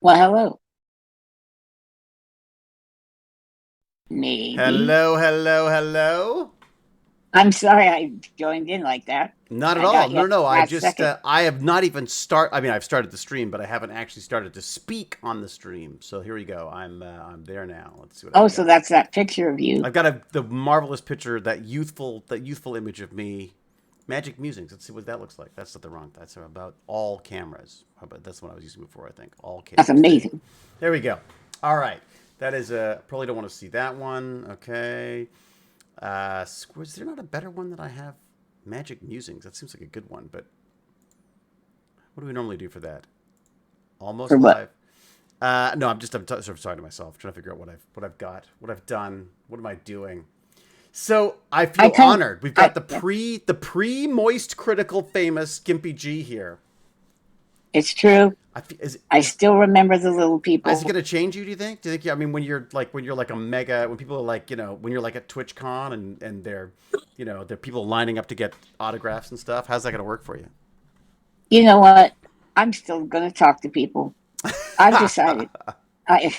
Well, hello. Maybe. Hello, hello, hello. I'm sorry I joined in like that. Not at I all. got you No, at no. the I last just, second. I have not even start. I mean, I've started the stream, but I haven't actually started to speak on the stream. So here we go. I'm there now. Let's see what Oh, I've so got. that's that picture of you. I've got the marvelous picture, that youthful image of me, Magic Musings. Let's see what that looks like. That's not the wrong. That's about all cameras. How about that's what I was using before? I think all That's cameras. amazing. There we go. All right. That is probably don't want to see that one. Okay. Was there not a better one that I have? Magic Musings. That seems like a good one, but what do we normally do for that? For Almost what? live. No, I'm sort of sorry to myself, trying to figure out what I've got, what I've done, what am I doing. So I I feel kind honored. We've I got the pre-moist critical famous GimpyG here. it's true. I fe- is I is still remember the little is it people. gonna change you? Do you think? Do you think? Yeah, I mean, when you're like a mega, when people are like, when you're like at TwitchCon and they're people lining up to get autographs and stuff. How's that gonna work for you? You know what? I'm still gonna talk to people. I've decided. I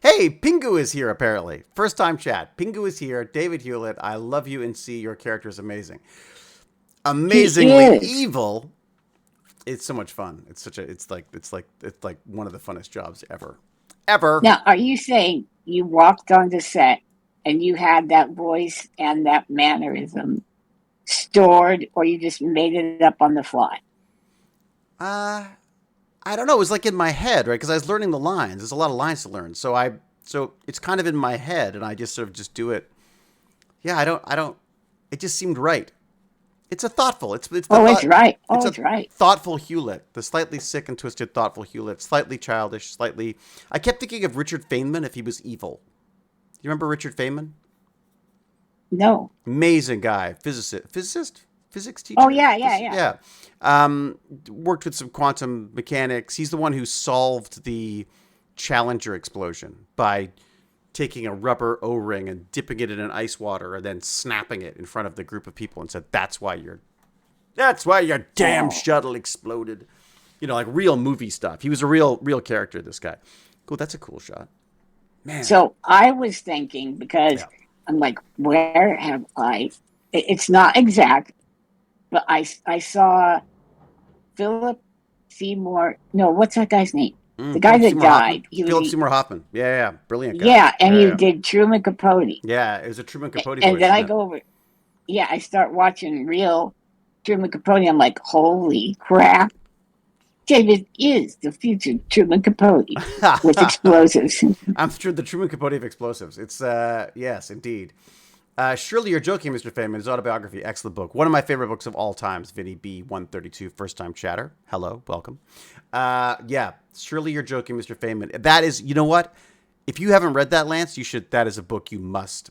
Hey, Pingu is here apparently. First time chat. Pingu is here. David Hewlett, I love you and see your character is amazing. he Amazingly is. evil. It's so much fun. It's like one of the funnest jobs ever. Ever. Now, are you saying you walked on the set and you had that voice and that mannerism stored, or you just made it up on the fly? Uh I don't know. It was like in my head, right? Because I was learning the lines. There's a lot of lines to learn. So it's kind of in my head and I just sort of just do it. Yeah, I don't it just seemed right. It's a thoughtful. It's the Oh, it's thought. right. It's Oh, a it's right. thoughtful Hewlett, the slightly sick and twisted thoughtful Hewlett, slightly childish, slightly. I kept thinking of Richard Feynman if he was evil. Do you remember Richard Feynman? No. Amazing guy, physicist, physics Oh, teacher. yeah, yeah, yeah. Yeah, worked with some quantum mechanics. He's the one who solved the Challenger explosion by taking a rubber O-ring and dipping it in an ice water and then snapping it in front of the group of people and said, That's why your damn Oh. shuttle exploded. Like real movie stuff. He was a real character, this guy. Cool, that's a cool shot. Man. So I was thinking because Yeah. I'm like, where have I? It's not exact, but I saw Philip Seymour. No, what's that guy's name? The guy Philip that Seymour Hoffman? died. He was Philip the Seymour Hoffman. Yeah, yeah, yeah. Brilliant guy. yeah, and Yeah, he yeah. did Truman Capote. Yeah, it was a Truman Capote And voice, then isn't I it? go over. Yeah, I start watching real Truman Capote. I'm like, holy crap! David is the future Truman Capote with explosives. I'm sure the Truman Capote of explosives. It's yes, indeed. Surely you're joking, Mr. Feynman. His autobiography, excellent book. One of my favorite books of all times, Vinny B. 132, first time chatter. Hello, welcome. Yeah, surely you're joking, Mr. Feynman. That is, you know what? If you haven't read that, Lance, you should. That is a book you must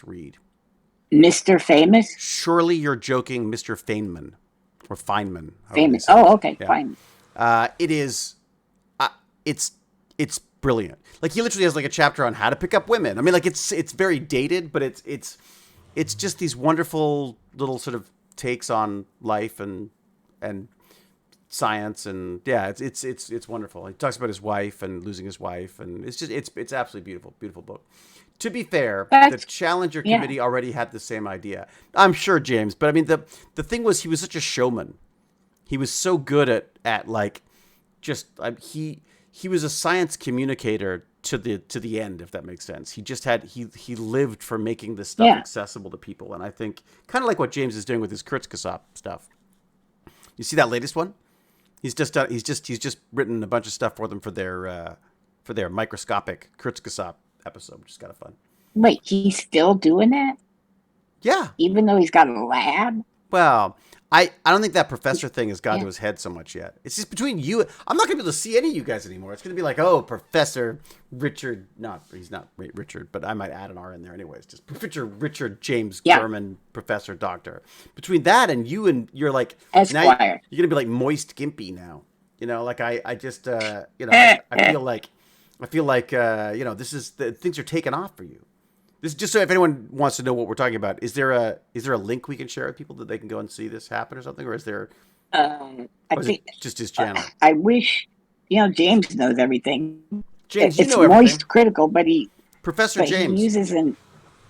read. Mr. Famous, Surely you're joking, Mr. Feynman, or Feynman, however they famous. say Oh, it. okay, Yeah, fine. it is. It's it's brilliant. Like he literally has like a chapter on how to pick up women. I mean, like it's very dated, but it's just these wonderful little sort of takes on life and science and yeah, it's wonderful. He talks about his wife and losing his wife, and it's absolutely beautiful book. To be fair, the That's Challenger yeah, committee already had the same idea. I'm sure James, but I mean the thing was he was such a showman. He was so good at like just he was a science communicator to the end, if that makes sense. He lived for making this stuff yeah. accessible to people, and I think kind of like what James is doing with his Kritzkasop stuff. You see that latest one? He's just written a bunch of stuff for them for their microscopic Kritzkasop episode, which is kind of fun. Wait, he's still doing that, Yeah. even though he's got a lab. Well, I don't think that professor thing has gone to Yeah, his head so much yet. It's just between you. I'm not going to be able to see any of you guys anymore. It's going to be like, oh, Professor Richard. Not he's not Richard, but I might add an R in there anyways. Just Professor Richard James yeah. Gurman, Professor Doctor. Between that and you you're like now Esquire. you're going to be like moist gimpy now. Like I just I feel like this is the things are taking off for you. This just so if anyone wants to know what we're talking about, is there a link we can share with people that they can go and see this happen or something, or I is it think just his channel? I wish. James knows everything. James, you It's know everything. moist critical, but Professor he James, uses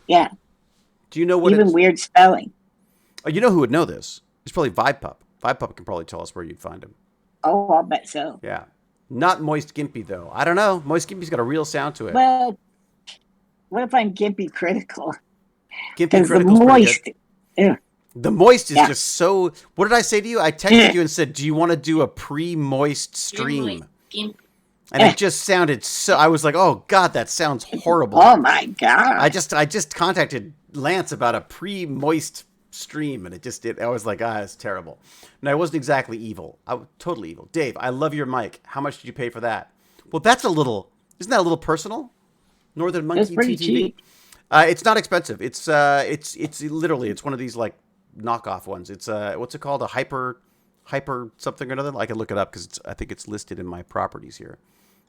yeah, do you know what even it's? weird spelling. Oh, you know who would know this? It's probably Vibe Pup. Vibe Pup can probably tell us where you'd find him. Oh, I'll bet so. Yeah. Not Moist Gimpy, though. I don't know. Moist Gimpy's got a real sound to it. Well, what if I'm gimpy critical? Gimpy Because the Critical's pretty good. moist, ugh, The Moist is yeah. just so. What did I say to you? I texted you and said, "Do you want to do a pre-Moist stream?" And Eh, it just sounded so. I was like, "Oh God, that sounds horrible." oh my god. I just contacted Lance about a pre-Moist stream, and I was like, it's terrible. And I wasn't exactly evil. I was totally evil. Dave, I love your mic. How much did you pay for that? Well, that's a little. Isn't that a little personal? Northern It's Monkey pretty TTV. cheap. It's not expensive. It's literally it's one of these like knockoff ones. It's what's it called? A hyper something or another. I can look it up because I think it's listed in my properties here.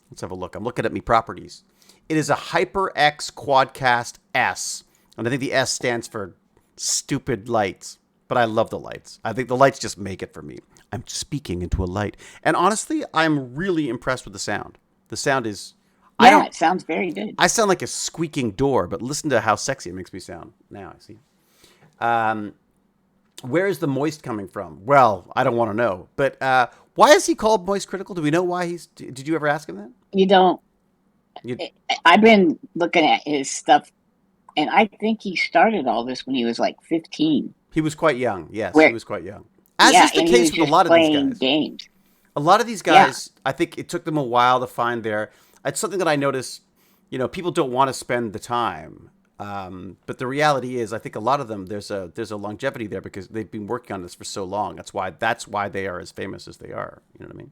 Let's have a look. I'm looking at me properties. It is a HyperX Quadcast S, and I think the S stands for stupid lights. But I love the lights. I think the lights just make it for me. I'm speaking into a light, and honestly, I'm really impressed with the sound. The sound is. I Yeah, don't. it sounds very good. I sound like a squeaking door, but listen to how sexy it makes me sound. Now I see. Um, where is the moist coming from? Well, I don't want to know. But why is he called Moist Critical? Do we know why he's? Did you ever ask him that? You don't. You, I've been looking at his stuff, and I think he started all this when he was like 15. he was quite young. Yes, he Where, was quite young. As yeah, is the and he case was with a just lot of these playing guys. games. A lot of these Yeah, guys, I think it took them a while to find their. It's something that I notice. People don't want to spend the time. But the reality is, I think a lot of them there's a longevity there because they've been working on this for so long. That's why they are as famous as they are. You know what I mean?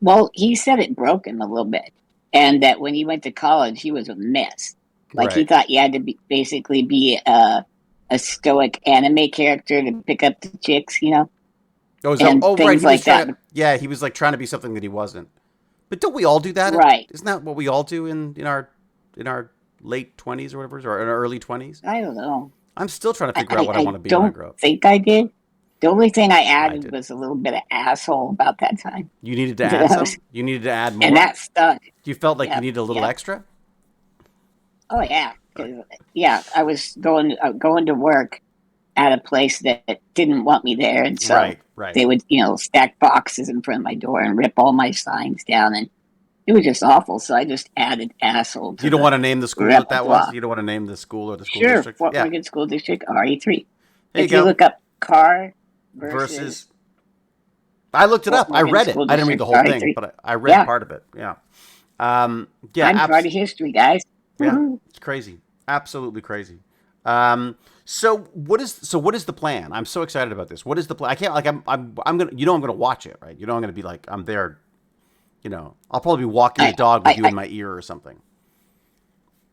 well, he said it broke him a little bit, and that when he went to college, he was a mess. Like he Right. thought you had to basically be a stoic anime character to pick up the chicks, Oh, and right. things He was like that. trying to. Yeah, he was like trying to be something that he wasn't. But don't we all do that? Right. Isn't that what we all do in our late 20s or whatever, or in our early 20s? I don't know. I'm still trying to I, figure out I, what I I want to be when I don't grow up. think I did. The only thing I I added did. was a little bit of asshole about that time. You needed to add some. You needed to add And more. that stuck. You felt like you Yep. needed a little Yep. extra. Oh yeah. 'Cause, yeah, I was going to work at a place that didn't want me there, and so Right. Right. they would, stack boxes in front of my door and rip all my signs down, and it was just awful. So I just added asshole You to don't the want to name the school that was. repertoire. You don't want to name the school or the school Sure, district. Fort Yeah. Morgan School District RE3. There you If you go. look up car Versus. versus I looked it Fort up. I Morgan read it. School I didn't read the District whole thing, RE3, but I read yeah, part of it. Yeah. Yeah. I'm part of history, guys. Yeah. Woohoo. It's crazy. Absolutely crazy. So what is the plan? I'm so excited about this. What is the plan? I can't like I'm gonna I'm gonna watch it, right? I'm gonna be like I'm there. I'll probably be walking the I, dog with I, you in I, my ear or something.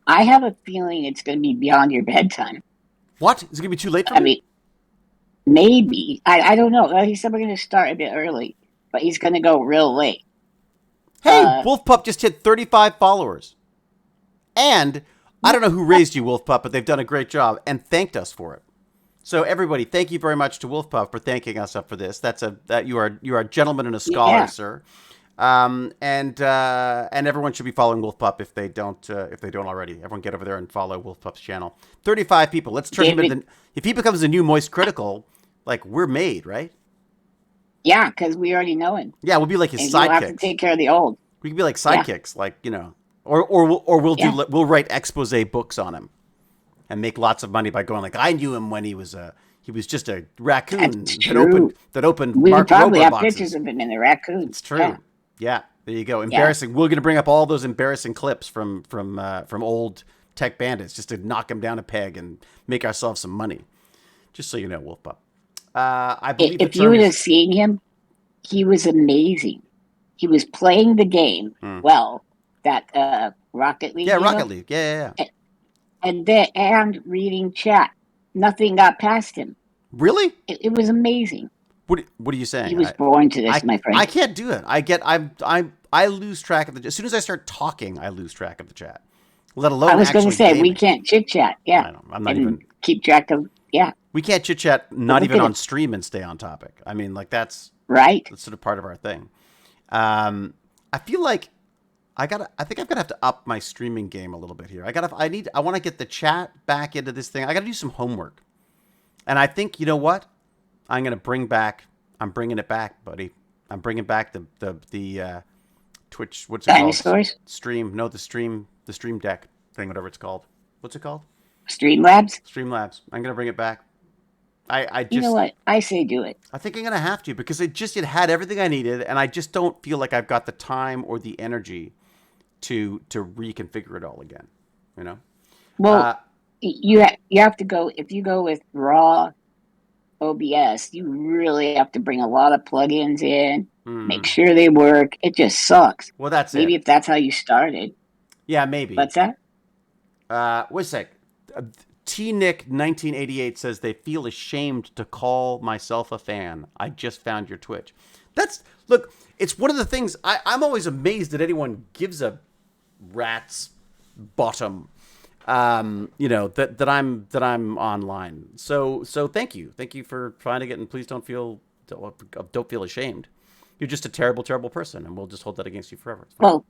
I have a feeling it's going to be beyond your bedtime. What? Is it gonna be too late for I me? mean, maybe. I don't know. He said we're going to start a bit early, but he's going to go real late. Hey, Uh, Wolf Pup just hit 35 followers, and I don't know who raised you, Wolf Pup, but they've done a great job and thanked us for it. So everybody, thank you very much to Wolf Pup for thanking us up for this. That you are a gentleman and a scholar, yeah, sir. And everyone should be following Wolf Pup if they don't already. Everyone get over there and follow Wolf Pup's channel. 35 people. Let's turn him David. into if he becomes a new Moist Critical, like we're made, right? Yeah, because we already know him, Yeah, we'll be like his and you'll have to sidekicks. take care of the old. We could be like Yeah, sidekicks, like or yeah, we'll write expose books on him and make lots of money by going like I knew him when he was just a raccoon that's that true. opened We probably robot have pictures boxes. of him in the raccoon. It's true. Yeah, Yeah, there you go. yeah. Embarrassing. We're gonna bring up all those embarrassing clips from old tech bandits just to knock him down a peg and make ourselves some money. Just so you know, Wolf Pup. I believe the If you term would is. have seen him, he was amazing. He was playing the game Hmm. well. That Rocket League, Yeah, Rocket League. Yeah. and reading chat. Nothing got past him. Really? It was amazing. What are you He saying? was born to this, I my friend. I can't do it. I lose track of the. As soon as I start talking, I lose track of the chat. Let I alone was going to actually say we gaming. can't chit chat, yeah, I know. I'm not and even. keep track of, yeah. We can't chit chat. But Not look even at on it, stream and stay on topic. I mean, like that's right? sort of part of our thing. Um, I feel like I think I'm gonna have to up my streaming game a little bit here. I want to get the chat back into this thing. I gotta do some homework. And I think, you know what? I'm gonna bring back. I'm bringing it back, buddy. I'm bringing back the Twitch. What's it called? Dinosaurs? Stream. No, the stream deck thing, whatever it's called. What's it called? Streamlabs? Streamlabs. I'm gonna bring it back. I You know just. what? I say do it. I think I'm gonna have to because it had everything I needed, and I just don't feel like I've got the time or the energy to reconfigure it all again. You know. Well, you have to go, if you go with raw OBS, you really have to bring a lot of plugins in, make sure they work. It just sucks. Well, that's Maybe it. if that's how you started. Yeah, maybe. What's that? Wait a sec. T-Nick1988 says they feel ashamed to call myself a fan. I just found your Twitch. Look, it's one of the things I'm always amazed that anyone gives a rat's bottom. That I'm online. So thank you for finding it, and please don't feel ashamed. You're just a terrible, terrible person, and we'll just hold that against you forever. Well,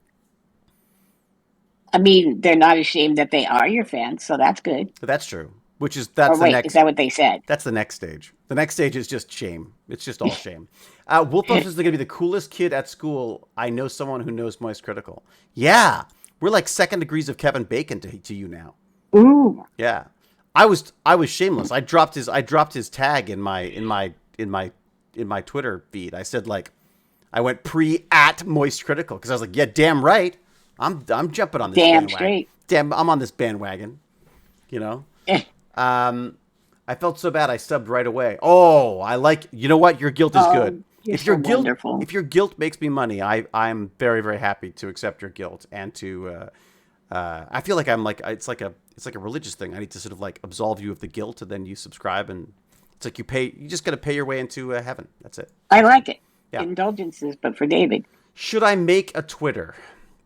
I mean, they're not ashamed that they are your fans, so that's good. That's true. That's the next. Is that what they said? That's the next stage. The next stage is just shame. It's just all shame. Wolfos is going to be the coolest kid at school. I know someone who knows Moist Critical. Yeah, we're like second degrees of Kevin Bacon to you now. Ooh. Yeah, I was shameless. I dropped his tag in my Twitter feed. I said, like, I went at Moist Critical because I was like, yeah, damn right. I'm jumping on this damn bandwagon. Straight. Damn, I'm on this bandwagon. You know. I felt so bad I subbed right away. Oh, you know what? Your guilt is good. If your guilt makes me money, I'm very, very happy to accept your guilt and to I feel like it's like a religious thing. I need to sort of like absolve you of the guilt, and then you subscribe, and it's like you just got to pay your way into heaven. That's it. I like it. Yeah. Indulgences, but for David. Should I make a Twitter?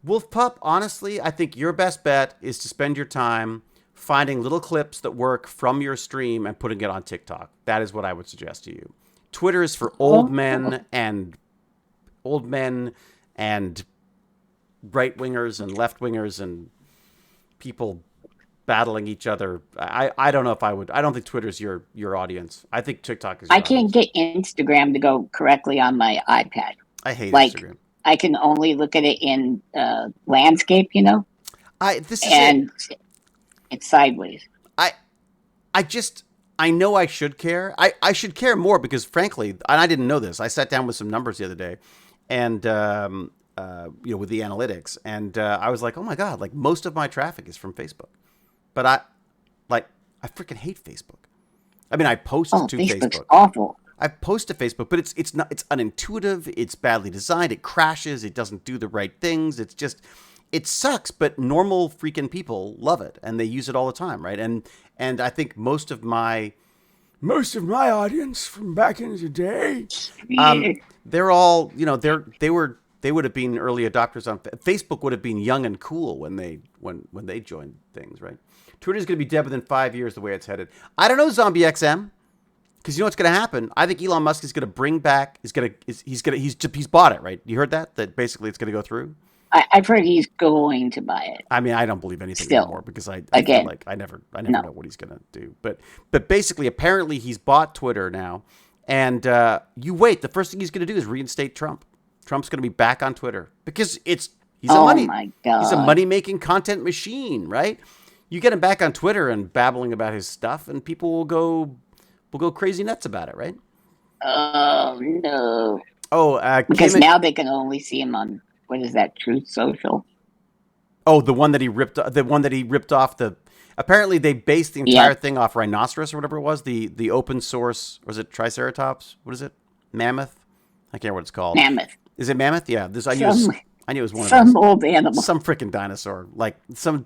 Wolf Pup, honestly, I think your best bet is to spend your time finding little clips that work from your stream and putting it on TikTok. That is what I would suggest to you. Twitter is for old men and right wingers and left wingers and people battling each other. I don't know if I would. I don't think Twitter's your audience. I think TikTok is. I can't get Instagram to go correctly on my iPad. I hate Instagram. I can only look at it in landscape, it's sideways. I know I should care. I should care more because, frankly, and I didn't know this. I sat down with some numbers the other day, and with the analytics, and I was like, oh my god, like most of my traffic is from Facebook, but I freaking hate Facebook. I mean, I post to Facebook's Facebook. Awful. I post to Facebook, but it's unintuitive. It's badly designed. It crashes. It doesn't do the right things. It sucks. But normal freaking people love it, and they use it all the time, right? And I think most of my audience from back in the day, they're all they would have been early adopters on Facebook. Would have been young and cool when they joined things, right? Twitter's going to be dead within 5 years the way it's headed. I don't know, Zombie XM. Because you know what's going to happen? I think Elon Musk is going to bring back. He's bought it, right? You heard that? That basically it's going to go through. I've heard he's going to buy it. I mean, I don't believe anything anymore because I feel like I never know what he's going to do. But basically, apparently, he's bought Twitter now, and you wait. The first thing he's going to do is reinstate Trump. Trump's going to be back on Twitter because he's my God. He's a money-making content machine, right? You get him back on Twitter and babbling about his stuff, and people will go crazy nuts about it, right? Oh no! Because now they can only see him on what is that? Truth Social. Oh, the one that he ripped off the. Apparently, they based the entire thing off Rhinoceros or whatever it was. The open source, was it Triceratops? What is it? Mammoth? I can't remember what it's called. Mammoth. Is it Mammoth? Yeah. I knew it was one of some those. old animal, some freaking dinosaur, like some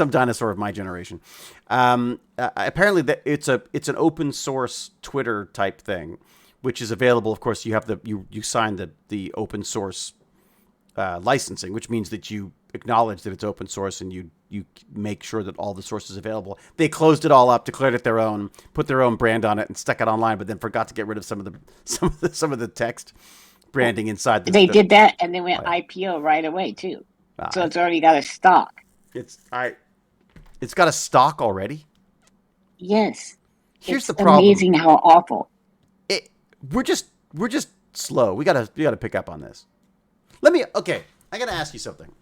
dinosaur of my generation. Apparently, it's an open source Twitter type thing, which is available. Of course, you have you sign the open source licensing, which means that you acknowledge that it's open source and you make sure that all the sources available. They closed it all up, declared it their own, put their own brand on it, and stuck it online, but then forgot to get rid of some of the text. branding inside They did that, and they went Oh, yeah. IPO right away too. So Uh, it's already got a stock. it's I. It's got a stock already. Yes, Here's it's the problem. amazing how awful. It, we're just slow. We gotta pick up on this. Let me. Okay, I gotta ask you something.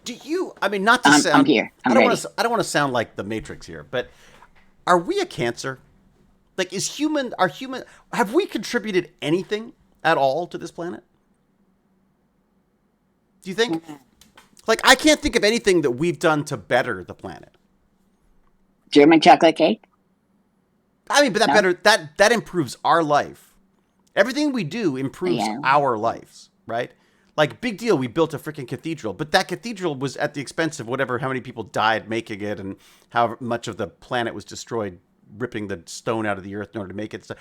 Do you? I mean, not to I'm sound. here. I I'm don't want ready. to. I don't want to sound like the Matrix here, but are we a cancer? Like, is human? Are human? Have we contributed anything at all to this planet? Do you think? Like, I can't think of anything that we've done to better the planet. German chocolate cake? I mean, but that No? better that improves our life. Everything we do improves Yeah. our lives, right? Like, big deal, we built a freaking cathedral, but that cathedral was at the expense of whatever, how many people died making it, and how much of the planet was destroyed ripping the stone out of the earth in order to make it. So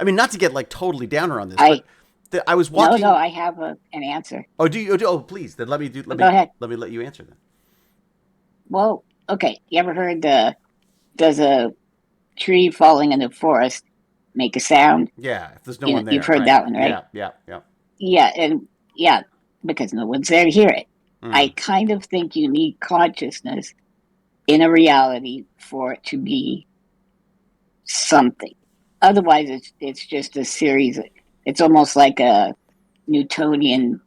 I mean, not to get like totally downer on this, I but I was no, walking. I have an answer. Oh, do you? Oh, please. Then let me do. But go ahead. Let you answer then. Well, okay. You ever heard does a tree falling in the forest make a sound? Yeah, if there's no one You've there, heard right? that one, right? Yeah, yeah, yeah. Yeah, and yeah, because no one's there to hear it. I Mm, kind of think you need consciousness in a reality for it to be something. Otherwise, it's just a series. It's almost like a Newtonian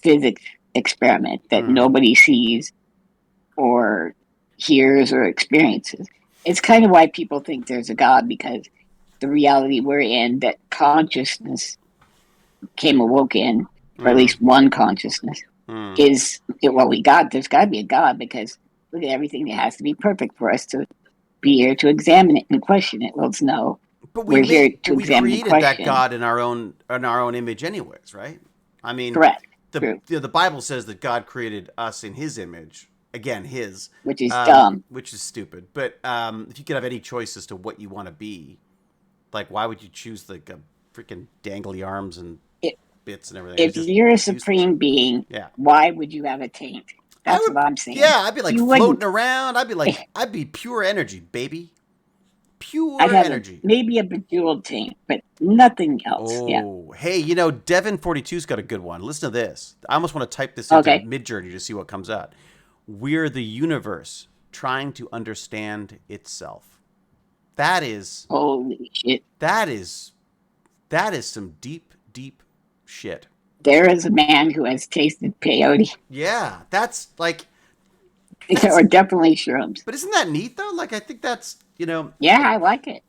physics experiment that mm, nobody sees or hears or experiences. It's kind of why people think there's a God, because the reality we're in, that consciousness came awoke in, or at mm, least one consciousness, mm. is well, we got there's got to be a God, because look at everything that has to be perfect for us to be here to examine it and question it. Well, it's no, we're here But to we examine and created that question. God in our own image, anyways, right? I mean, Correct. True. the Bible says that God created us in His image. Again, His, Which is dumb. which is stupid. But if you could have any choice as to what you want to be, like, why would you choose like a freaking dangly arms and It, bits and everything? if you're a It's useless. supreme being, Yeah. why would you have a taint? I That's what would, I'm saying. yeah, I'd be like You floating wouldn't. around. I'd be pure energy, baby. I'd Pure have a energy. maybe a bejeweled taint, but nothing else. Yeah. Oh, hey, you know, Devin42's got a good one. Listen to this. I almost want to type this into Okay. Midjourney to see what comes out. We're the universe trying to understand itself. That is, Holy shit. that is, that is some deep, deep shit. There is a man who has tasted peyote, Yeah, that's like, that's, or definitely shrooms. but isn't that neat though? Like, I think that's, you know, Yeah, I like it.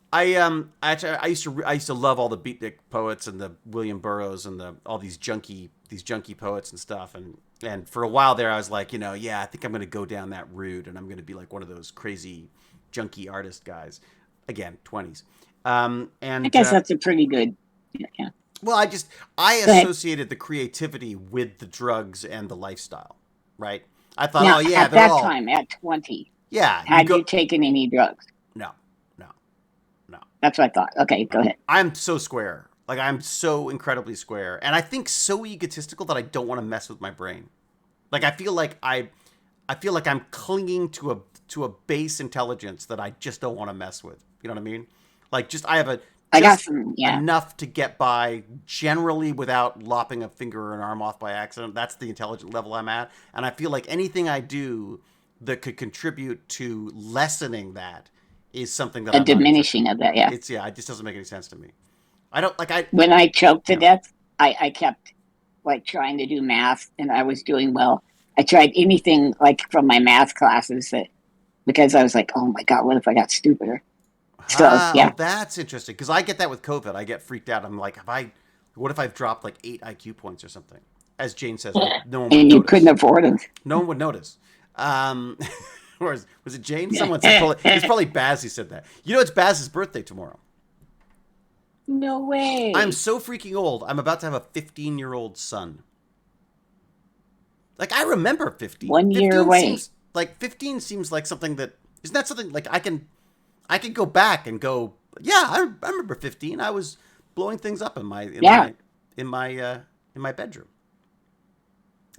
actually I used to love all the beatnik poets and the William Burroughs and all these junkie poets and stuff, and for a while there I was like, you know, yeah, I think I'm gonna go down that route and I'm gonna be like one of those crazy junkie artist guys. Again, 20s. I And guess that's a pretty good. Yeah. well, I Go ahead. associated the creativity with the drugs and the lifestyle, right? I thought, oh Now, yeah, at they're that all, time, at 20, yeah, you had go, you taken any drugs? no, no, no. That's what I thought. Okay, go ahead. I'm so square. Like, I'm so incredibly square, and I think so egotistical that I don't want to mess with my brain. Like, I feel like I'm clinging to a base intelligence that I just don't want to mess with. You know what I mean? Like, just I have a I got just some. Yeah, enough to get by generally without lopping a finger or an arm off by accident. That's the intelligent level I'm at, and I feel like anything I do that could contribute to lessening that is something that a I'm not interested diminishing in. of that. Yeah. It just doesn't make any sense to me. I don't like I When I choked to yeah. death, I kept like trying to do math, and I was doing well. I tried anything like from my math classes, that because I was like, oh my god, what if I got stupider? So Ah, oh, yeah, that's interesting because I get that with COVID. I get freaked out. I'm like, what if I've dropped like 8 IQ points or something? As Jane says, no one would and you couldn't notice. afford them. No one would notice. Or was it Jane? Someone said, it's probably Baz who said that. You know, it's Baz's birthday tomorrow. No I'm way. so freaking old. I'm about to have a 15-year-old son. Like, I remember 15. 1 year away. 15 seems like something that, isn't that something like I can go back and go, yeah, I remember 15. I was blowing things up Yeah, in my bedroom.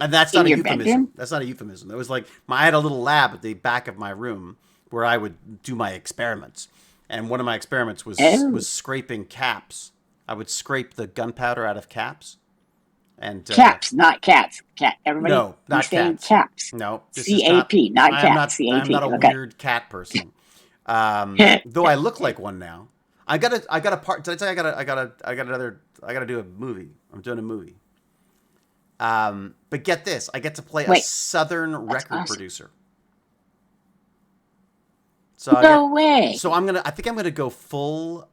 And that's in not a your euphemism. bedroom. That's not a euphemism. It was like I had a little lab at the back of my room where I would do my experiments. And one of my experiments Oh, was scraping caps I would scrape the gunpowder out of caps. And Caps, not cats. Cat. Everybody no, be not saying cats. caps. No, this is not. C-A-P, not I am cats. not. I am C-A-P. not a Okay. weird cat person. Though I look like one now. I got a part. Did I tell you I gotta do a movie. I'm doing a movie. But get this, I get to play a Wait, Southern that's record awesome. producer. So No way. So I think I'm gonna go full.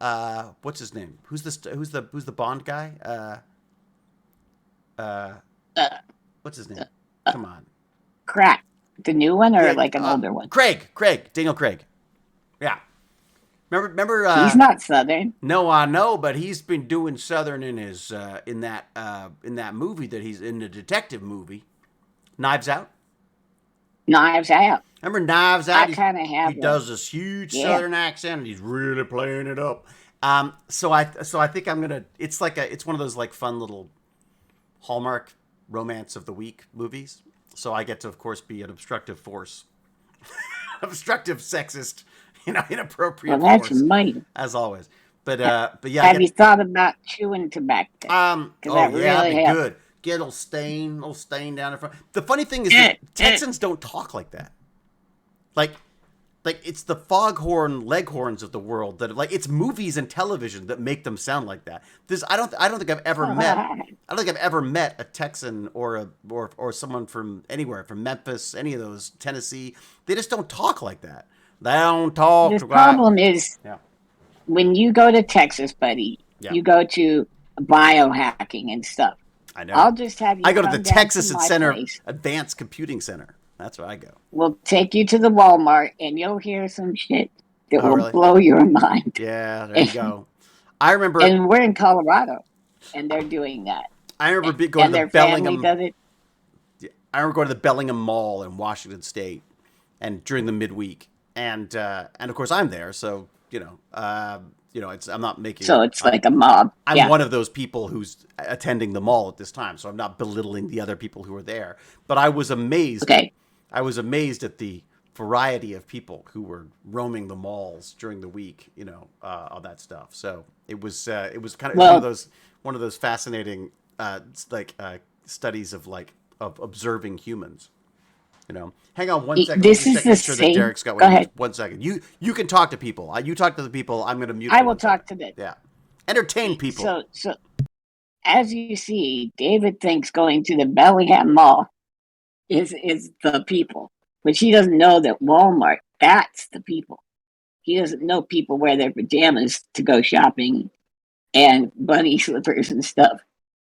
What's his name? Who's the Bond guy? Uh, Uh, what's his name? uh, Come on. Crack. The new one or Yeah, like an older one? Daniel Craig. Yeah. Remember. He's not Southern. No, I know, but he's been doing Southern in his in that movie that he's in, the detective movie, Knives Out. Knives Out. Remember Knives Out? I kind of He have one. does this huge Yeah. Southern accent, and he's really playing it up. So I think I'm gonna. It's one of those like fun little Hallmark romance of the week movies. So I get to, of course, be an obstructive force, obstructive, sexist, inappropriate Well, that's force, mighty. as always. But yeah, Have you thought about chewing tobacco? Because oh that yeah, that'd really be helps. good. Get a little stain down in front. The funny thing is that Texans don't talk like that. Like it's the foghorn leghorns of the world that it's movies and television that make them sound like that. I don't think I've ever met a Texan or someone from anywhere, from Memphis, any of those, Tennessee. They just don't talk like that. They don't talk The problem is yeah. when you go to Texas, buddy, Yeah. you go to biohacking and stuff. I know. I'll just have you I go to the come down Texas to my Center place. Advanced Computing Center. That's where I go. We'll take you to the Walmart, and you'll hear some shit that Oh, will really? blow your mind. Yeah, there you go. I remember And we're in Colorado, and they're doing that. going And to the their family Bellingham. does it. I remember going to the Bellingham Mall in Washington State, and during the midweek, and of course I'm there, so I'm not making. So it's like a mob. I'm Yeah. one of those people who's attending the mall at this time, so I'm not belittling the other people who are there. But I was amazed. Okay. I was amazed at the variety of people who were roaming the malls during the week. All that stuff. So it was kind of one of those fascinating studies of observing humans. Hang on one second. This Let me is check, the make sure that same. Derek's got Go ahead. 1 second. You can talk to people. You talk to the people. I'm going to mute. I for will 1 talk second. to them. Yeah, entertain people. So as you see, David thinks going to the Bellingham Mall is the people, but he doesn't know that Walmart, that's the people. He doesn't know people wear their pajamas to go shopping and bunny slippers and stuff.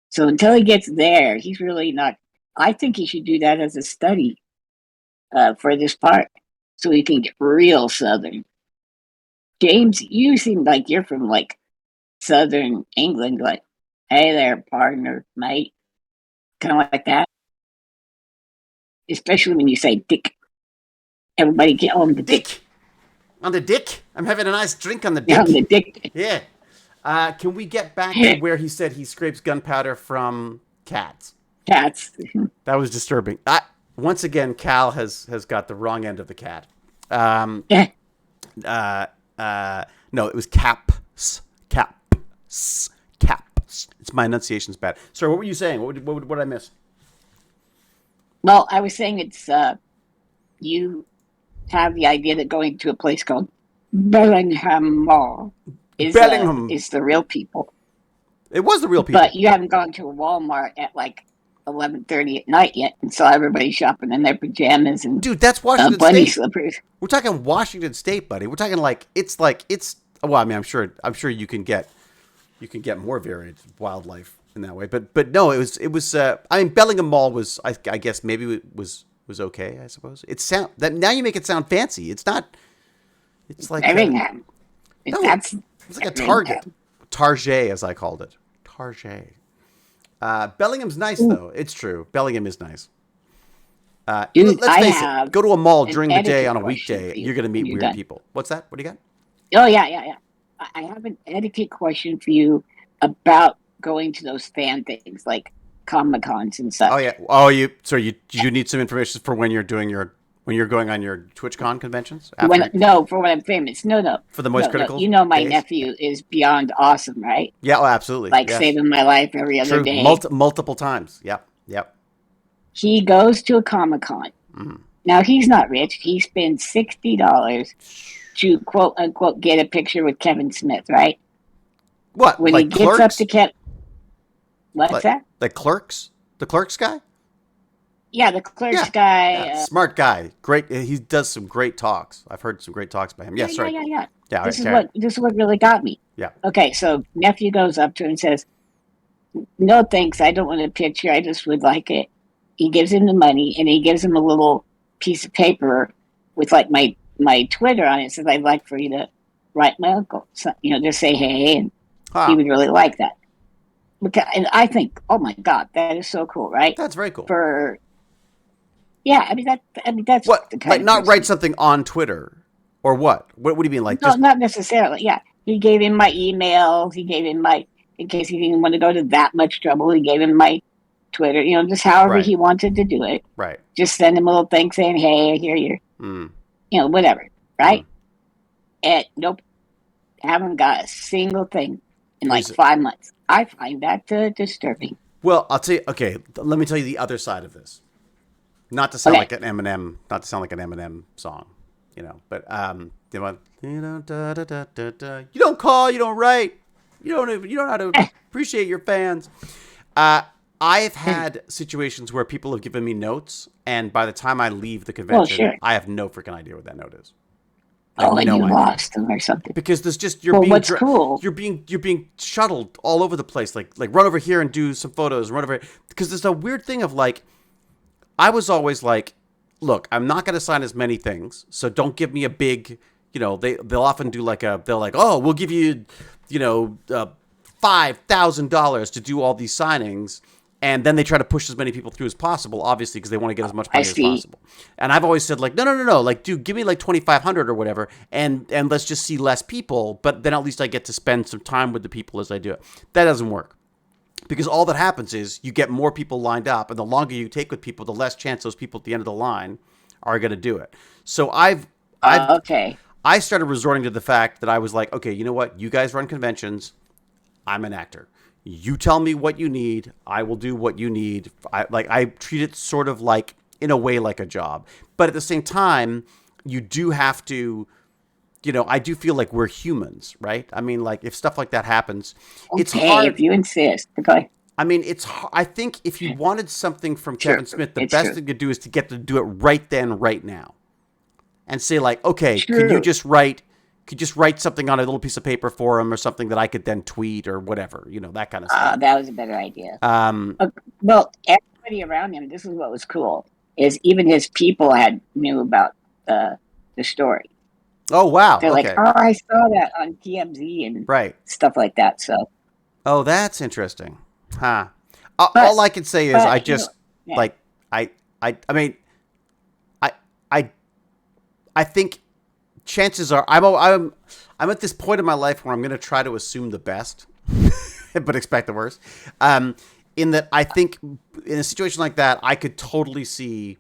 So until he gets there, he's really not. I think he should do that as a study for this part, so he can get real Southern. James, you seem like you're from Southern England, like, hey there, partner, mate, kind of like that. Especially when you say dick. Everybody get on the dick. On the dick? I'm having a nice drink on the dick. Yeah, on the dick. Yeah. Can we get back to where he said he scrapes gunpowder from cats? Cats. That was disturbing. Once again, Cal has got the wrong end of the cat. No, it was caps. Caps. Caps. It's my enunciation's bad. Sorry, what were you saying? What did I miss? Well, I was saying it's you have the idea that going to a place called Bellingham Mall is the real people. It was the real people. But you haven't gone to a Walmart at 11:30 at night yet, and so everybody's shopping in their pajamas and dude, that's Washington bunny State. slippers. We're talking Washington State, buddy. We're talking it's. Well, I mean, I'm sure you can get more varied wildlife in that way, but no, it was. I mean, Bellingham Mall was. I guess maybe it was okay. I suppose now you make it sound fancy. It's not. It's like Bellingham. No, That's it's like a Target. Target, as I called it. Target. Bellingham's nice, though. It's true. Bellingham is nice. Dude, let's face it. Go to a mall during the day on a question weekday. for you You're going to meet when you're weird done. people. What's that? What do you got? Oh, yeah. I have an etiquette question for you about going to those fan things like Comic Cons and such. Oh yeah. Oh, you need some information for when you're When you're going on your TwitchCon conventions? After For when I'm famous. No. For the Moist No. Critical You know my days? nephew is beyond awesome, right? Yeah, oh, absolutely. Like Yes. saving my life every other True. day. Multiple times. Yep. He goes to a Comic-Con. Mm. Now, he's not rich. He spends $60 to, quote unquote, get a picture with Kevin Smith, right? What? When Like he gets up Clerks? to what's that? Like Clerks? The Clerks guy? Yeah, the Clerks Yeah. guy. Yeah. Smart guy. Great. He does some great talks. I've heard some great talks by him. Yeah, sorry. Yeah. Yeah, all right, This is what really got me. Yeah. Okay, so nephew goes up to him and says, "No thanks, I don't want a picture. I just would like it." He gives him the money, and he gives him a little piece of paper with like my Twitter on it. It says, "I'd like for you to write my uncle, so, just say hey," and he would really like that. And I think, oh my God, that is so cool, right? That's very cool. Yeah, that's what, the kind like of not person. write something on Twitter or what? What do you mean? Like No, not necessarily. Yeah, he gave him my email. He gave him in case he didn't want to go to that much trouble. He gave him my Twitter. Just however he wanted to do it. Right. Just send him a little thing saying, "Hey, I hear you." Whatever. Right. And nope, haven't got a single thing in like 5 months. I find that disturbing. Well, I'll tell you. Okay, let me tell you the other side of this. Not to sound like an Eminem song, but you don't call, you don't write, you don't know how to appreciate your fans. I've had situations where people have given me notes, and by the time I leave the convention, I have no freaking idea what that note is. And you lost them or something. Because there's just what's cool? You're being shuttled all over the place. Like run over here and do some photos. Run over here. Because there's a weird thing of like, I was always like, look, I'm not going to sign as many things, so don't give me a big. They'll often do oh, we'll give you, $5,000 to do all these signings. And then they try to push as many people through as possible, obviously, because they want to get as much money as possible. And I've always said, like, no. Like, dude, give me like 2,500 or whatever, and let's just see less people. But then at least I get to spend some time with the people as I do it. That doesn't work. Because all that happens is you get more people lined up, and the longer you take with people, the less chance those people at the end of the line are going to do it. So I started resorting to the fact that I was like, okay, you know what? You guys run conventions. I'm an actor. You tell me what you need. I will do what you need. I treat it sort of like, in a way, like a job. But at the same time, you do have to, I do feel like we're humans, right? I mean, like if stuff like that happens, it's hard. If you insist. Okay. I mean, I think if you wanted something from Kevin Smith, the best thing to do is to get to do it right then, right now. And say like, okay, could you just write something on a little piece of paper for him or something that I could then tweet or whatever, that kind of stuff. That was a better idea. Well, everybody around him, this is what was cool, is even his people knew about the story. Oh, wow. They're like, oh, I saw that on TMZ and stuff like that. So. Oh, that's interesting. Huh. All I can say is I just, I think chances are I'm at this point in my life where I'm going to try to assume the best, but expect the worst. In that I think in a situation like that, I could totally see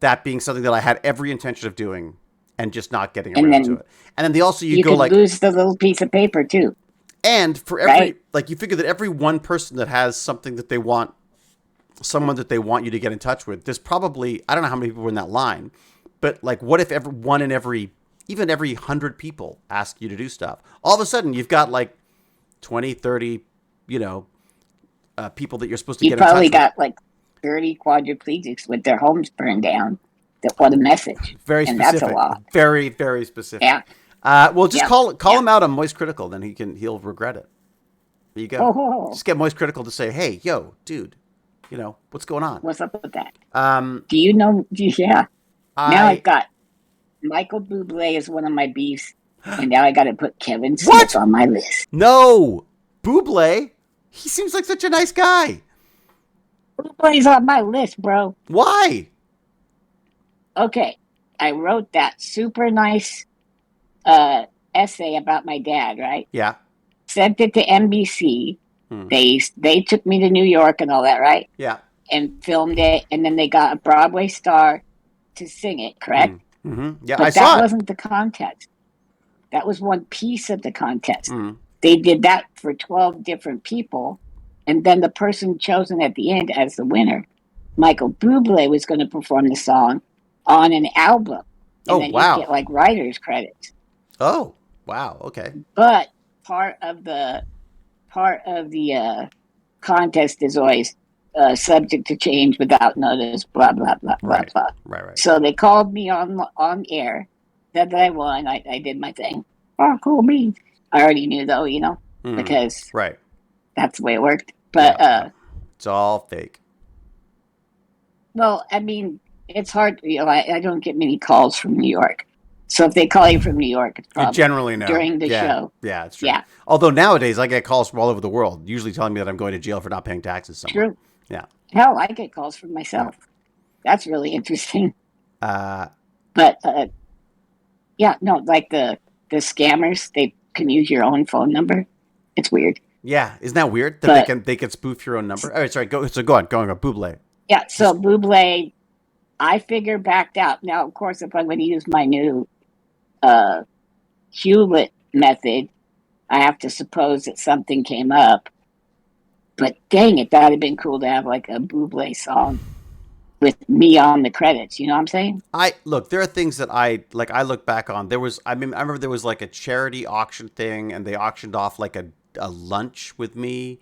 that being something that I had every intention of doing and just not getting around to it. And then you go like lose the little piece of paper too. And for every you figure that every one person that has something that they want, someone that they want you to get in touch with, there's probably, I don't know how many people were in that line, but like what if even every 100 people ask you to do stuff? All of a sudden, you've got like 20, 30, people that you're supposed to get in touch with. You probably got like 30 quadriplegics with their homes burned down that want a message. Very specific. And that's a lot. Very, very specific. Yeah. Well, just call him out on Moist Critical, then he'll regret it. There you go. Just get Moist Critical to say, hey, yo, dude, what's going on? What's up with that? Do you know? Yeah. Now I've got Michael Bublé is one of my beefs, and now I got to put Kevin Smith on my list. No, Bublé. He seems like such a nice guy. Bublé's on my list, bro. Why? Okay, I wrote that super nice essay about my dad, right? Yeah. Sent it to NBC. They took me to New York and all that, right? Yeah. And filmed it, and then they got a Broadway star to sing it, correct? Yeah, I But that saw it. wasn't the contest. That was one piece of the contest. They did that for 12 different people. And then the person chosen at the end as the winner, Michael Bublé, was going to perform the song on an album. Oh, And then he'd wow. get like writer's credits. Oh, wow. Okay. But part of the contest is always subject to change without notice, blah, blah, blah, blah, Right. blah. Right. So they called me on air, said that I won. I did my thing. Oh, cool me. I already knew, though, because Right. that's the way it worked. But, Yeah. It's all fake. well, I mean, it's hard. I don't get many calls from New York. So if they call you from New York, it's You probably generally know. during the Yeah. show. Yeah, it's true. Yeah, Although nowadays I get calls from all over the world, usually telling me that I'm going to jail for not paying taxes somewhere. true. Yeah. Hell, I get calls from Yeah. myself. That's really interesting. Uh, But yeah, no, like the scammers, they can use your own phone number. It's weird. yeah. Isn't that weird that But they can spoof your own number? Oh, sorry. Go on. Buble. yeah, so Just Buble, I figure backed out. Now, of course, if I'm going to use my new Hewlett method, I have to suppose that something came up. But dang it, that would have been cool to have like a Buble song with me on the credits. You know what I'm saying? I look. There are things that I like. I look back on. There was. I mean, I remember there was like a charity auction thing, and they auctioned off like a lunch with me,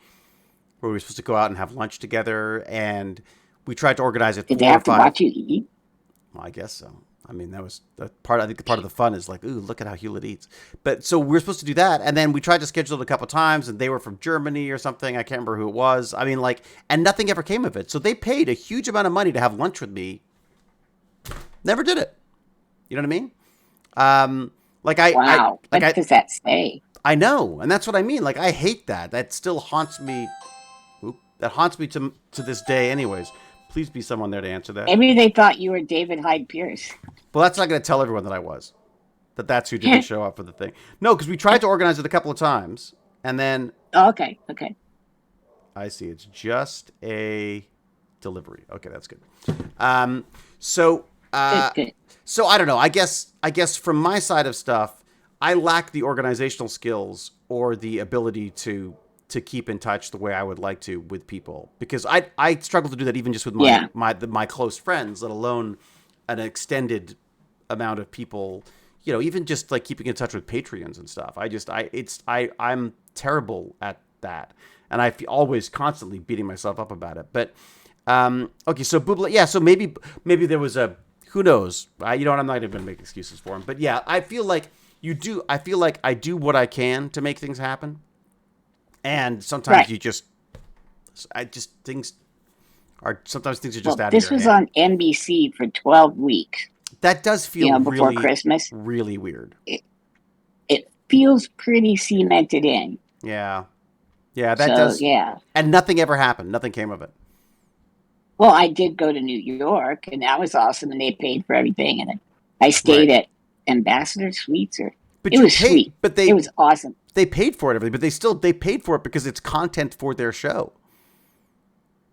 where we were supposed to go out and have lunch together, and we tried to organize it Did they 4 or have to 5. watch you eat? Well, I guess so. I mean, that was the part. I think the part of the fun is like, ooh, look at how Hewlett eats. But so we're supposed to do that, and then we tried to schedule it a couple times, and they were from Germany or something. I can't remember who it was. I mean, like, and nothing ever came of it. So they paid a huge amount of money to have lunch with me. Never did it. You know what I mean? Wow. What does that say? I know, and that's what I mean. Like, I hate that. That still haunts me. That haunts me to this day. Anyways, please be someone there to answer that. Maybe they thought you were David Hyde Pierce. Well, that's not going to tell everyone that I was. That's who didn't show up for the thing. No, because we tried to organize it a couple of times, and then Oh, okay. I see it's just a delivery. Okay, that's good. So Good. so I don't know. I guess from my side of stuff, I lack the organizational skills or the ability to keep in touch the way I would like to with people, because I struggle to do that even just with my close friends, let alone an extended amount of people. You know, even just like keeping in touch with Patreons and stuff. I'm terrible at that, and I feel always constantly beating myself up about it. But okay, so Buble, yeah, so maybe there was a, who knows? You know what? I'm not even going to make excuses for him. But yeah, I feel like you do. I feel like I do what I can to make things happen, and sometimes sometimes things are just out of your this was head. on NBC for 12 weeks. That does feel before really Christmas. really weird. It feels pretty cemented in. Yeah, that does. Yeah. And nothing ever happened. Nothing came of it. Well, I did go to New York, and that was awesome, and they paid for everything, and I stayed at Ambassador Suites, But it was sweet. But it was awesome. They paid for it, everything, but they paid for it because it's content for their show,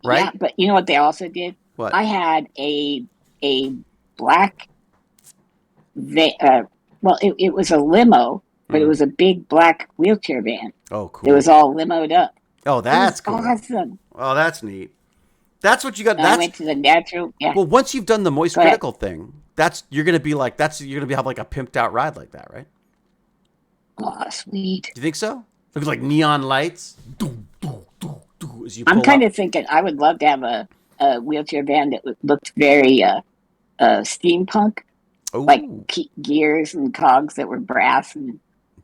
right? Yeah, but you know what they also did? What? I had a black. It was a limo, but it was a big black wheelchair van. Oh, cool. It was all limoed up. Oh, that's cool. Awesome. Oh, that's neat. That's what you got. I went to the natural. Yeah. Well, once you've done the Moist Critical thing, you're gonna be have like a pimped out ride like that, right? Oh, sweet. Do you think so? Looks like neon lights. As you pull I'm kind of thinking I would love to have a wheelchair van that looked very steampunk. Ooh. Like gears and cogs that were brass, and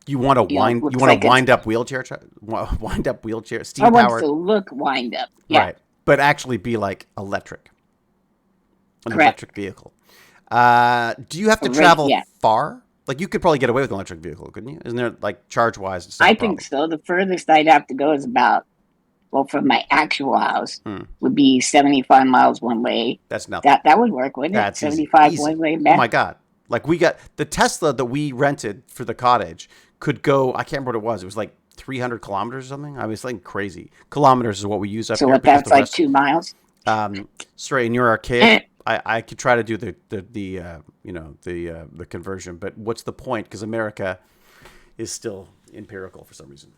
you want a wind up wheelchair steam I want powered to look wind up, yeah. Right, but actually be like electric, an Correct. electric vehicle. Do you have to travel far? Like, you could probably get away with an electric vehicle, couldn't you? Isn't there, like, charge wise and stuff? I think so. The furthest I'd have to go is from my actual house would be 75 miles one way. That's nothing. That would work, wouldn't it? 75 easy. one way back. Oh my God. Like, we got the Tesla that we rented for the cottage could go, I can't remember what it was. It was like 300 kilometers or something. I was like crazy. Kilometers is what we use up here. So that's like 2 miles? Sorry, in your archaic I could try to do the conversion, but what's the point? Because America is still empirical for some reason.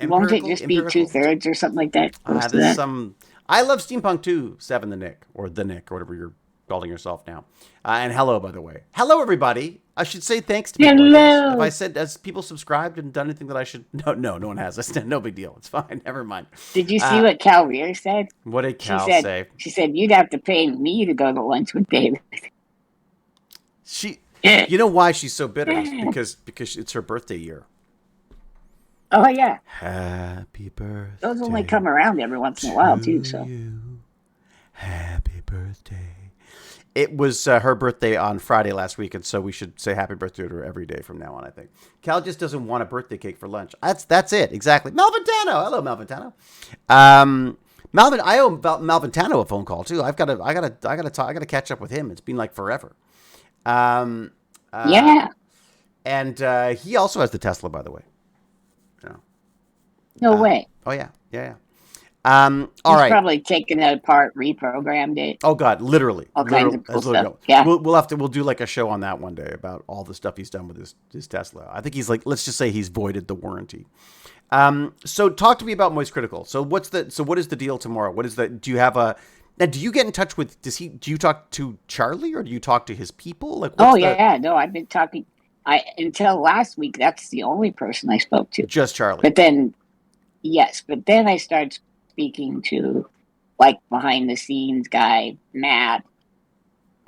Won't it Empirical, just be empirical. 2/3 or something like that? Close to There's that. some. I love steampunk too. Seven the Nick or the Nick or whatever you're calling yourself now. And hello, by the way. Hello, everybody. I should say thanks to people, I guess. Have I Hello. said, has people subscribed and done anything that I should? No one has. That's no big deal. It's fine. Never mind. Did you see Uh, what Cal Rear said? what did She Cal said, say? she said, you'd have to pay me to go to lunch with David. She, you know why she's so bitter? It's because it's her birthday year. Oh, yeah. Happy birthday. Those only come around every once in a while, too. So you. Happy birthday. It was her birthday on Friday last week, and so we should say happy birthday to her every day from now on, I think. Cal just doesn't want a birthday cake for lunch. That's it, exactly. Melvin Tano. Hello, Melvin Tano. Malvin, I owe Malvin Tano a phone call too. I gotta catch up with him. It's been like forever. yeah. And he also has the Tesla, by the way. No way. Oh yeah. He's All right. probably taken it apart, reprogrammed it. Oh God, literally, All kinds of cool literally stuff. Yeah. We'll do like a show on that one day about all the stuff he's done with his Tesla. I think he's like, let's just say he's voided the warranty. So talk to me about Moist Critical. So what is the deal tomorrow? Do you have a, now do you get in touch with, do you talk to Charlie or do you talk to his people? Like, Yeah. No, I've been talking. Until last week, that's the only person I spoke to. Just Charlie. But then, yes, but then I started speaking to like behind the scenes guy, Matt.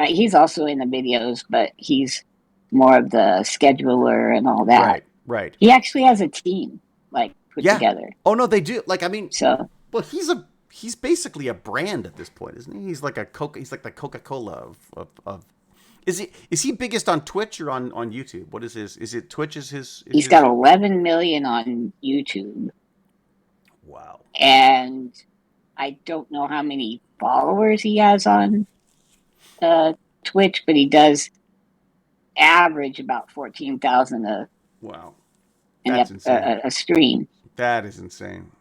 He's also in the videos, but he's more of the scheduler and all that. Right. He actually has a team like put together. Oh no, they do. Like, I mean, so well, he's basically a brand at this point, isn't he? He's like he's like the Coca-Cola of. Is he biggest on Twitch or on YouTube? What is his? Is it Twitch? He's got 11 million on YouTube. Wow. And I don't know how many followers he has on Twitch, but he does average about 14,000 wow. That's insane. A stream. That is insane.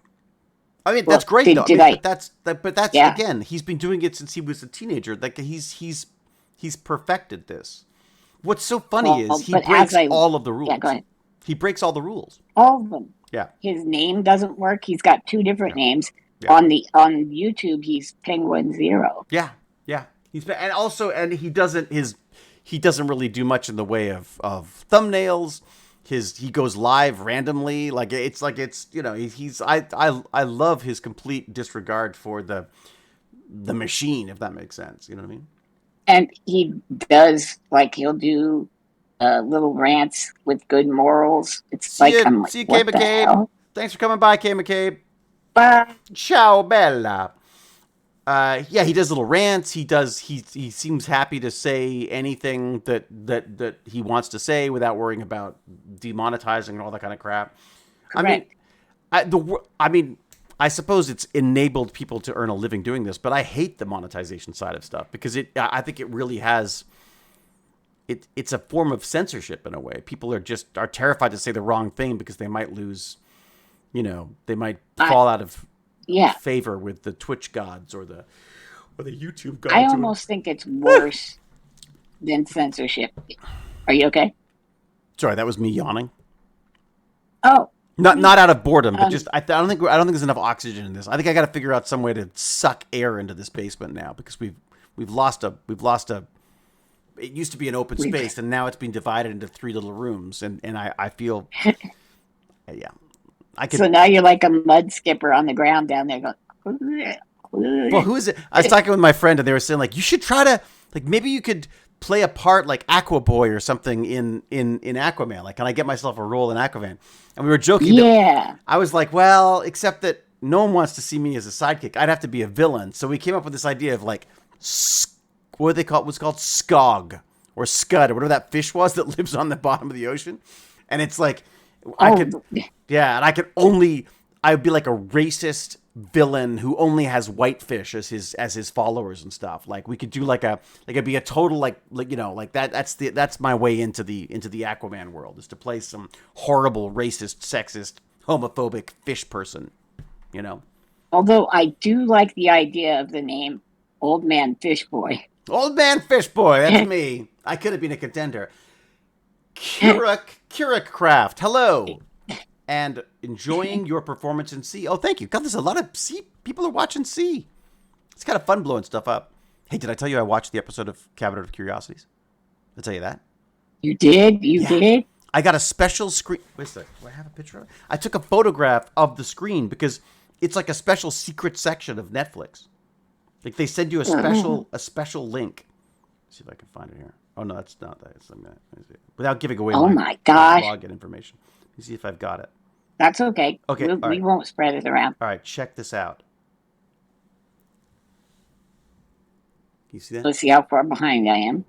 I mean, that's great though. But that's again, he's been doing it since he was a teenager. Like he's perfected this. What's so funny is he breaks all of the rules. Yeah, go ahead. He breaks all the rules. All of them. Yeah. His name doesn't work. He's got two different names. Yeah. On YouTube, he's Penguin Zero. Yeah. He doesn't really do much in the way of thumbnails. He goes live randomly. I love his complete disregard for the machine, if that makes sense. You know what I mean? And he does, he'll do little rants with good morals. It's see you, Kay McCabe. Thanks for coming by, Kay McCabe. Bye. Ciao, Bella. He does little rants. He seems happy to say anything that he wants to say without worrying about demonetizing and all that kind of crap. Correct. I suppose it's enabled people to earn a living doing this, but I hate the monetization side of stuff because I think it really has. It's a form of censorship in a way. People are terrified to say the wrong thing because they might lose. They might fall out of favor with the Twitch gods or the YouTube gods. I almost think it's worse than censorship. Are you okay? Sorry, that was me yawning. Oh. Not out of boredom, but just I don't think there's enough oxygen in this. I think I got to figure out some way to suck air into this basement now because we've lost a. It used to be an open space, and now it's been divided into three little rooms, and I feel, yeah, I could. So now you're like a mud skipper on the ground down there going. Well, who is it? I was talking with my friend, and they were saying you should try to maybe you could play a part like Aqua Boy or something in Aquaman. Can I get myself a role in Aquaman? And we were joking. Yeah. I was like, well, except that no one wants to see me as a sidekick. I'd have to be a villain. So we came up with this idea of what they call it? What's called Skog or Scud or whatever that fish was that lives on the bottom of the ocean. And it's and I would be like a racist villain who only has white fish as his followers and stuff. We could do it'd be a total that's my way into the Aquaman world, is to play some horrible racist, sexist, homophobic fish person, Although I do like the idea of the name Old Man Fish Boy. Old man fish boy, that's me. I could have been a contender. Keurig Craft, hello. And enjoying your performance in C. Oh, thank you. God, there's a lot of C. People are watching C. It's kind of fun blowing stuff up. Hey, did I tell you I watched the episode of Cabinet of Curiosities? Did I tell you that? You did? You Yeah. did? I got a special screen. Wait a second. Do I have a picture of it? I took a photograph of the screen because it's like a special secret section of Netflix. Like they send you a special link. Let's see if I can find it here. Oh no, that's not that. Without giving away Oh my my gosh. login information. Let me see if I've got it. That's okay. Okay, all We right. won't spread it around. All right, check this out. Can you see that? Let's see how far behind I am.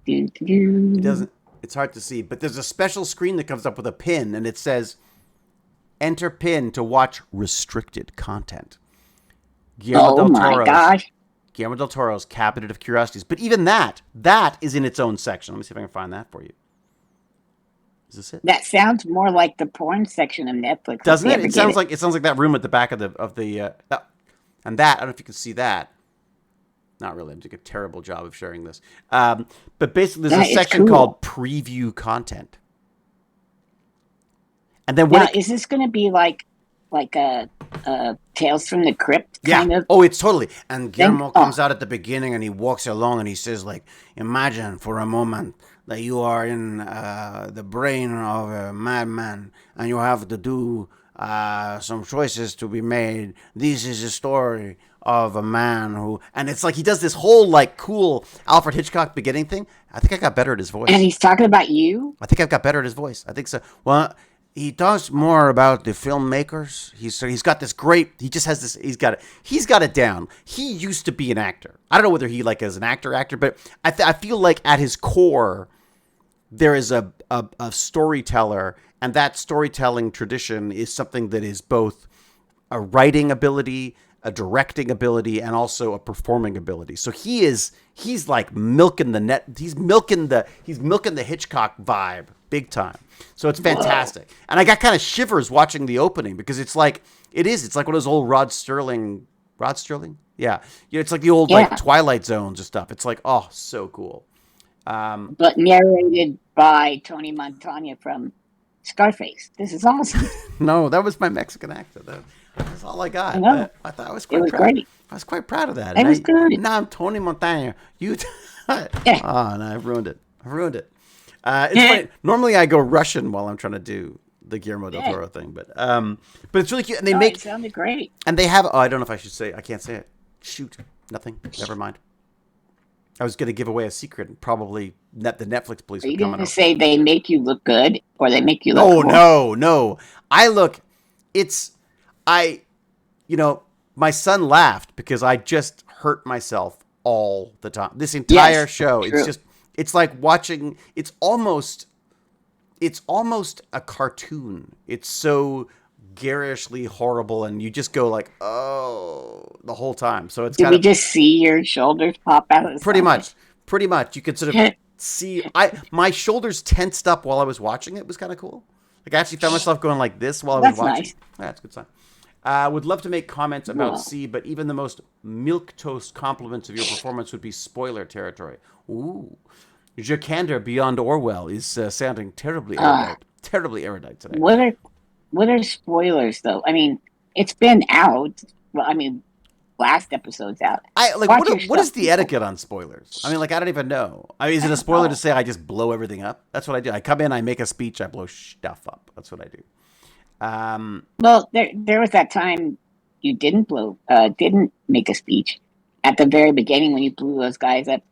It doesn't. It's hard to see, but there's a special screen that comes up with a pin, and it says, "Enter pin to watch restricted content." Oh my gosh. Guillermo del Toro's Cabinet of Curiosities. But even that is in its own section. Let me see if I can find that for you. Is this it? That sounds more like the porn section of Netflix. Doesn't it? It sounds like that room at the back of the and that. I don't know if you can see that. Not really. I'm doing a terrible job of sharing this. But basically, there's a section called Preview Content. And then is this going to be like a Tales from the Crypt kind of? Oh, it's totally. And Guillermo comes out at the beginning and he walks along and he says, like, imagine for a moment that you are in the brain of a madman and you have to do some choices to be made. This is a story of a man who, and it's like he does this whole like cool Alfred Hitchcock beginning thing. I think I got better at his voice. And he's talking about you? I think I've got better at his voice. I think so. Well, he talks more about the filmmakers. He's got this great. He just has this. He's got it down. He used to be an actor. I don't know whether he like is an actor, but I feel like at his core, there is a storyteller, and that storytelling tradition is something that is both a writing ability, a directing ability, and also a performing ability. So he's like milking the net. He's milking the Hitchcock vibe big time. So it's fantastic. Whoa. And I got kind of shivers watching the opening because it's like it's like one of those old Rod Sterling. Yeah. It's like the old like Twilight Zones and stuff. It's like, oh, so cool. But narrated by Tony Montana from Scarface. This is awesome. No, that was my Mexican accent. That's all I got. I thought I was quite proud. Great. I was quite proud of that. It was good. Now I'm Tony Montana. You. Oh, no, I've ruined it. It's funny. Normally I go Russian while I'm trying to do the Guillermo del Toro thing, but it's really cute. And it sounded great. And they have. Oh, I don't know if I should say. I can't say it. Shoot, nothing. Never mind. I was going to give away a secret, and probably the Netflix police. Are you going to say they make you look good, or they make you look? Oh no! I look. My son laughed because I just hurt myself all the time. This entire show, true. It's like watching. It's almost a cartoon. It's so garishly horrible, and you just go like, oh, the whole time. So it's. Did we just see your shoulders pop out? Of pretty much. You could sort of see. My shoulders tensed up while I was watching it. It was kind of cool. Like I actually found myself going like this while I was watching. Nice. That's a good sign. Would love to make comments about C, but even the most milquetoast compliments of your performance would be spoiler territory. Ooh. Jakander Beyond Orwell is sounding terribly erudite today. What are spoilers, though? I mean, it's been out. Well, I mean, last episode's out. What is the etiquette on spoilers? I mean, like, I don't even know. I mean, is it a spoiler to say I just blow everything up? That's what I do. I come in, I make a speech, I blow stuff up. That's what I do. Well, there was that time you didn't make a speech at the very beginning when you blew those guys up.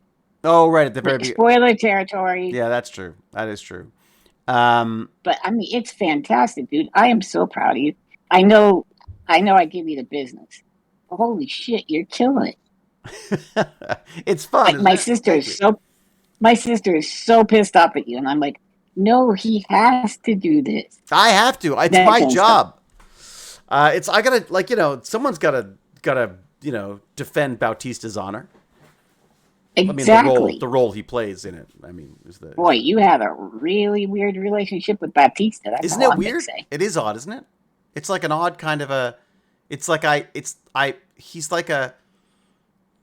Oh, right, at the very beginning. Spoiler territory. Yeah, that's true. That is true. But I mean, it's fantastic, dude. I am so proud of you. I know I give you the business. Holy shit, you're killing it. It's fun. Like, my sister is so pissed off at you, and I'm like, no, he has to do this. I have to. It's my job. I gotta, someone's gotta, defend Bautista's honor. Exactly. I mean, the role he plays in it. I mean, boy, you have a really weird relationship with Bautista. That's isn't it weird? It is odd, isn't it? It's like an odd kind of a. It's like he's like a.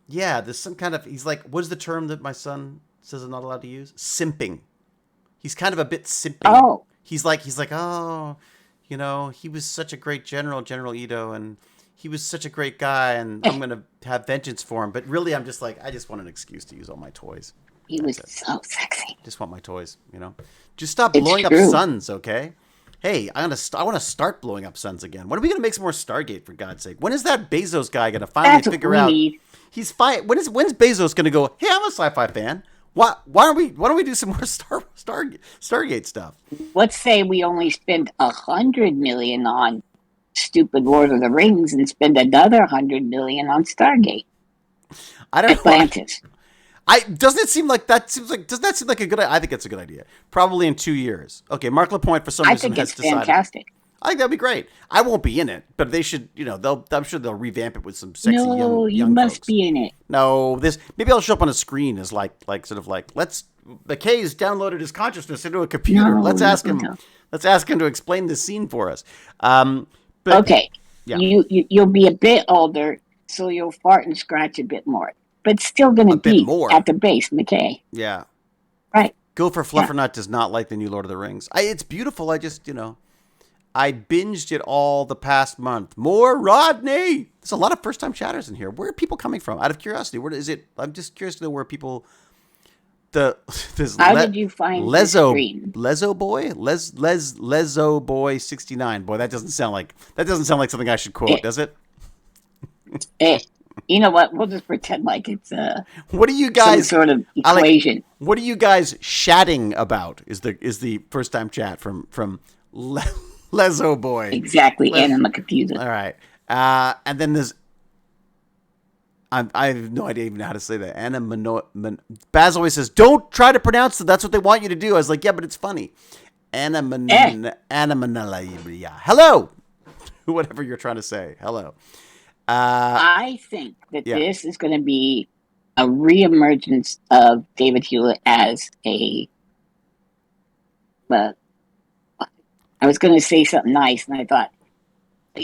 Yeah, there's some kind of. He's like, what's the term that my son says I'm not allowed to use? Simping. He's kind of a bit simping. Oh, He's like, oh, he was such a great general, General Ito, and he was such a great guy, and I'm gonna have vengeance for him. But really, I'm just like, I just want an excuse to use all my toys. he That's was it. so sexy. Just want my toys. Just stop It's blowing up true. suns, okay? Hey, I want to start blowing up suns again. When are we gonna make some more Stargate, for God's sake? When is that Bezos guy gonna finally That's what figure we out? need. When's Bezos gonna go? Hey, I'm a sci-fi fan. Why don't we do some more Stargate stuff? Let's say we only spend 100 million on stupid Lord of the Rings and spend another 100 million on Stargate, I don't know. Atlantis. Doesn't it seem like that seems like doesn't that seem like a good? I think it's a good idea. Probably in 2 years. Okay, Mark Lapointe for some I reason think has it's decided. fantastic. I think that'd be great. I won't be in it, but they should. I'm sure they'll revamp it with some sexy No, you young must folks. be in it. No, maybe I'll show up on a screen as sort of like McKay's downloaded his consciousness into a computer. No, Let's ask him. no. Let's ask him to explain this scene for us. But Okay, yeah, you'll be a bit older, so you'll fart and scratch a bit more, but still going a to bit be more. at the base, McKay. Yeah, Right? Gopher Yeah. Fluffernut does not like the new Lord of the Rings. It's beautiful. I binged it all the past month. More Rodney. There's a lot of first-time chatters in here. Where are people coming from? Out of curiosity, where is it? I'm just curious to know where people. How did you find the stream? Lezo boy, Lezo boy 69. Boy, that doesn't sound like something I should quote, does it? You know what? We'll just pretend like it's What are you some guys? sort of equation. What are you guys chatting about? Is the first-time chat from Lezo boy? Exactly, and I'm confused. All right. And then there's. I have no idea even how to say that. Baz always says, "Don't try to pronounce it. That's what they want you to do." I was like, "Yeah, but it's funny." Hello, whatever you're trying to say. Hello. I think that Yeah. this is going to be a reemergence of David Hewlett as a. I was going to say something nice, and I thought,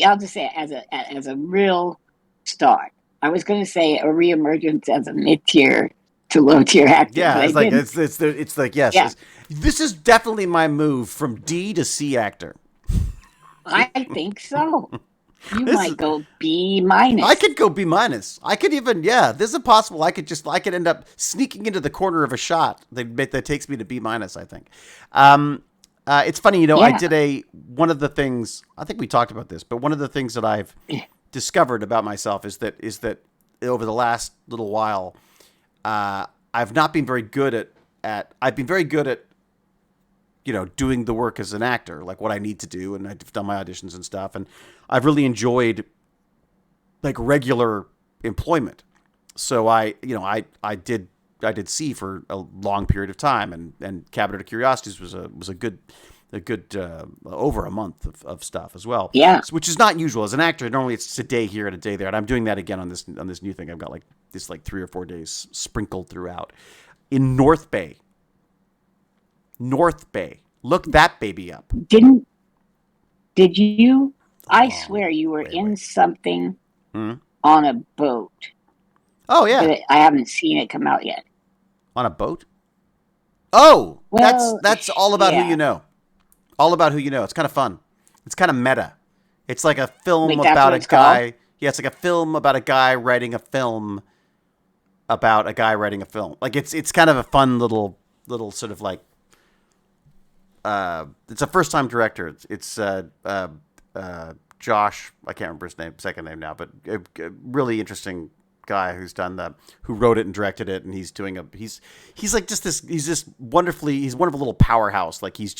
I'll just say it as a real star. I was going to say a reemergence as a mid-tier to low-tier actor. Yeah, but it's I like didn't. it's like yes. Yeah. This is definitely my move from D to C actor. I think so. You This might is- go B minus. I could go B minus. I could even This is possible. I could end up sneaking into the corner of a shot that takes me to B minus. I think. It's funny, I Yeah. did one of the things. I think we talked about this, but one of the things that I've discovered about myself is that over the last little while, I've not been very good at. I've been very good at doing the work as an actor, like what I need to do, and I've done my auditions and stuff, and I've really enjoyed like regular employment. So I did C for a long period of time, and Cabinet of Curiosities was a good over a month of stuff as well. Yeah. Which is not usual as an actor. Normally it's a day here and a day there, and I'm doing that again on this new thing. I've got like 3 or 4 days sprinkled throughout in North Bay. North Bay. Look that baby up. Did you? I Oh, swear you were wait. in something Hmm? on a boat. Oh yeah, But I haven't seen it come out yet. on a boat. Oh, Well, that's all about yeah. who you know. All about who you know. It's kind of fun. It's kind of meta. It's like a film Wait, that's about what a it's called? guy. Yeah, it's like a film about a guy writing a film about a guy writing a film. Like it's kind of a fun little sort of like. It's a first time director. It's Josh. I can't remember his second name now, but a really interesting guy who wrote it and directed it, and he's like just this. He's wonderful little powerhouse. Like he's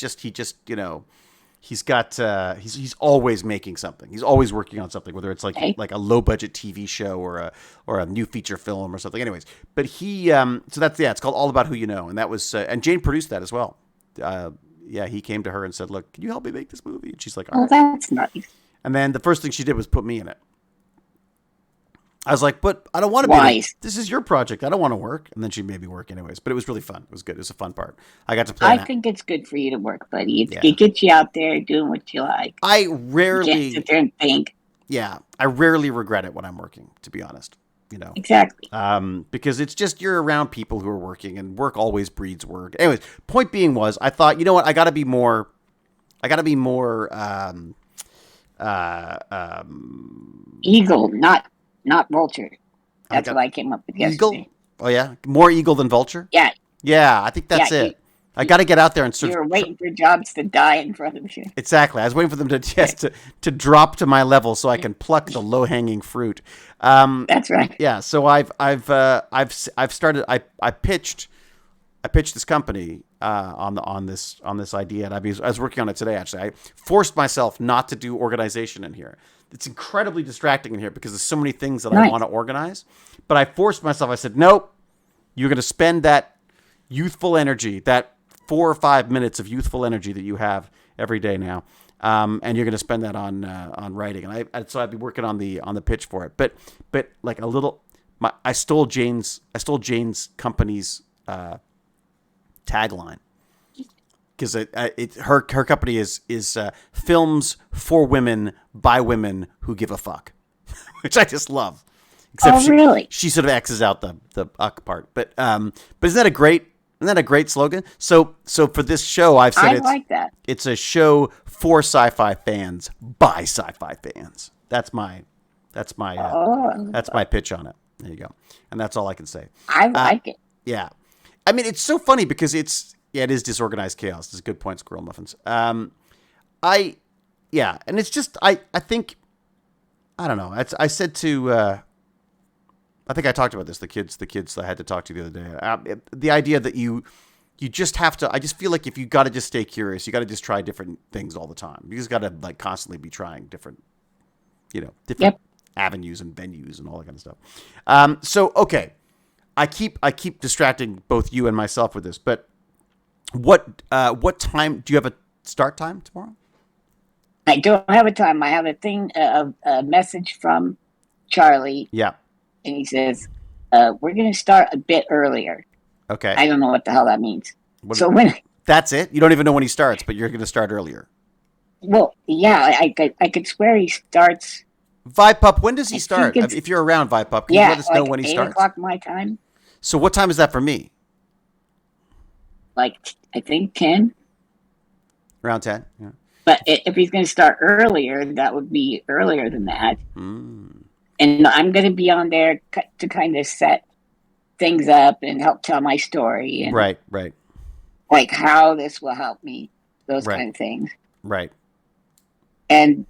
always making something. He's always working on something, whether it's like a low budget TV show or a new feature film or something. Anyways, but it's called All About Who You Know, and that was and Jane produced that as well. He came to her and said, "Look, can you help me make this movie?" And she's like, "All Oh, right." that's nice. And then the first thing she did was put me in it. I was like, "But I don't want to be. Wise. This is your project. I don't want to work." And then she made me work anyways. But it was really fun. It was good. It was a fun part. I got to play. I think it's good for you to work, buddy. Yeah. It gets you out there doing what you like. I You can't rarely, sit there and think. I rarely regret it when I'm working, to be honest. you know. Exactly. Because it's just you're around people who are working, and work always breeds work. Anyways, point being was, I thought, you know what, I got to be more. Eagle, not vulture. I That's got what I came up with eagle. yesterday. Oh yeah, more eagle than vulture. Yeah, Yeah, I think yeah. that's it. I got to get out there and sort You of were waiting for jobs to die in front of you. exactly. I was waiting for them to just to drop to my level so I can pluck the low hanging fruit. That's right. Yeah, so I've started. I pitched this company on this idea, and I was working on it today. Actually, I forced myself not to do organization in here. It's incredibly distracting in here because there's so many things that I Nice. want to organize. But I forced myself. I said, nope. You're going to spend that youthful energy, that 4 or 5 minutes of youthful energy that you have every day now, and you're going to spend that on writing. And so I'd be working on the pitch for it. But like a little, I stole Jane's company's tagline, because her company is films for women by women who give a fuck, which I just love. Except really? She sort of X's out the uck part, but isn't that a great slogan? So for this show, I've said I like that. It's a show for sci-fi fans by sci-fi fans. That's my pitch on it. There you go, and that's all I can say. I like it. Yeah, I mean, it's so funny because it is disorganized chaos. It's a good point, Squirrel Muffins. And it's just I think, I don't know. I said to I think I talked about this. The kids I had to talk to the other day. The idea that you just have to. I just feel like if you got to just stay curious, you got to just try different things all the time. You just got to like constantly be trying different avenues and venues and all that kind of stuff. So okay, I keep distracting both you and myself with this. But what time do you have a start time tomorrow? I don't have a time. I have a message from Charlie. Yeah. And he says, we're going to start a bit earlier. Okay. I don't know what the hell that means. When that's it? You don't even know when he starts, but you're going to start earlier. Well, yeah, I could swear he starts. Vipup, when does he start? If you're around, Vipup, can you let us know when he starts? 8 o'clock my time. So what time is that for me? Like, I think 10. Around 10, yeah. But if he's going to start earlier, that would be earlier than that. Mm. And I'm going to be on there to kind of set things up and help tell my story. And right. Like how this will help me, those kind of things. Right.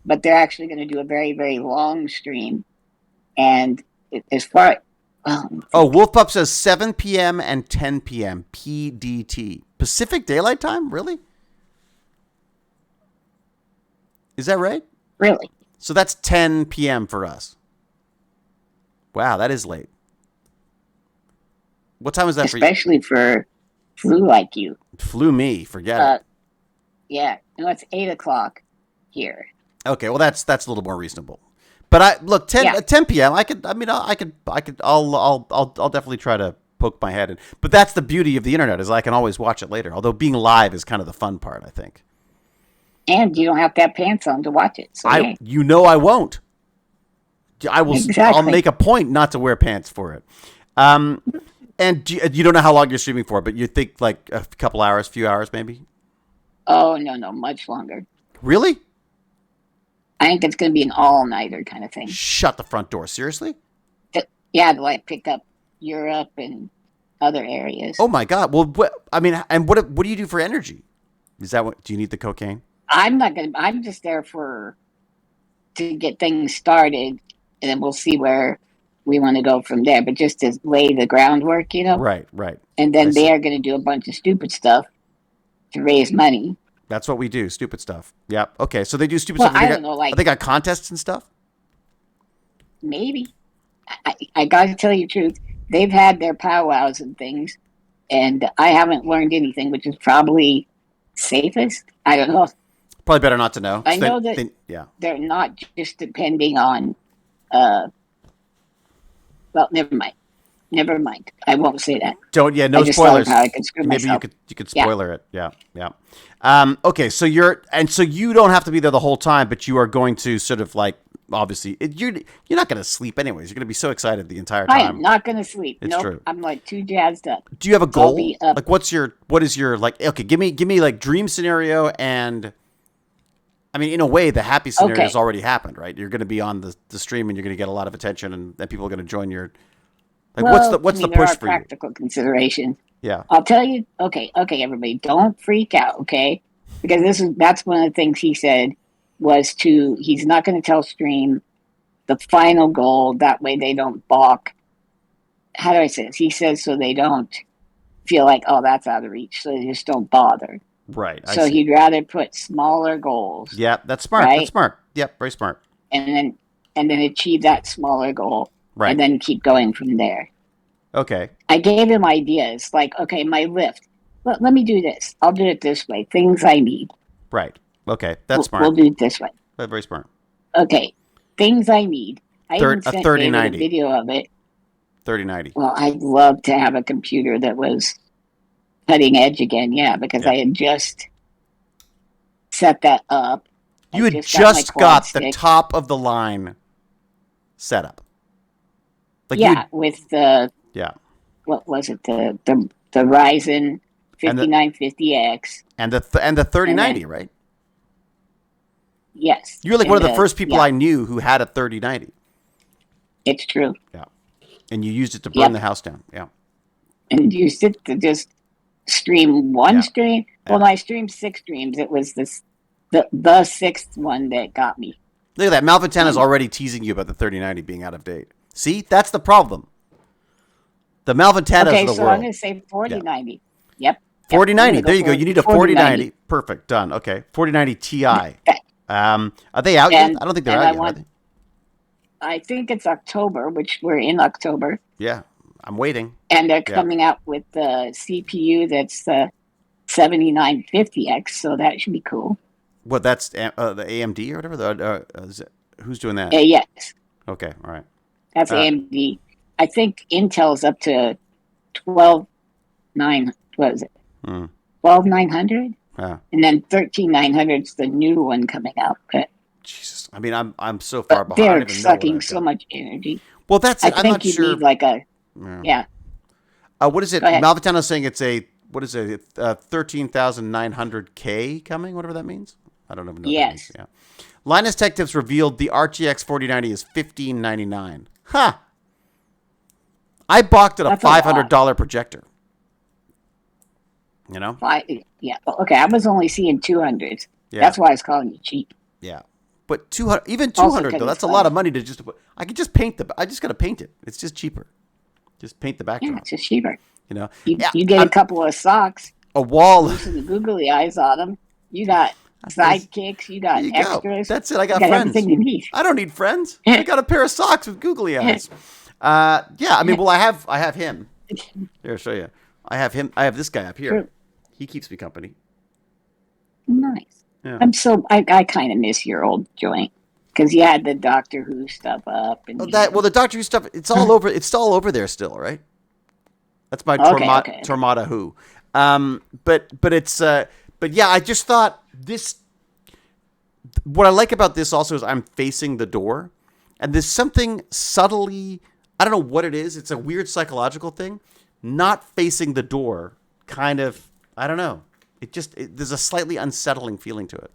But they're actually going to do a very, very long stream. And as far Wolfpup says 7 p.m. and 10 p.m. PDT. Pacific Daylight Time? Really? Is that right? Really? So that's 10 p.m. for us. Wow, that is late. What time is that Especially for flu like you. Flu me, forget it. Yeah, no, it's 8 o'clock here. Okay, well that's a little more reasonable. But 10 p.m. I'll definitely try to poke my head in. But that's the beauty of the internet, is I can always watch it later. Although being live is kind of the fun part, I think. And you don't have to have pants on to watch it. So I won't. I will. Exactly. I'll make a point not to wear pants for it. And you don't know how long you're streaming for, but you think like a couple hours, few hours, maybe? Oh no, much longer. Really? I think it's going to be an all-nighter kind of thing. Shut the front door. Seriously? To pick up Europe and other areas. Oh my God! Well, what do you do for energy? Is that what? Do you need the cocaine? I'm just there to get things started, and then we'll see where we want to go from there. But just to lay the groundwork, Right. And then they are going to do a bunch of stupid stuff to raise money. That's what we do. Stupid stuff. Yep. Okay. So they do stupid stuff. I don't know. They got contests and stuff. Maybe. I got to tell you the truth. They've had their powwows and things, and I haven't learned anything, which is probably safest. I don't know. Probably better not to know. I know that they're not just depending on. Well, never mind. I won't say that. Don't. Yeah. No spoilers. How I can screw Maybe myself. you could spoiler it. Yeah. Okay. So you don't have to be there the whole time, but you are going to sort of like obviously, you're not going to sleep anyways. You're going to be so excited the entire I am time. not going to sleep. It's Nope. true. I'm like too jazzed up. Do you have a So I'll goal? be up. Like, what is your like? Okay, give me like dream scenario, and I mean, in a way, the happy scenario has already happened, right? You're going to be on the stream, and you're going to get a lot of attention, and then people are going to join your. Like, Well, what's the there push are for you? practical considerations. Yeah. I'll tell you. Okay, everybody, don't freak out, okay? Because that's one of the things he said was he's not going to tell stream the final goal. That way they don't balk. How do I say this? He says so they don't feel like, oh, that's out of reach, so they just don't bother. Right. So he'd rather put smaller goals. Yeah, that's smart. Right? That's smart. Yep, very smart. And then achieve that smaller goal. Right. And then keep going from there. Okay. I gave him ideas like, okay, my lift. Let me do this. I'll do it this way. Things I need. Right. Okay. That's smart. We'll do it this way. Very smart. Okay. Things I need. I even sent David 3090. a video of it. 3090. Well, I'd love to have a computer that was cutting edge again. Yeah, because I had just set that up. You had just got the top of the line setup. Like with the what was it, the Ryzen 5950X and the 3090, right? Yes. You're like one of the first people I knew who had a 3090. It's true. Yeah. And you used it to burn the house down. Yeah. And used it to just stream one stream. Well, I streamed 6 streams. It was the sixth one that got me. Look at that. Malventana's already teasing you about the 3090 being out of date. See? That's the problem. The Malventana's of the world. Okay, so I'm going to say 4090. Yep. 4090. There you go. You need a 4090. Perfect. Done. Okay. 4090 Ti. Are they out yet? I don't think they're out yet, are they? I think it's October, which we're in October. Yeah. I'm waiting. And they're coming out with the CPU that's the 7950X, so that should be cool. What, that's the AMD or whatever? Who's doing that? Yes. Okay, all right. That's AMD. I think Intel's up to 12.9. What is it? 12.900? Yeah. And then 13.900 is the new one coming out. But Jesus, I mean, I'm so far behind. They're sucking so much energy. Well, that's it. I think you need like a what is it? Malventano's saying it's a 13,900K coming, whatever that means. I don't even know. Yes. What that means. Yeah. Linus Tech Tips revealed the RTX 4090 is $1,599. Huh. I balked at a $500 projector. You know? Yeah. Okay. I was only seeing 200s. Yeah. That's why I was calling you cheap. Yeah. But 200, even 200 though, that's a lot of money to just put. I could just paint I just got to paint it. It's just cheaper. Just paint the backdrop. Yeah, it's just cheaper. You know? You get a couple of socks. A wall. Some the googly eyes on them. You got sidekicks. You got extras. That's it. I got friends. Everything you need. I don't need friends. I got a pair of socks with googly eyes. I mean, well, I have him. Here, I'll show you. I have him. I have this guy up here. True. He keeps me company. Nice. Yeah. I kind of miss your old joint because you had the Doctor Who stuff up. And the Doctor Who stuff. It's all over. It's all over there still, right? That's my Tormata Who. But it's but yeah, I just thought this. What I like about this also is I'm facing the door, and there's something subtly. I don't know what it is. It's a weird psychological thing. Not facing the door, kind of. I don't know. There's a slightly unsettling feeling to it,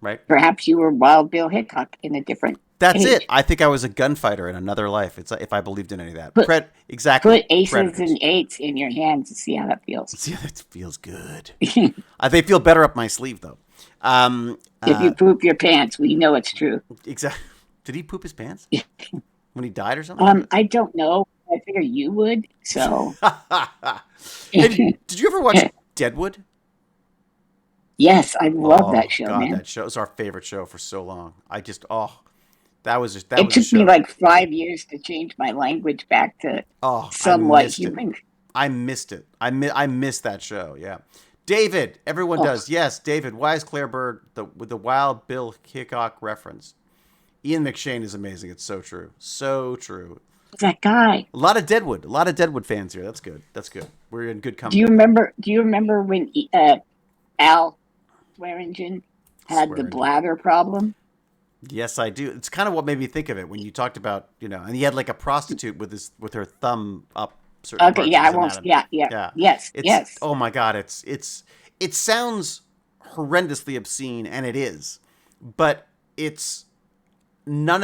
right? Perhaps you were Wild Bill Hickok in a different. That's age. It. I think I was a gunfighter in another life. It's if I believed in any of that. Exactly. Put aces and eights in your hands to see how that feels. See how that feels good. They feel better up my sleeve though. If you poop your pants, we know it's true. Exactly. Did he poop his pants when he died or something? I don't know. I figure you would. So. Hey, did you ever watch Deadwood? Yes, I love that show, man. That show is our favorite show for so long. That was it took me like 5 years to change my language back to somewhat human. I missed it. I missed that show. Yeah, David. Everyone does. Yes, David. Why is Claire Bird with the Wild Bill Hickok reference? Ian McShane is amazing. It's so true. So true. That guy. A lot of Deadwood fans here. That's good. We're in good company. Do you remember when Al Swearingen had the bladder problem? Yes, I do. It's kind of what made me think of it when you talked about, and he had like a prostitute with her thumb up certain Okay, parts of yeah, I his won't. anatomy. Yeah, yeah, Yeah. yes, It's yes. oh my god, it sounds horrendously obscene, and it is. But it's none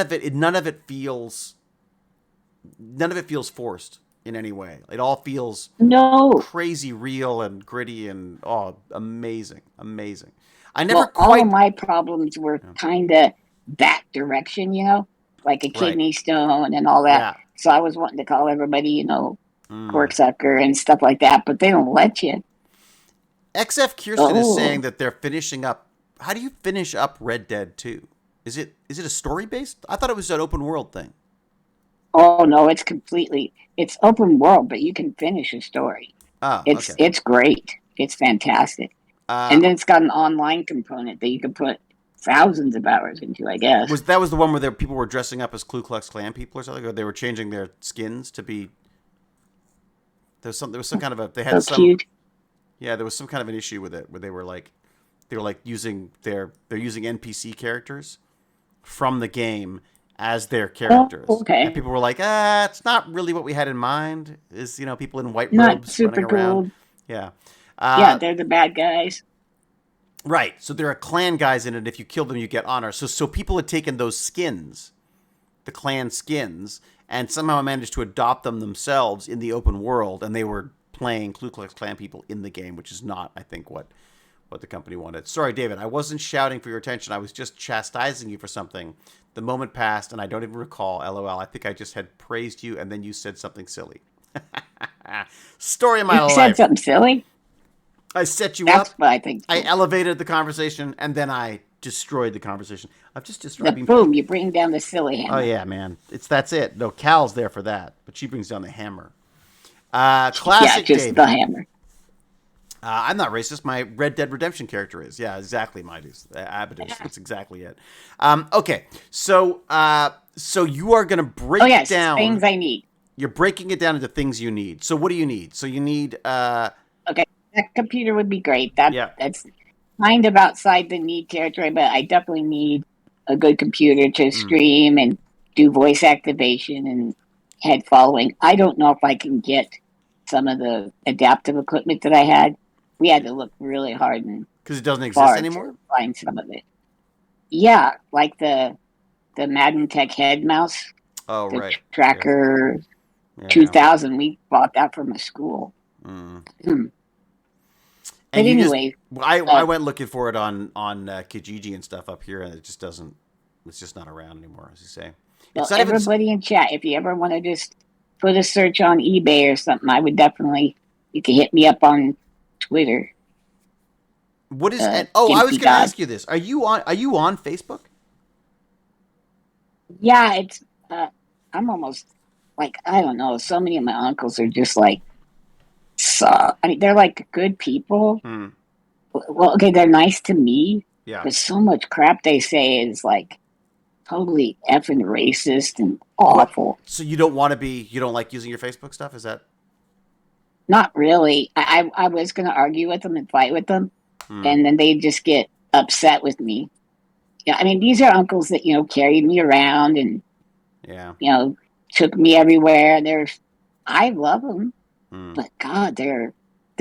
of it feels forced in any way. It all feels No. crazy real and gritty and amazing. Amazing. I never Well, all of quite my problems were yeah. kind of that direction, like a Right. kidney stone and all that. Yeah. So I was wanting to call everybody, Mm. corksucker and stuff like that, but they don't let you. XF Kirsten is saying Oh, that they're finishing up. How do you finish up Red Dead 2? Is it a story based? I thought it was an open world thing. oh no, it's open world, but you can finish a story. Oh, It's okay. it's great. It's fantastic. Uh, And then it's got an online component that you can put thousands of hours into, I guess. was the one where people were dressing up as Ku Klux Klan people or something, or they were changing their skins to be? There was some kind of a they had So some cute. yeah there was some kind of an issue with it where they were like using they're using NPC characters from the game as their Oh, characters, and okay. people were like, it's not really what we had in mind. Is people in white Not robes running super around? cool. Yeah. Yeah, Uh, they're the bad guys. right. So there are clan guys in it. If you kill them, you get honor. So people had taken those skins, the clan skins, and somehow managed to adopt them themselves in the open world, and they were playing Ku Klux Klan people in the game, which is not, I think, what the company wanted. Sorry, David, I wasn't shouting for your attention. I was just chastising you for something. The moment passed, and I don't even recall. LOL. I think I just had praised you, and then you said something silly. Story of my You said life. something silly. I set you That's up. what I think I too. elevated the conversation, and then I destroyed the conversation. I've just destroyed. I The mean, boom, you bring down the silly oh hammer. yeah, man. That's it. No, Cal's there for that, but she brings down the hammer. Yeah, Classic just the David. hammer. I'm not racist. My Red Dead Redemption character is. Yeah, exactly. My dude. Abadus. That's exactly it. Okay, so you are gonna Oh break it yes, down. things I need. You're breaking it down into things you need. So what do you need? So you need. Okay, that computer would be great. That Yeah. that's kind of outside the need territory, but I definitely need a good computer to Mm, stream and do voice activation and head following. I don't know if I can get some of the adaptive equipment that I had. We had to look really hard and because it doesn't exist far to anymore. find some of it. Yeah, like the Madden Tech head mouse, Oh the right. Yeah. Tracker Yeah. Yeah. 2000. We bought that from a school. Mm. But And you just, anyway, I went looking for it on Kijiji and stuff up here, and it just doesn't. It's just not around anymore, as you say. well, It's not even. everybody in chat, if you ever want to just put a search on eBay or something, I would definitely, you can hit me up on Twitter, What is? Oh, I was Gimpy going to God. ask you this. Are you on Facebook? Yeah, I'm almost like, I don't know, so many of my uncles are just like, so, I mean, they're like good people. Hmm. Well, okay, they're nice to me, Yeah. but so much crap they say is like totally effing racist and What? awful. So you don't want to be? You don't like using your Facebook stuff? Is that? Not really. I was going to argue with them and fight with them, Hmm. and then they just get upset with me. Yeah, I mean, these are uncles that carried me around and Yeah. you know took me everywhere. I love them, Hmm. but God, they're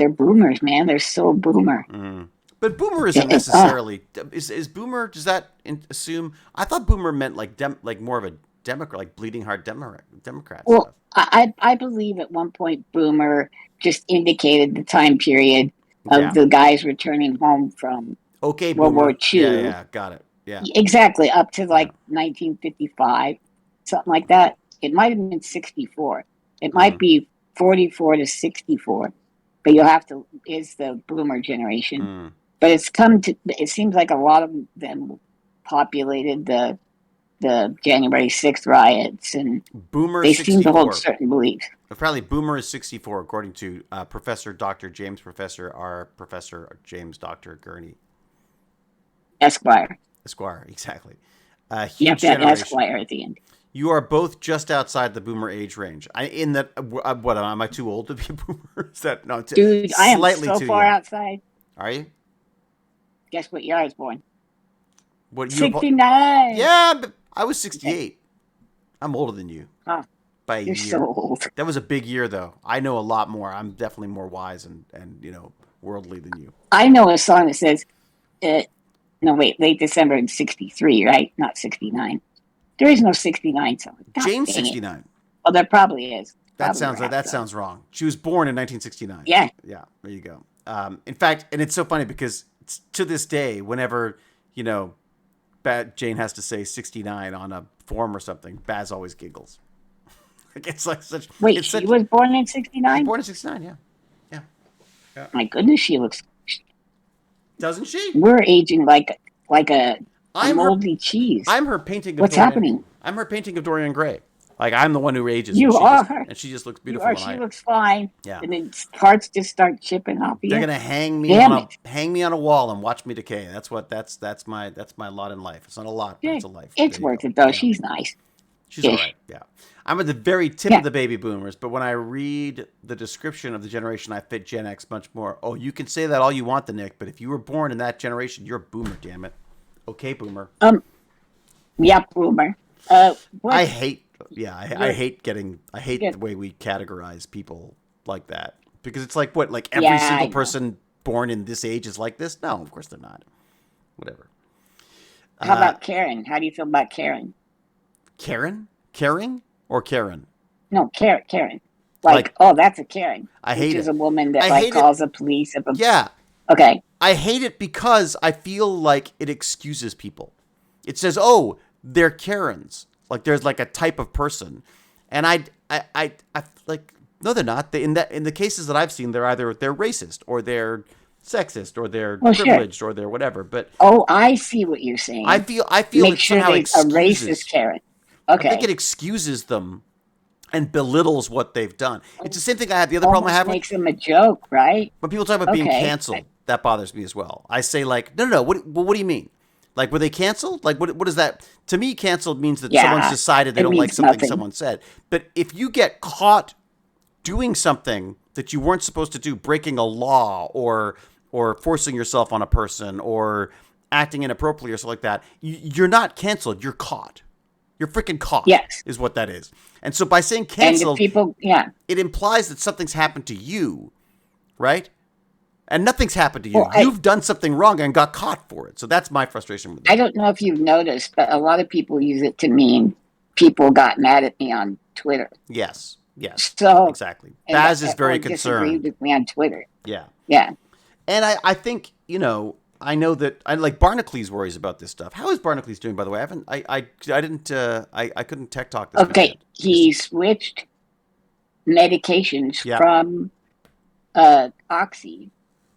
boomers, man. They're so boomer. Hmm. But boomer isn't It, necessarily. Is boomer? Does that assume? I thought boomer meant like more of a Democrat, like bleeding heart Democrat well, stuff. I believe at one point boomer just indicated the time period of Yeah. the guys returning home from Okay, World War boomer. Yeah. II. Yeah. Got it. Yeah. Exactly, up to Yeah. like 1955, something like that. It might have been 64. It might Mm, be 44 to 64, but you'll have to, is the boomer generation. mm. But it seems like a lot of them populated the January 6th riots, and Boomer they seem to hold 64. certain beliefs. Apparently, Boomer is 64, according to Professor Dr. James Professor R. Professor James Dr. Gurney. Esquire. Esquire, exactly. You have Huge to have generation. Esquire at the end. You are both just outside the Boomer age range. In that, what am I too old to be a Boomer? Is that no? Dude, I am Slightly so too far young. outside. Are you? Guess what year I was born? What you? 69. Yeah, but I was 68. I'm older than you Oh, by a you're year. so old. That was a big year, though. I know a lot more. I'm definitely more wise and worldly than you. I know a song that says, no, wait, late December in 63, right? Not 69. There is no 69 song. God Jane's dang it. 69. Oh, there probably is. That Probably sounds wrong. She was born in 1969. Yeah. Yeah, there you go. In fact, and it's so funny because to this day, whenever Jane has to say 69 on a form or something, Baz always giggles. Like it's like such. Wait, It's she such, was born in She's 69? born in 69. Yeah, yeah. My goodness, she looks. Doesn't she? We're aging like a I'm her. moldy cheese. I'm her painting of What's Dorian. happening? I'm her painting of Dorian Gray. Like I'm the one who ages, You are. and she just looks You beautiful. are. She looks fine. Yeah. And then parts just start chipping off They're you. gonna hang me Damn on it. hang me on a wall and watch me decay. That's my lot in life. It's not a lot, but Yeah, it's a life. it's There you worth go. it, though. Yeah. She's nice. She's all right. Yeah. I'm at the very tip of the baby boomers, but when I read the description of the generation, I fit Gen X much more. Oh, you can say that all you want, Nick, but if you were born in that generation, you're a boomer, damn it. Okay, boomer. Yeah, boomer. I hate the way we categorize people like that. Because it's like what, like every single person born in this age is like this? No, of course they're not. Whatever. How about Karen? How do you feel about Karen? Karen? Caring or Karen? No, Karen. Like, oh, that's a Karen. I hate it. Which is a woman that calls the police. Yeah. Okay. I hate it because I feel like it excuses people. It says, oh, they're Karens. Like there's like a type of person. And I like, no, they're not. In the cases that I've seen, they're racist or they're sexist or they're privileged or they're whatever. But I see what you're saying. I feel Make it sure somehow excuses a racist Karen. Okay. I think it excuses them and belittles what they've done. It's the same thing I had. The other problem I have makes them a joke, right? When people talk about being canceled, that bothers me as well. I say like, no. What do you mean? Like, were they canceled? Like, what is that? To me, canceled means that someone's decided they don't like something someone said. But if you get caught doing something that you weren't supposed to do, breaking a law or forcing yourself on a person or acting inappropriately or something like that, you're not canceled. You're caught. You're freaking caught. Yes. Is what that is. And so by saying canceled, it implies that something's happened to you, right? And nothing's happened to you. You've done something wrong and got caught for it. So that's my frustration with it. I don't know if you've noticed, but a lot of people use it to mean people got mad at me on Twitter. Yes. So exactly. Baz is very concerned. Disagreed with me on Twitter. Yeah. And I think, I know that Barnacle worries about this stuff. How is Barnacle doing, by the way? I couldn't tech talk this weekend. He switched medications from Oxy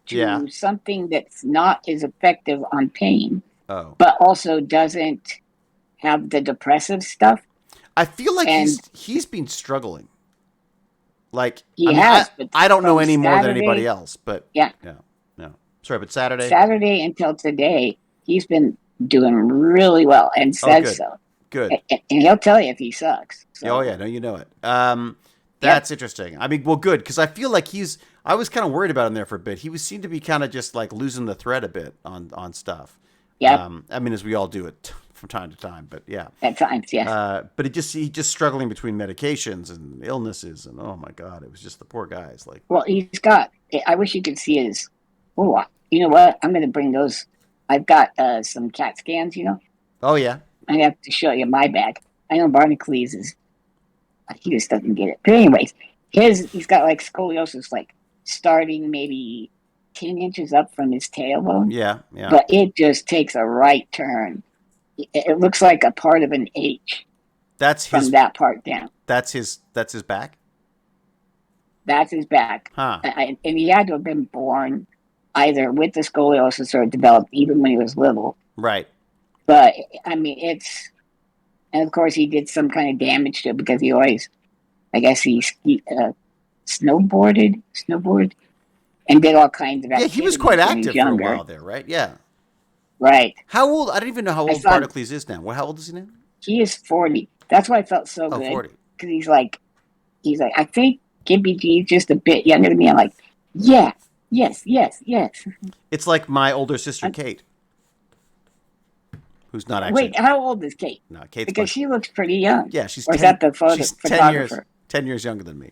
to something that's not as effective on pain, but also doesn't have the depressive stuff. I feel like he's been struggling. Like has. I don't know any more than anybody else, but no. Sorry, but Saturday until today, he's been doing really well and says so. Good. And he'll tell you if he sucks. So. Oh yeah, no, you know it. That's interesting. I mean, well, good, because I feel like I was kind of worried about him there for a bit. He seemed to be kind of just like losing the thread a bit on stuff. Yeah. I mean, as we all do it from time to time, but yeah. At times, yes. But he's just struggling between medications and illnesses, and oh my God, it was just the poor guys. Like, well, I wish you could see his. Oh, you know what? I'm going to bring those. I've got some CAT scans. Oh yeah. I have to show you my bag. I know Barnacle is. He just doesn't get it. But anyways, he's got like scoliosis, like starting maybe 10 inches up from his tailbone. Yeah. But it just takes a right turn. It looks like a part of an H. From that part down. That's his back? That's his back. Huh. And he had to have been born either with the scoliosis or developed even when he was little. Right. But, I mean, and of course he did some kind of damage to it because he always, I guess he snowboarded and did all kinds of activities. Yeah, he was quite active for a while there, right? Yeah. Right. How old? I don't even know how old Barnacle is now. How old is he now? He is 40. That's why I felt so good. 40. Because he's like, I think GimpyG is just a bit younger than me. I'm like, yeah, yes. It's like my older sister, Kate, who's not actually. Wait, how old is Kate? No, Kate's Because fine. she looks pretty young. Yeah, she's Or is that the She's 10 years photographer? 10 years younger than me.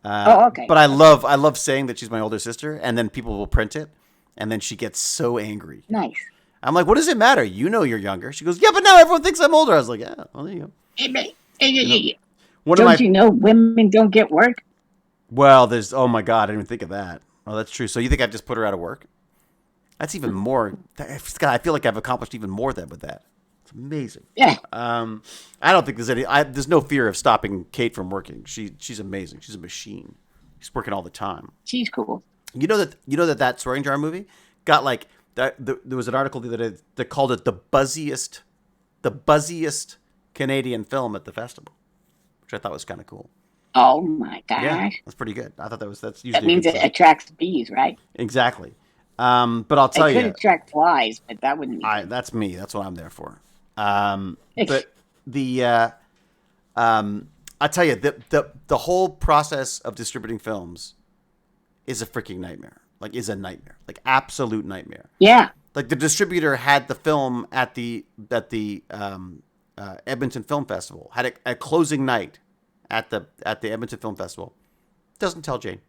Oh, okay. But I love saying that she's my older sister, and then people will print it, and then she gets so angry. Nice. I'm like, what does it matter? You know you're younger. She goes, yeah, but now everyone thinks I'm older. I was like, yeah, well, there you go. You know, one of Don't my you know women don't get work? well, there's oh my god, I didn't even think of that. Oh, that's true. So you think I've just put her out of work? That's even more. Scott, I feel like I've accomplished even more than with that. It's amazing. Yeah. I don't think there's any. There's no fear of stopping Kate from working. She's amazing. She's a machine. She's working all the time. She's cool. That swearing jar movie got like that. There was an article the other day that called it the buzziest Canadian film at the festival, which I thought was kind of cool. Oh my gosh. Yeah, that's pretty good. I thought that's usually That means a good it sign. attracts bees, right? Exactly. But I'll tell It could you, attract flies, but that wouldn't be. that's me. That's what I'm there for. But the I tell you, the whole process of distributing films is a freaking nightmare. Like, is a nightmare. Like, absolute nightmare. Yeah. Like, the distributor had the film at the Edmonton Film Festival. Had a closing night at the Edmonton Film Festival. Doesn't tell Jane.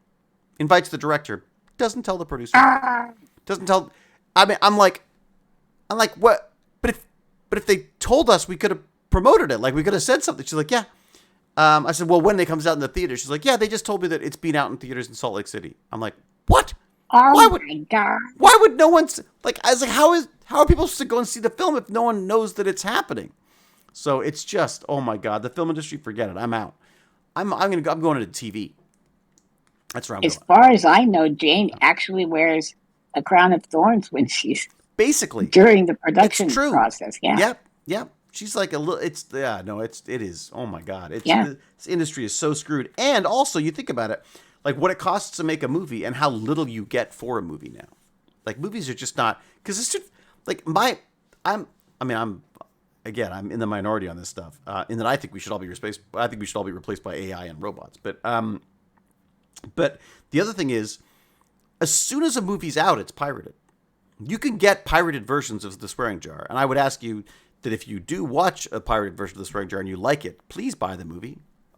Invites the director. Doesn't tell the producer. Doesn't tell. I mean, I'm like, what? But if they told us, we could have promoted it. Like, we could have said something. She's like, yeah. I said, well, when it comes out in the theater, she's like, yeah, they just told me that it's been out in theaters in Salt Lake City. I'm like, what? Oh my god. Why would no one like? I was like, how are people supposed to go and see the film if no one knows that it's happening? So it's just, oh my god, the film industry, forget it. I'm out. I'm going to TV. That's where I'm As going. far as I know, Jane actually wears a crown of thorns when she's Basically during the production it's true. process. Yeah. Yep. She's like a little. It is. Oh my god. This industry is so screwed. And also, you think about it, like what it costs to make a movie and how little you get for a movie now. Like movies are just not because it's just like I'm in the minority on this stuff. In that I think we should all be replaced. I think we should all be replaced by AI and robots. But the other thing is, as soon as a movie's out, it's pirated. You can get pirated versions of The Swearing Jar, and I would ask you that if you do watch a pirated version of The Swearing Jar and you like it, please buy the movie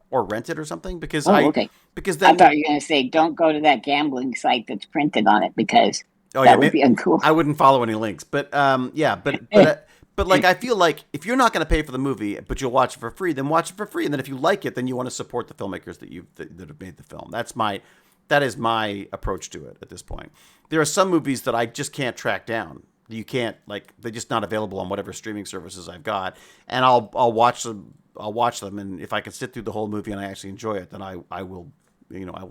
or rent it or something because Okay. because I then thought you were going to say, don't go to that gambling site that's printed on it because that would be uncool. I wouldn't follow any links, but like I feel like if you're not going to pay for the movie, but you'll watch it for free, then watch it for free, and then if you like it, then you want to support the filmmakers that have made the film. That is my approach to it at this point. There are some movies that I just can't track down. You can't they're just not available on whatever streaming services I've got, and I'll watch them. And if I can sit through the whole movie and I actually enjoy it, then I will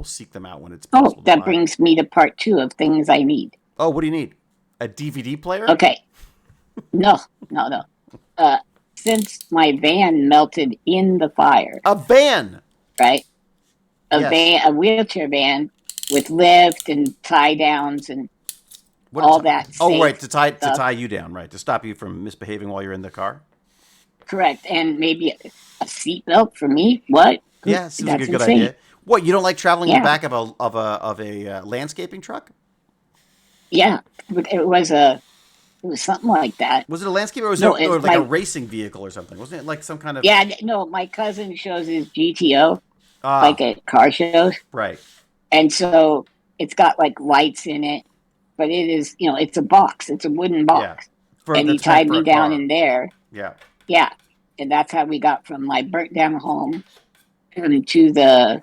seek them out when it's possible. Oh, that brings me to part 2 of things I need. Oh, what do you need? A DVD player? Okay. No. Since my van melted in the fire. A van. Right? Yes. A wheelchair van with lift and tie downs and all that. Oh, right, to tie you down, right, to stop you from misbehaving while you're in the car. Correct, and maybe a seatbelt for me. What? Yeah, seems like a good idea. What, you don't like traveling in the back of a landscaping truck? Yeah, it was something like that. Was it a landscape or was it like a racing vehicle or something? Wasn't it like some kind of? Yeah, no. My cousin shows his GTO, like at car shows, right? And so it's got like lights in it, but it is, it's a box. It's a wooden box, and he tied me down in there. Yeah, and that's how we got from my burnt down home to the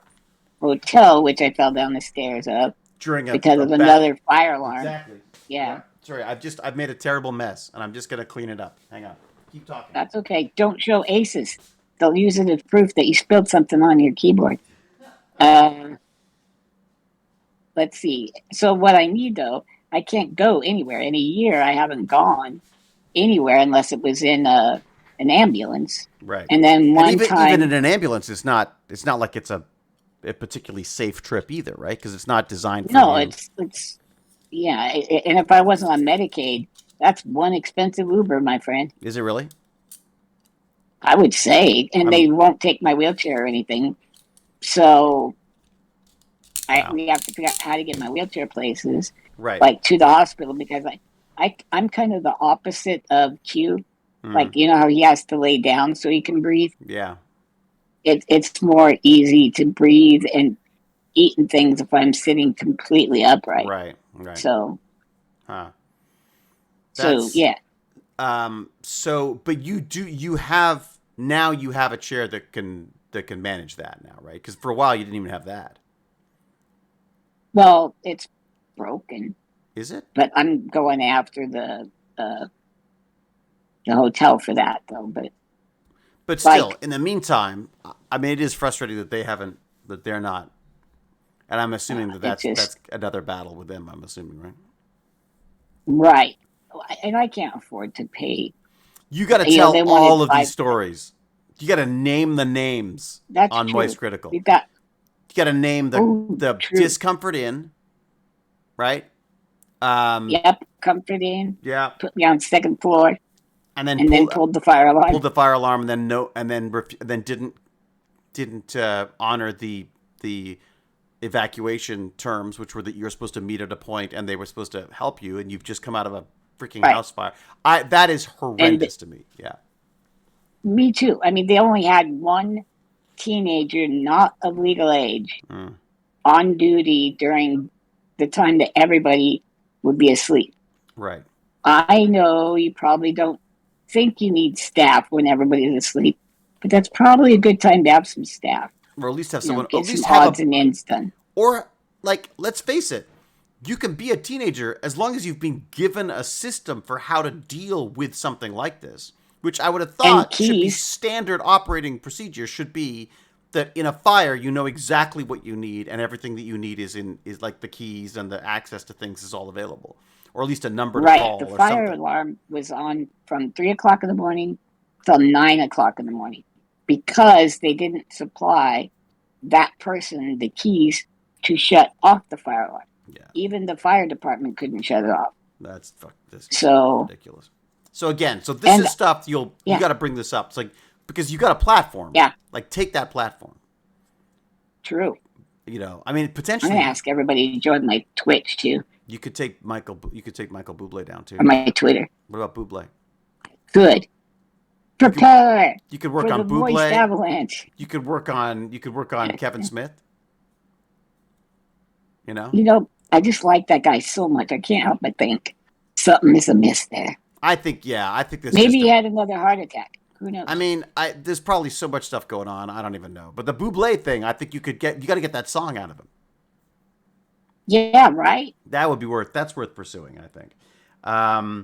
hotel, which I fell down the stairs of because of another fire alarm. Exactly. Yeah. Sorry, I've made a terrible mess, and I'm just gonna clean it up. Hang on, keep talking. That's okay. Don't show aces. They'll use it as proof that you spilled something on your keyboard. Let's see. So what I need though, I can't go anywhere. In a year, I haven't gone anywhere unless it was in an ambulance. Right. And then even in an ambulance, it's not like it's a particularly safe trip either, right? Because it's not designed for you. No, it's yeah. And if I wasn't on Medicaid, that's one expensive Uber, my friend. Is it really? I would say, and they won't take my wheelchair or anything. So we have to figure out how to get my wheelchair places, right? Like to the hospital, because I'm kind of the opposite of Q. Like, you know how he has to lay down so he can breathe? Yeah. It's more easy to breathe and eat and things if I'm sitting completely upright. Right. Right. So, Huh. so That's yeah. so but you have now you have a chair that can manage that now, right? Because for a while you didn't even have that. Well, it's broken, Is it? but I'm going after the hotel for that though. But But still, like, in the meantime, I mean, it is frustrating that they're not, and I'm assuming that it's that's just another battle with them. I'm assuming, right? right, and I can't afford to pay. You got to You know, tell they wanted all of these 5. stories. You got to name the names That's on true. Moist Critical. We've got You got to name oh, the true. discomfort in, right? Um, Yep, comfort in. yeah, Put me on second floor, and then and then pulled the fire pulled alarm. the fire alarm, and then no, and then didn't honor the evacuation terms, which were that you're supposed to meet at a point, and they were supposed to help you, and you've just come out of a freaking Right, house fire. That is and horrendous to me. Yeah. me too. I mean, they only had one teenager not of legal age Mm, on duty during the time that everybody would be asleep. right. I know you probably don't think you need staff when everybody's asleep, but that's probably a good time to have some staff. Or at least have You know, someone. At get some least have a. odds and ends done. Or like, let's face it. You can be a teenager as long as you've been given a system for how to deal with something like this, which I would have And thought should be keys, standard operating procedure. Should be that in a fire you know exactly what you need, and everything that you need is like the keys and the access to things is all available, or at least a number to right? The call or fire something. alarm was on from 3 o'clock in the morning till 9 o'clock in the morning because they didn't supply that person the keys to shut off the fire alarm. Yeah, Even the fire department couldn't shut it off. this is So, ridiculous. So again, so this and is stuff you yeah, got to bring this up. It's like because you got a platform, yeah, like take that platform. true. I mean, I'm gonna potentially ask everybody to join my Twitch too, you could take Michael. You could take Michael Bublé down or too. my Twitter. What about Bublé? Good. You could Prepare you could work for the on moist Bublé. avalanche. You could work on Kevin Smith. You know, You know, I just like that guy so much. I can't help but think something is amiss there. I think there's Maybe just he a. had another heart attack. Who I knows? mean, there's probably so much stuff going on. I don't even know. But the Bublé thing, I think you got to get that song out of him. Yeah, right. That would be that's worth pursuing. I think.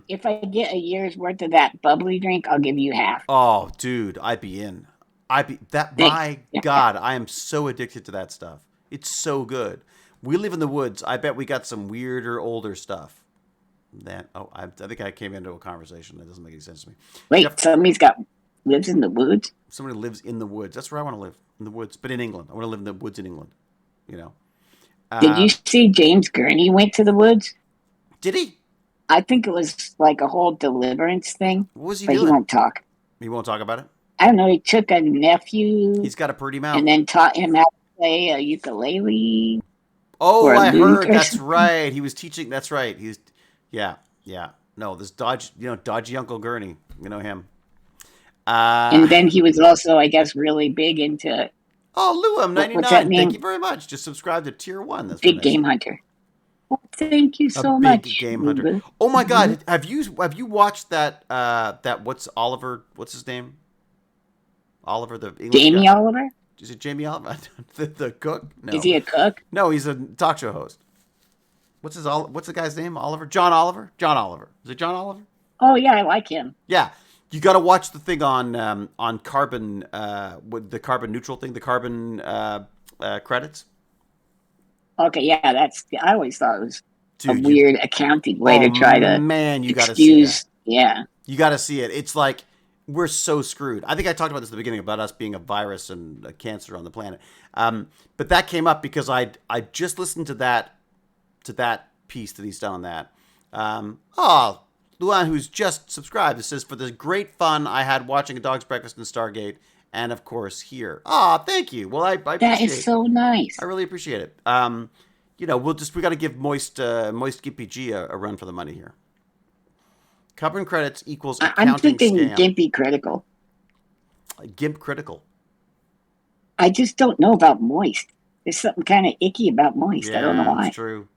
If I get a year's worth of that bubbly drink, I'll give you half. Oh, dude, I'd be in. I'd be that. Thanks. My God, I am so addicted to that stuff. It's so good. We live in the woods. I bet we got some weirder, older stuff. I think I came into a conversation that doesn't make any sense to me. Wait, Jeff, somebody's lives in the woods. somebody lives in the woods. That's where I want to live, in the woods, but in England. I want to live in the woods in England. You know. Did you Uh, see James Gurney went to the woods? did he? I think it was like a whole deliverance thing, What was he but he doing? won't talk. He won't talk about it. I don't know. He took a nephew He's got a pretty mouth. and then taught him how to play a ukulele Oh, or a I lute heard. or That's something. right. He was teaching. That's right. Yeah, yeah. No, this dodgy Uncle Gurney. You know him. And Uh, then he was also, I guess, really big into oh, Luam what's that 99. Thank you name? very much. Just subscribe to Tier 1. That's very Big nice of Game you. Hunter. Well, thank you A so big much, game Boo hunter. Boo. Oh my Mhm. God, have you watched that what's Oliver? What's his name? Oliver, the English guy. Jamie Oliver? Is it Jamie Oliver? the cook? Is No, he a cook? no, he's a talk show host. What's the guy's name? Oliver? John Oliver? John Oliver. Is it John Oliver? Oh yeah, I like him. Yeah. You got to watch the thing on carbon with the carbon neutral thing, the carbon credits. Okay, yeah, that's. I always thought it was a Dude, weird accounting way oh to try to man, you got to see that. excuse. Yeah, You got to see it. It's like we're so screwed. I think I talked about this at the beginning about us being a virus and a cancer on the planet. But that came up because I just listened to that piece that he's done on that. Luan, who's just subscribed, it says, for the great fun I had watching A Dog's Breakfast in Stargate, and of course here. Thank you. Well, I that appreciate is so nice. I really appreciate it. We got to give Moist GimpyG a run for the money here. Carbon credits equals I'm accounting thinking scam. gimpy critical. Gimp critical. I just don't know about moist. There's something kind of icky about moist. I don't know Yeah, it's why. true.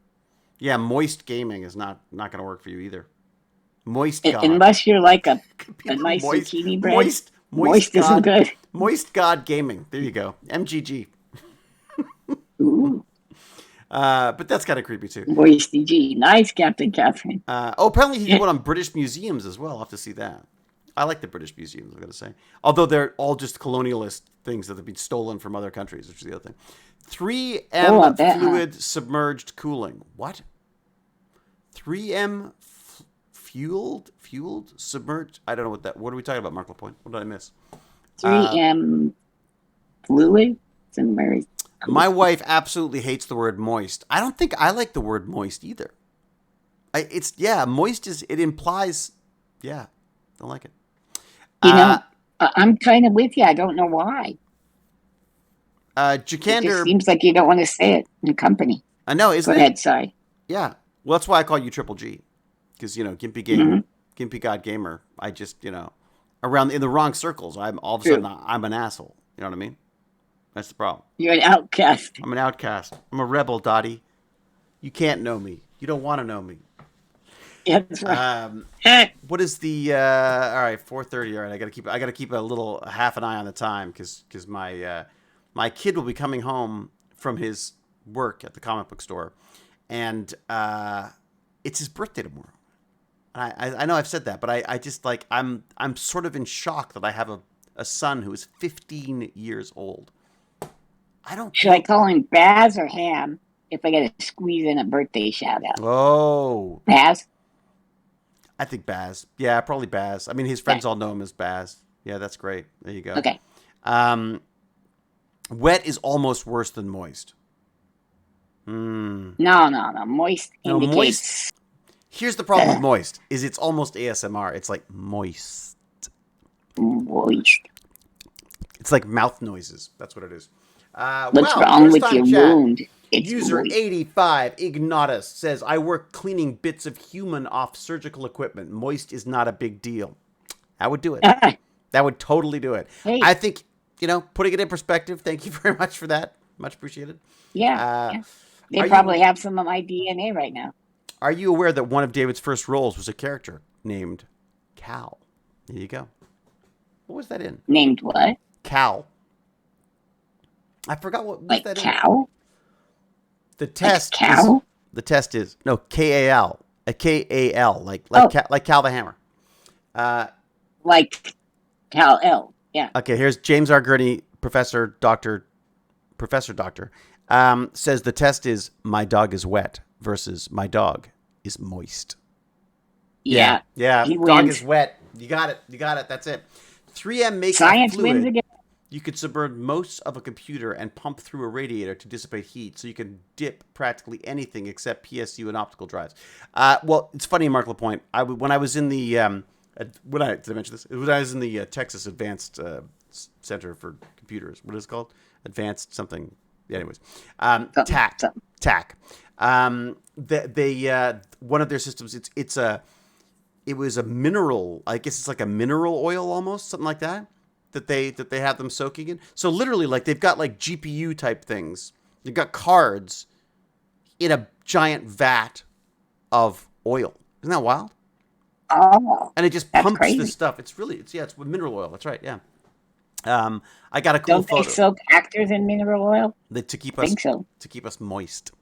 Yeah, moist gaming is not going to work for you either. Moist God. Unless you're like a People nice zucchini bread, moist moist isn't God, good. moist God gaming. There you go. MGG. Ooh, But that's kind of creepy too. moisty G. Nice, Captain Catherine. Apparently he did one on British museums as well. I'll have to see that. I like the British museums, I've got to say. Although they're all just colonialist things that have been stolen from other countries, which is the other thing. 3M I bet, fluid submerged cooling. What? 3M fueled submerged? I don't know what are we talking about, Mark LaPointe? What did I miss? 3M fluid submerged. My wife absolutely hates the word moist. I don't think I like the word moist either. Moist is, it implies, don't like it. I'm kind of with you. I don't know why. It just Jakander, seems like you don't want to say it in company. I know, isn't Go it? ahead, sorry. Yeah. Well, that's why I call you Triple G. Because, Gimpy Gimpy God Gamer, I just, around in the wrong circles, I'm all of a sudden, I'm an asshole. You know what I mean? That's the problem. You're an outcast. I'm an outcast. I'm a rebel, Dottie. You can't know me. You don't want to know me. Yeah, that's right. What is the all right, 4:30. All right, I gotta keep a half an eye on the time because my kid will be coming home from his work at the comic book store, and it's his birthday tomorrow. I know I've said that, but I just like I'm sort of in shock that I have a son who is 15 years old. Should I call him Baz or Ham if I got to squeeze in a birthday shout out? Oh, Baz? I think Baz. Yeah, probably Baz. I mean, his friends all know him as Baz. Yeah, that's great. There you go. Okay. Wet is almost worse than moist. No. Moist No, indicates. moist. Here's the problem with moist: is it's almost ASMR. It's like moist. Moist. It's like mouth noises. That's what it is. What's wrong with your wound? It's User moist. 85 Ignatus says, I work cleaning bits of human off surgical equipment. Moist is not a big deal. I would do it. That would totally do it. Hey. I think, putting it in perspective, thank you very much for that. Much appreciated. Yeah. They probably have some of my DNA right now. Are you aware that one of David's first roles was a character named Cal? There you go. What was that in? Named what? Cal. I forgot what was like that cow? in. The test like cow? The test is no K-A-L. A K-A-L, like Cal the Hammer. Like Cal L. Yeah. Okay, here's James R. Gurney, Professor Doctor, says the test is my dog is wet versus my dog is moist. Yeah. Dog is wet. You got it. That's it. 3M makes science fluid. wins again. You could submerge most of a computer and pump through a radiator to dissipate heat, so you can dip practically anything except PSU and optical drives. Well, it's funny, Mark LaPointe. When I was in the did I mention this? When I was in the Texas Advanced Center for Computers, what is it called? Advanced something. Anyways, TAC. They one of their systems. It was a mineral. I guess it's like a mineral oil almost, something like that. That they have them soaking in. So literally, like they've got like GPU type things. They've got cards in a giant vat of oil. Isn't that wild? Oh, and it just pumps this stuff. It's mineral oil. That's right. Yeah. I got a cool photo. Don't they soak actors in mineral oil? To keep us moist.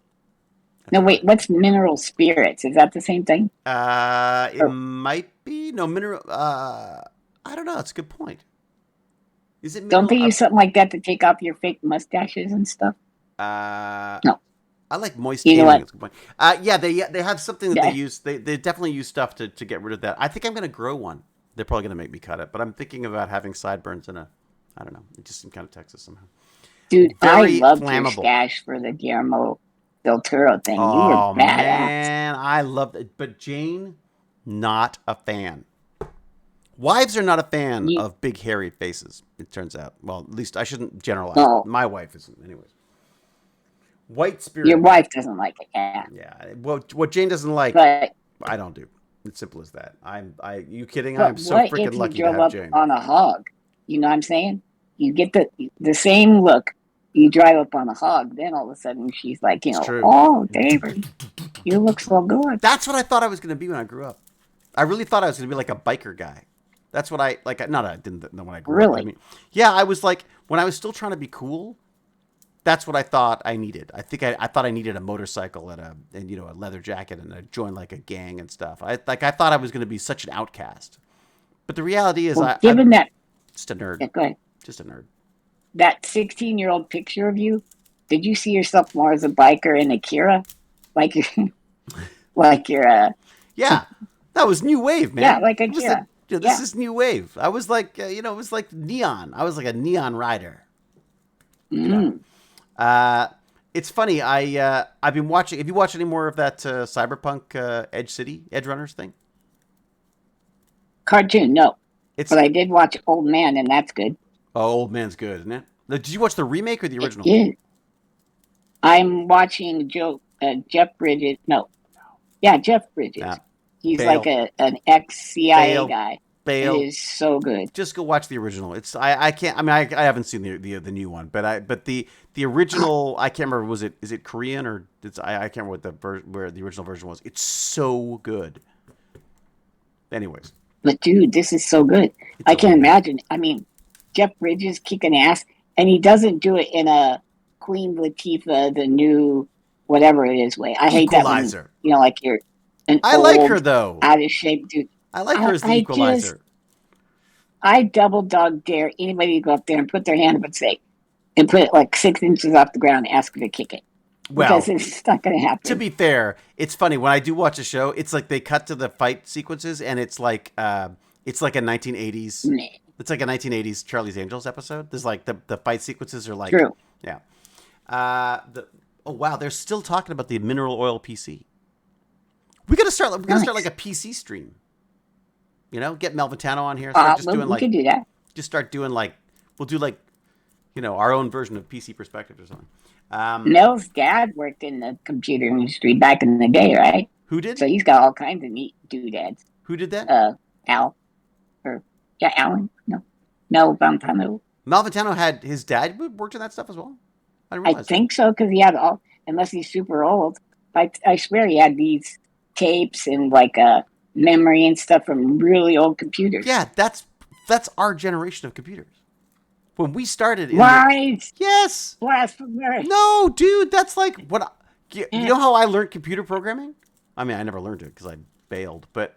No, wait. What's mineral spirits? Is that the same thing? It might be. No, mineral. I don't know. That's a good point. Is it? Don't they use something like that to take off your fake mustaches and stuff? No. I like moist. You know what? That's a good point. They have something that they use. They definitely use stuff to get rid of that. I think I'm going to grow one. They're probably going to make me cut it, but I'm thinking about having sideburns and I don't know. It just seems kind of Texas somehow. Dude, I loved your stash for the Guillermo del Toro thing. You were badass. Man, I loved it. But Jane, not a fan. Wives are not a fan of big hairy faces, it turns out. Well, at least I shouldn't generalize. No. My wife isn't, anyways. White spirit. Your wife doesn't like it, yeah. Yeah. What Jane doesn't like, but I don't do. It's simple as that. You kidding? But I'm so what freaking if you lucky to drove have up Jane. on a hog? You know what I'm saying? You get the same look. You drive up on a hog, then all of a sudden she's like, It's true. oh, David, you look so good. That's what I thought I was going to be when I grew up. I really thought I was going to be like a biker guy. That's what I like. Not I didn't know when I grew up. But I Really? mean, yeah, I was like when I was still trying to be cool. That's what I thought I needed. I think I thought I needed a motorcycle and a leather jacket and join like a gang and stuff. I thought I was going to be such an outcast. But the reality is, Well, I'm given that, just a nerd. yeah, go ahead. Just a nerd. That 16-year-old picture of you, did you see yourself more as a biker in Akira? Like, like you're a, Yeah, that was new wave, yeah, man. like It was Akira. this Yeah. is new wave. I was like, it was like neon. I was like a neon rider. You know. Mm. It's funny. I've been watching. Have you watched any more of that Cyberpunk Edge Runners thing? Cartoon, no. It's But I did watch Old Man, and that's good. Old Man's good, isn't it? Did you watch the remake or the It original? is. I'm watching Jeff Bridges. No, yeah, Jeff Yeah, Bridges. He's like bail, an ex CIA bail, guy. It bail. is so good. Just go watch the original. I can't. I mean, I haven't seen the new one, but the original, I can't remember. Is it Korean or I can't remember what where the original version was. It's so good. Anyways, But dude, this is so good. it's I a can remake. imagine. I mean, Jeff Bridges kicking ass, and he doesn't do it in a Queen Latifah, the new whatever it is way. I hate that when Equalizer. like you're an I like her old, though. out of shape dude. I like her as the I just, Equalizer. I double dog dare anybody to go up there and put their hand up and say, and put it like 6 inches off the ground and ask her to kick it. Because Well, it's not going to to happen. be fair, it's funny when I do watch a show. It's like they cut to the fight sequences, and it's like a 1980s. Nah, It's like a 1980s Charlie's Angels episode. There's like the fight sequences are like true. yeah. Oh wow, they're still talking about the mineral oil PC. We gotta start. We gotta start like Nice. a PC stream. Get Melvitano on here. Start just Well, doing we could do that. just start doing like we'll do like our own version of PC perspective or something. Mel's dad worked in the computer industry back in the day, right? Who did? So he's got all kinds of neat doodads. Who did that? Al, or yeah, Alan. No, Valentino. Malvitano had his dad worked on that stuff as well. I didn't I realize think so because he had all. Unless he's super old, I swear he had these tapes and like memory and stuff from really old computers. that. Yeah, that's our generation of computers. When we started in Right. yes. Blasphemous. No, dude, that's like what you know how I learned computer programming? I mean, I never learned it because I bailed, but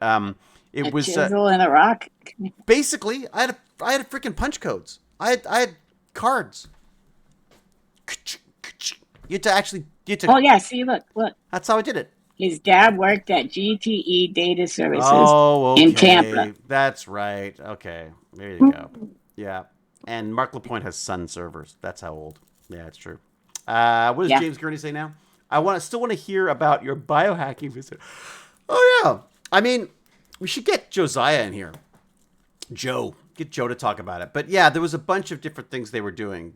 it A was chisel and a rock. basically I had a freaking punch codes. I had cards. You had to Oh yeah, see, look. That's how I did it. His dad worked at GTE Data Services Oh, okay. in Tampa. That's right. Okay. There you go. Yeah. And Mark LaPointe has Sun servers. That's how old. Yeah, it's true. What does Yeah. James Gurney say now? I still want to hear about your biohacking visit. Oh yeah. I mean, we should get Josiah in here. Get Joe to talk about it. But yeah, there was a bunch of different things they were doing.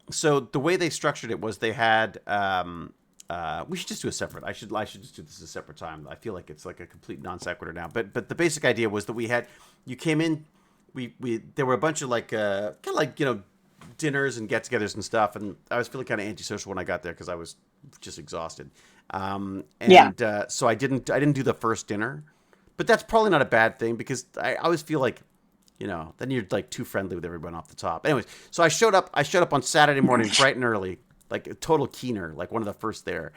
So the way they structured it was they had we should just do a separate. I should just do this a separate time. I feel like it's like a complete non sequitur now. But the basic idea was that you came in, there were a bunch of like kind of like dinners and get-togethers and stuff, and I was feeling kind of antisocial when I got there because I was just exhausted. So I didn't do the first dinner, but that's probably not a bad thing because I always feel like then you're like too friendly with everyone off the top. Anyways, so I showed up on Saturday morning bright and early, like a total keener, like one of the first there.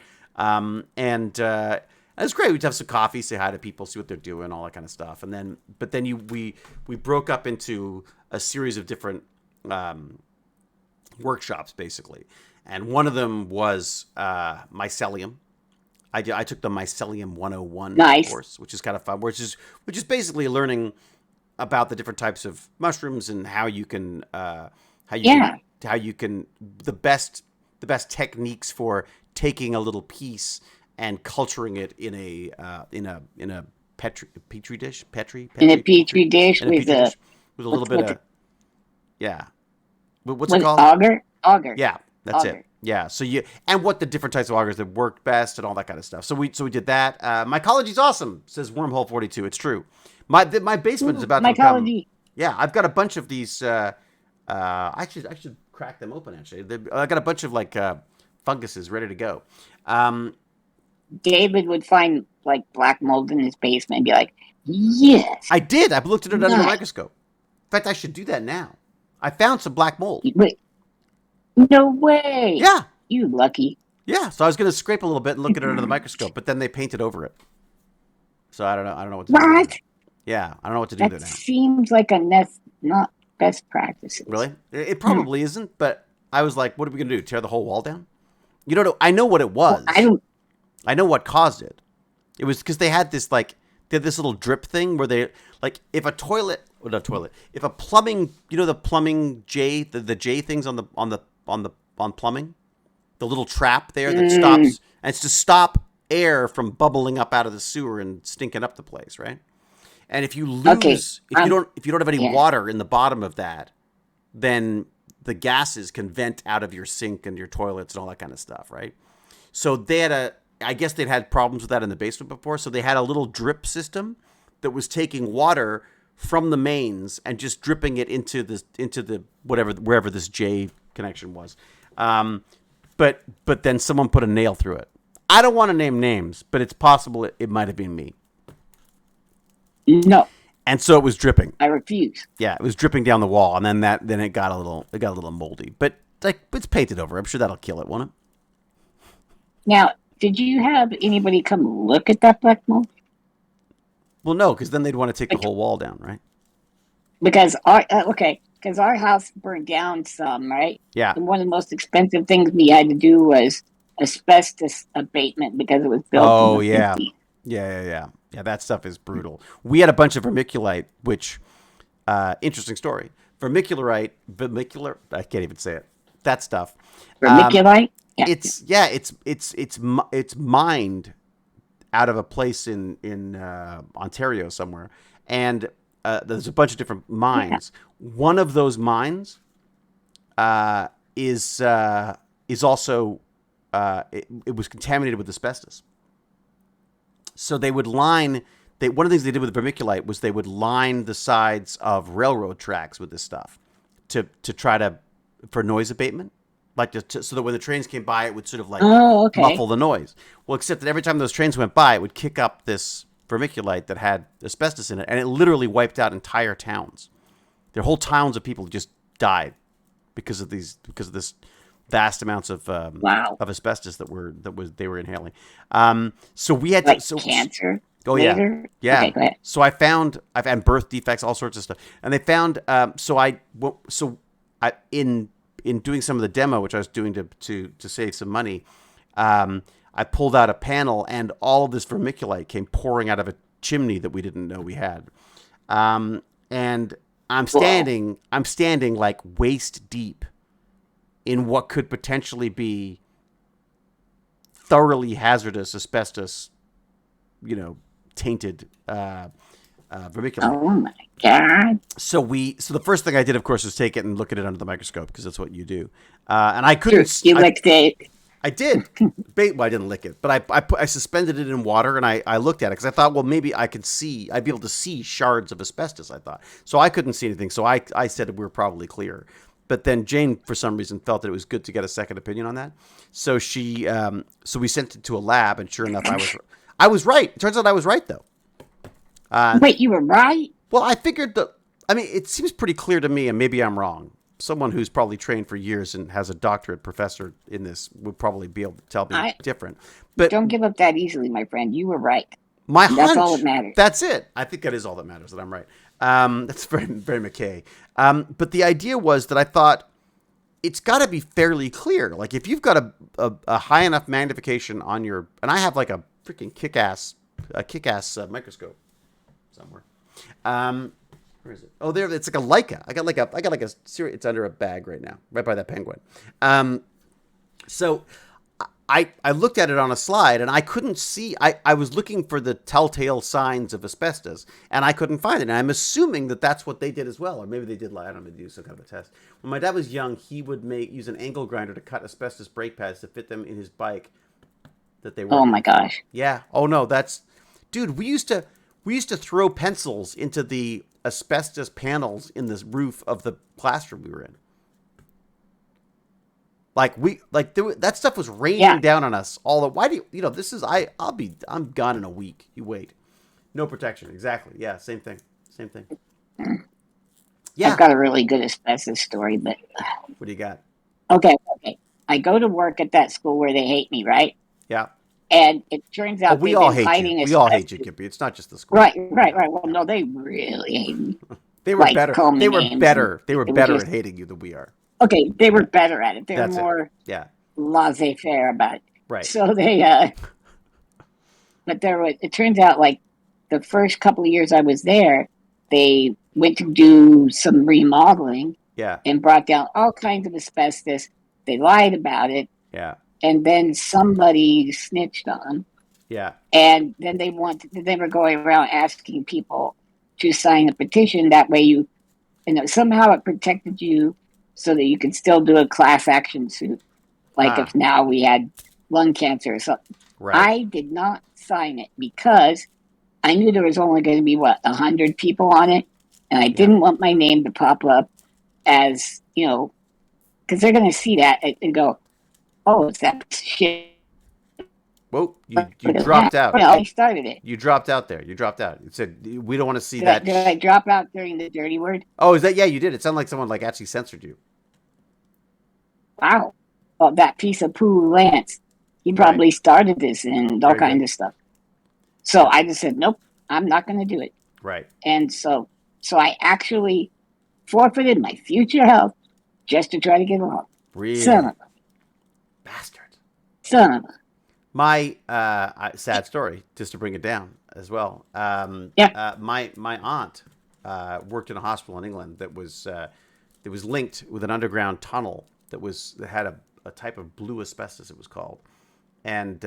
It was great. We'd have some coffee, say hi to people, see what they're doing, all that kind of stuff. And then we broke up into a series of different workshops, basically. And one of them was mycelium. I took the Mycelium 101 Nice. course, which is kind of fun, which is basically learning about the different types of mushrooms and how you can the best techniques for taking a little piece and culturing it in a petri dish In a petri dish with with a little bit of yeah. What's it with called? auger. Yeah, that's Auger. it. Yeah. So and what the different types of augers that worked best and all that kind of stuff. So we did that. Mycology's awesome, says Wormhole 42. It's true. My basement is Ooh, about to become. mycology. Yeah, I've got a bunch of these. I should crack them open actually. I got a bunch of like funguses ready to go. Um, David would find like black mold in his basement and be like, "Yes, I did. I've looked at it under the nice." microscope. In fact, I should do that now. I found some black mold. Wait, no way. Yeah, You lucky. yeah. So I was going to scrape a little bit and look at it under the microscope, but then they painted over it. So I don't know. I don't know what to do there now. What? Yeah, I don't know what to do That there now. seems like not best practices. Really? It Hmm. probably isn't, but I was like, what are we going to do? Tear the whole wall down? You don't know. I know what it Well, I was. don't. I know what caused it. It was because they had this little drip thing where they like if a toilet, or not toilet, if a plumbing, the plumbing J, the J things on plumbing, the little trap there that Mm, stops, and it's to stop air from bubbling up out of the sewer and stinking up the place, right? And if you okay. lose, if you don't have any Yeah. water in the bottom of that, then the gases can vent out of your sink and your toilets and all that kind of stuff, right? So I guess they'd had problems with that in the basement before. So they had a little drip system that was taking water from the mains and just dripping it into the wherever this J connection was. But then someone put a nail through it. I don't want to name names, but it's possible it might have been me. No, And so it was dripping. I refuse. Yeah, it was dripping down the wall, and then it got a little moldy. But like it's painted over. I'm sure that'll kill it, won't it? Now, did you have anybody come look at that black mold? Well, no, because then they'd want to take the Bec- whole wall down, right? Because because our house burned down some, right? Yeah. And one of the most expensive things we had to do was asbestos abatement because it was built in Oh the yeah, 50s. yeah. That stuff is brutal. We had a bunch of vermiculite, which interesting story. Vermicular. I can't even say it. That stuff. Um, Vermiculite? Yeah. it's mined out of a place in Ontario somewhere, and there's a bunch of different Yeah. mines. One of those mines uh, is also it was contaminated with asbestos. So they would line. One of the things they did with vermiculite was they would line the sides of railroad tracks with this stuff to try to for noise abatement, like so that when the trains came by, it would sort of like Oh, okay. muffle the noise. Well, except that every time those trains went by, it would kick up this vermiculite that had asbestos in it, and it literally wiped out entire towns. Their whole towns of people just died because of this vast amounts Wow. of asbestos they were inhaling. So we had to Like cancer oh yeah, later? yeah. Okay, go ahead. So I've had birth defects, all sorts of stuff, and they found in doing some of the demo, which I was doing to save some money, I pulled out a panel, and all of this vermiculite came pouring out of a chimney that we didn't know we had. And Whoa. I'm standing like waist deep in what could potentially be thoroughly hazardous asbestos, tainted vermiculite. Oh my God. So the first thing I did, of course, was take it and look at it under the microscope because that's what you do. And I Sure. couldn't. You licked it. I did. Well, I didn't lick it, but I suspended it in water and I looked at it because I thought, well, maybe I'd be able to see shards of asbestos. I thought so. I couldn't see anything, so I said we were probably clear. But then Jane, for some reason, felt that it was good to get a second opinion on that. So so we sent it to a lab, and sure enough, I was right. It turns out I was right though. Wait, you were right? Well, I figured that. I mean, it seems pretty clear to me, and maybe I'm wrong. Someone who's probably trained for years and has a doctorate professor in this would probably be able to tell me I different. But don't give up that easily, my friend. You were right. my And that's all that hunch, matters. that's it. I think that is all that matters, that I'm right. That's very, very McKay. But the idea was that I thought it's got to be fairly clear. Like if you've got a high enough magnification on your, and I have like a freaking kick-ass microscope somewhere. Where is it? Oh, there. It's like a Leica. I got like a series. It's under a bag right now, right by that penguin. So I looked at it on a slide and I couldn't see. I was looking for the telltale signs of asbestos and I couldn't find it. And I'm assuming that that's what they did as well, or maybe they did. I don't know, maybe do some kind of a test. When my dad was young, he would use an angle grinder to cut asbestos brake pads to fit them in his bike that they Oh worked. my gosh. Yeah. Oh no, dude. We used to throw pencils into the asbestos panels in the roof of the classroom we were in. That stuff was raining down on us all the. Why do you know this is I'm gone in a week. You wait, no protection. Exactly. Yeah, same thing. Yeah. I've got a really good asbestos story, but What do you got? okay. I go to work at that school where they hate me, right? Yeah. And it turns Oh, out we they've all been hate you. hiding We all hate you, asbestos. Gimpy. It's not just the school. Right. Well, no, they really hate me. They were Like, better. call me They were names. better. They were It was better just, at hating you than we are. okay, they were better at it. They were That's it. more Yeah. laissez-faire about it. Right. So but it turns out like the first couple of years I was there, they went to do some remodeling Yeah. and brought down all kinds of asbestos. They lied about it. Yeah. And then somebody snitched on them. Yeah. And then they were going around asking people to sign a petition. That way somehow it protected you so that you could still do a class action suit. Like if now we had lung cancer or something. Right. I did not sign it because I knew there was only going to be 100 people on it. And I didn't want my name to pop up as, because they're going to see that and go, oh, it's that shit. Whoa, you dropped out. Well, I started it. You dropped out there. You dropped out. It said, we don't want to see Did that. Did I drop out during the dirty word? Oh, is that? Yeah, you did. It sounded like someone actually censored you. Wow. Well, that piece of poo Lance, he probably started this and all kinds of stuff. So I just said, nope, I'm not going to do it. Right. And so I actually forfeited my future health just to try to get along. Really? Son of a bastard. Son of a. My sad story, just to bring it down as well. My aunt worked in a hospital in England that was linked with an underground tunnel that had a type of blue asbestos, it was called, and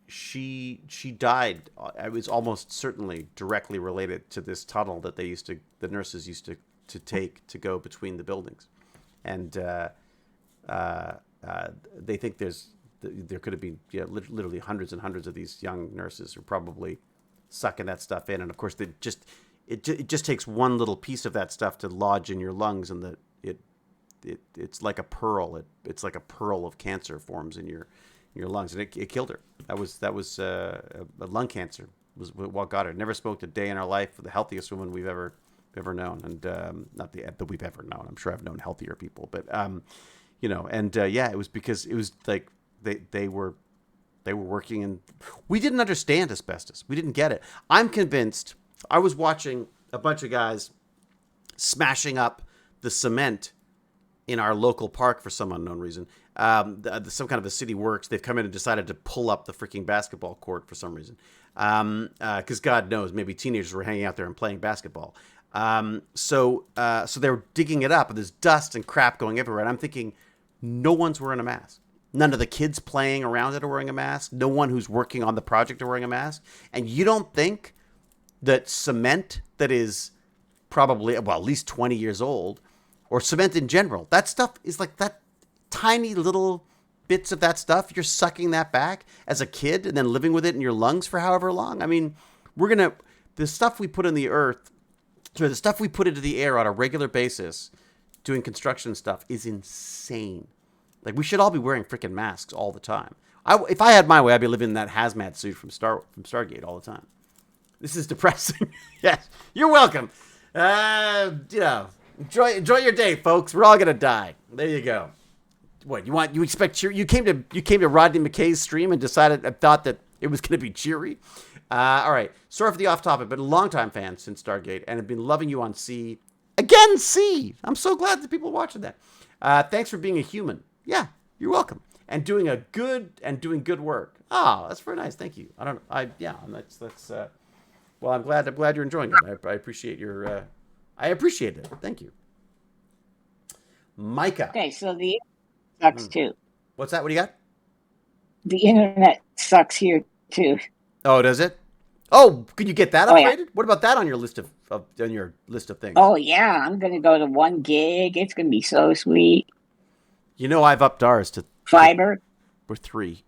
she died. It was almost certainly directly related to this tunnel that the nurses used to take to go between the buildings, and they think there could have been literally hundreds and hundreds of these young nurses who are probably sucking that stuff in, and of course it just takes one little piece of that stuff to lodge in your lungs, and it's like a pearl. It's like a pearl of cancer forms in your lungs, and it killed her. That was lung cancer was what got her. Never smoked a day in her life. The healthiest woman we've ever known, and not that we've ever known. I'm sure I've known healthier people, but it was because it was like. They were working in. We didn't understand asbestos. We didn't get it. I'm convinced. I was watching a bunch of guys smashing up the cement in our local park for some unknown reason. Some kind of a city works. They've come in and decided to pull up the freaking basketball court for some reason. Because God knows, maybe teenagers were hanging out there and playing basketball. So they were digging it up, and there's dust and crap going everywhere. And I'm thinking, no one's wearing a mask. None of the kids playing around it are wearing a mask. No one who's working on the project are wearing a mask. And you don't think that cement that is probably, at least 20 years old, or cement in general, that stuff is like that tiny little bits of that stuff. You're sucking that back as a kid and then living with it in your lungs for however long. I mean, the stuff we put in the earth, the stuff we put into the air on a regular basis doing construction stuff is insane. Like, we should all be wearing freaking masks all the time. If I had my way, I'd be living in that hazmat suit from Stargate all the time. This is depressing. Yes, you're welcome. Enjoy your day, folks. We're all gonna die. There you go. What you expect? Cheer? You came to Rodney McKay's stream and thought that it was gonna be cheery. All right. Sorry for the off topic, but a longtime fan since Stargate, and have been loving you on C. Again, C. I'm so glad that people are watching that. Thanks for being a human. Yeah, you're welcome. And doing good work. Oh, that's very nice. Thank you. That's well, I'm glad you're enjoying it. I appreciate I appreciate it. Thank you. Micah. Okay, so the sucks too. What's that? What do you got? the internet sucks here too. Oh, does it? Oh, could you get that Oh yeah. upgraded? What about that on your list of things? Oh yeah. I'm gonna go to 1 gig. It's gonna be so sweet. You know, I've upped ours to Fiber. we're 3.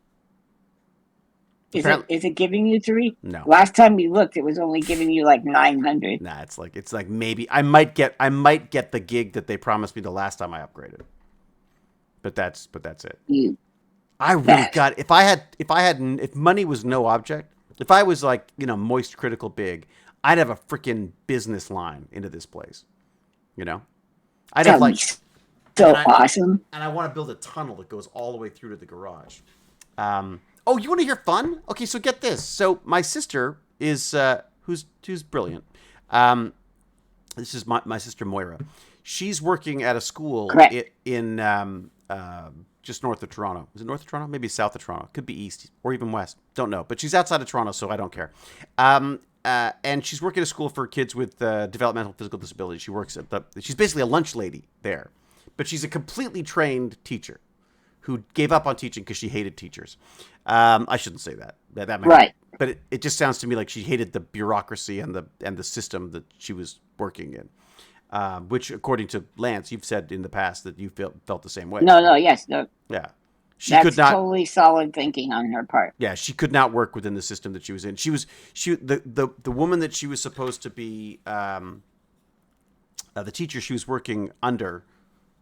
Is it Apparently, is it giving you 3? no. Last time we looked, it was only giving you like 900. Nah, it's like maybe I might get the gig that they promised me the last time I upgraded. But that's it. You I really bet. got if money was no object, if I was like, moist critical big, I'd have a freaking business line into this place. You know? I'd have That'd be like and so I awesome. and I want to build a tunnel that goes all the way through to the garage. Oh, you want to hear fun? Okay, so get this. So my sister is who's brilliant. Um, this is my sister Moira. She's working at a school Correct. in just north of Toronto. Is it north of Toronto? Maybe south of Toronto. Could be east or even west. Don't know. But she's outside of Toronto, so I don't care. And she's working at a school for kids with developmental physical disabilities. She's basically a lunch lady there, but she's a completely trained teacher who gave up on teaching because she hated teachers. I shouldn't say that. That might Right. but it just sounds to me like she hated the bureaucracy and the system that she was working in. Which, according to Lance, you've said in the past that you felt the same way. No, yes, no. Yeah, she could That's not. totally solid thinking on her part. Yeah, she could not work within the system that she was in. The woman that she was supposed to be the teacher she was working under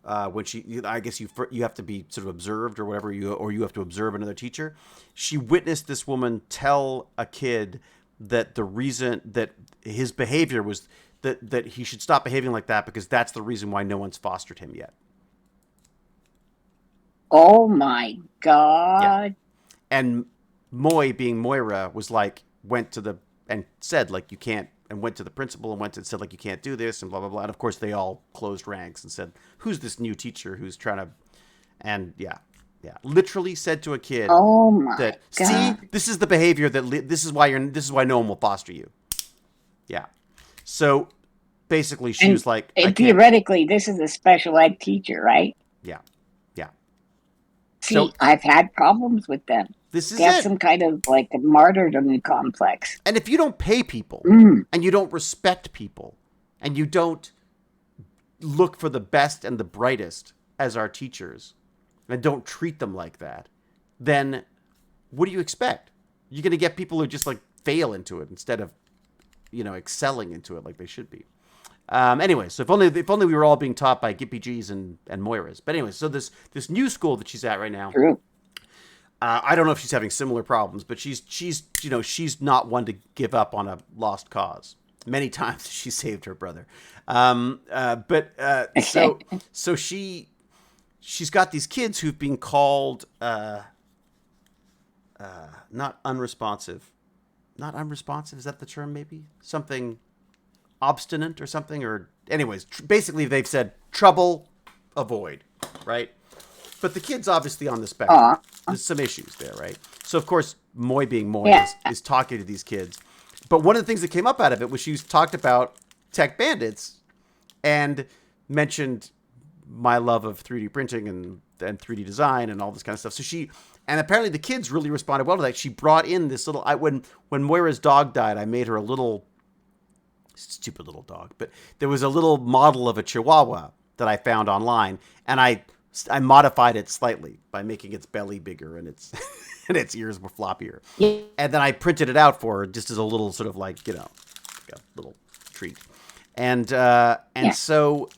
when I guess you have to be sort of observed or whatever you have to observe another teacher. She witnessed this woman tell a kid that the reason that his behavior was that he should stop behaving like that because that's the reason why no one's fostered him yet. Oh my Yeah. God. And being Moira, went to the and said like you can't, and went to the principal and said like you can't do this and blah blah blah. And of course they all closed ranks and said, "Who's this new teacher who's trying to?" And literally said to a kid Oh my that, "See, God. this is the behavior this is why no one will foster you." Yeah. So basically, she was like, "I And can't." theoretically, this is a special ed teacher, right? Yeah. Yeah. So See, I've had problems with them. this is They have it. some kind of like a martyrdom complex. And if you don't pay people Mm. and you don't respect people and you don't look for the best and the brightest as our teachers and don't treat them like that, then what do you expect? You're going to get people who just like fail into it instead of, excelling into it like they should be. Anyway, so if only we were all being taught by GimpyGs and Moiras. But anyway, so this new school that she's at right now, True. I don't know if she's having similar problems, but she's not one to give up on a lost cause. Many times she saved her brother, so she's got these kids who've been called not unresponsive, Is that the term? Maybe something obstinate or something, or anyways, basically they've said trouble, avoid, right? But the kid's obviously on the spectrum. Aw. There's some issues there, right? So of course, being Moy Yeah. is talking to these kids. But one of the things that came up out of it was she talked about tech bandits and mentioned my love of 3D printing and 3D design and all this kind of stuff. And apparently the kids really responded well to that. She brought in this little, when Moira's dog died, I made her a little, stupid little dog, but there was a little model of a Chihuahua that I found online, and I modified it slightly by making its belly bigger and its and its ears were floppier. Yeah. And then I printed it out for her just as a little sort of like a little treat. And so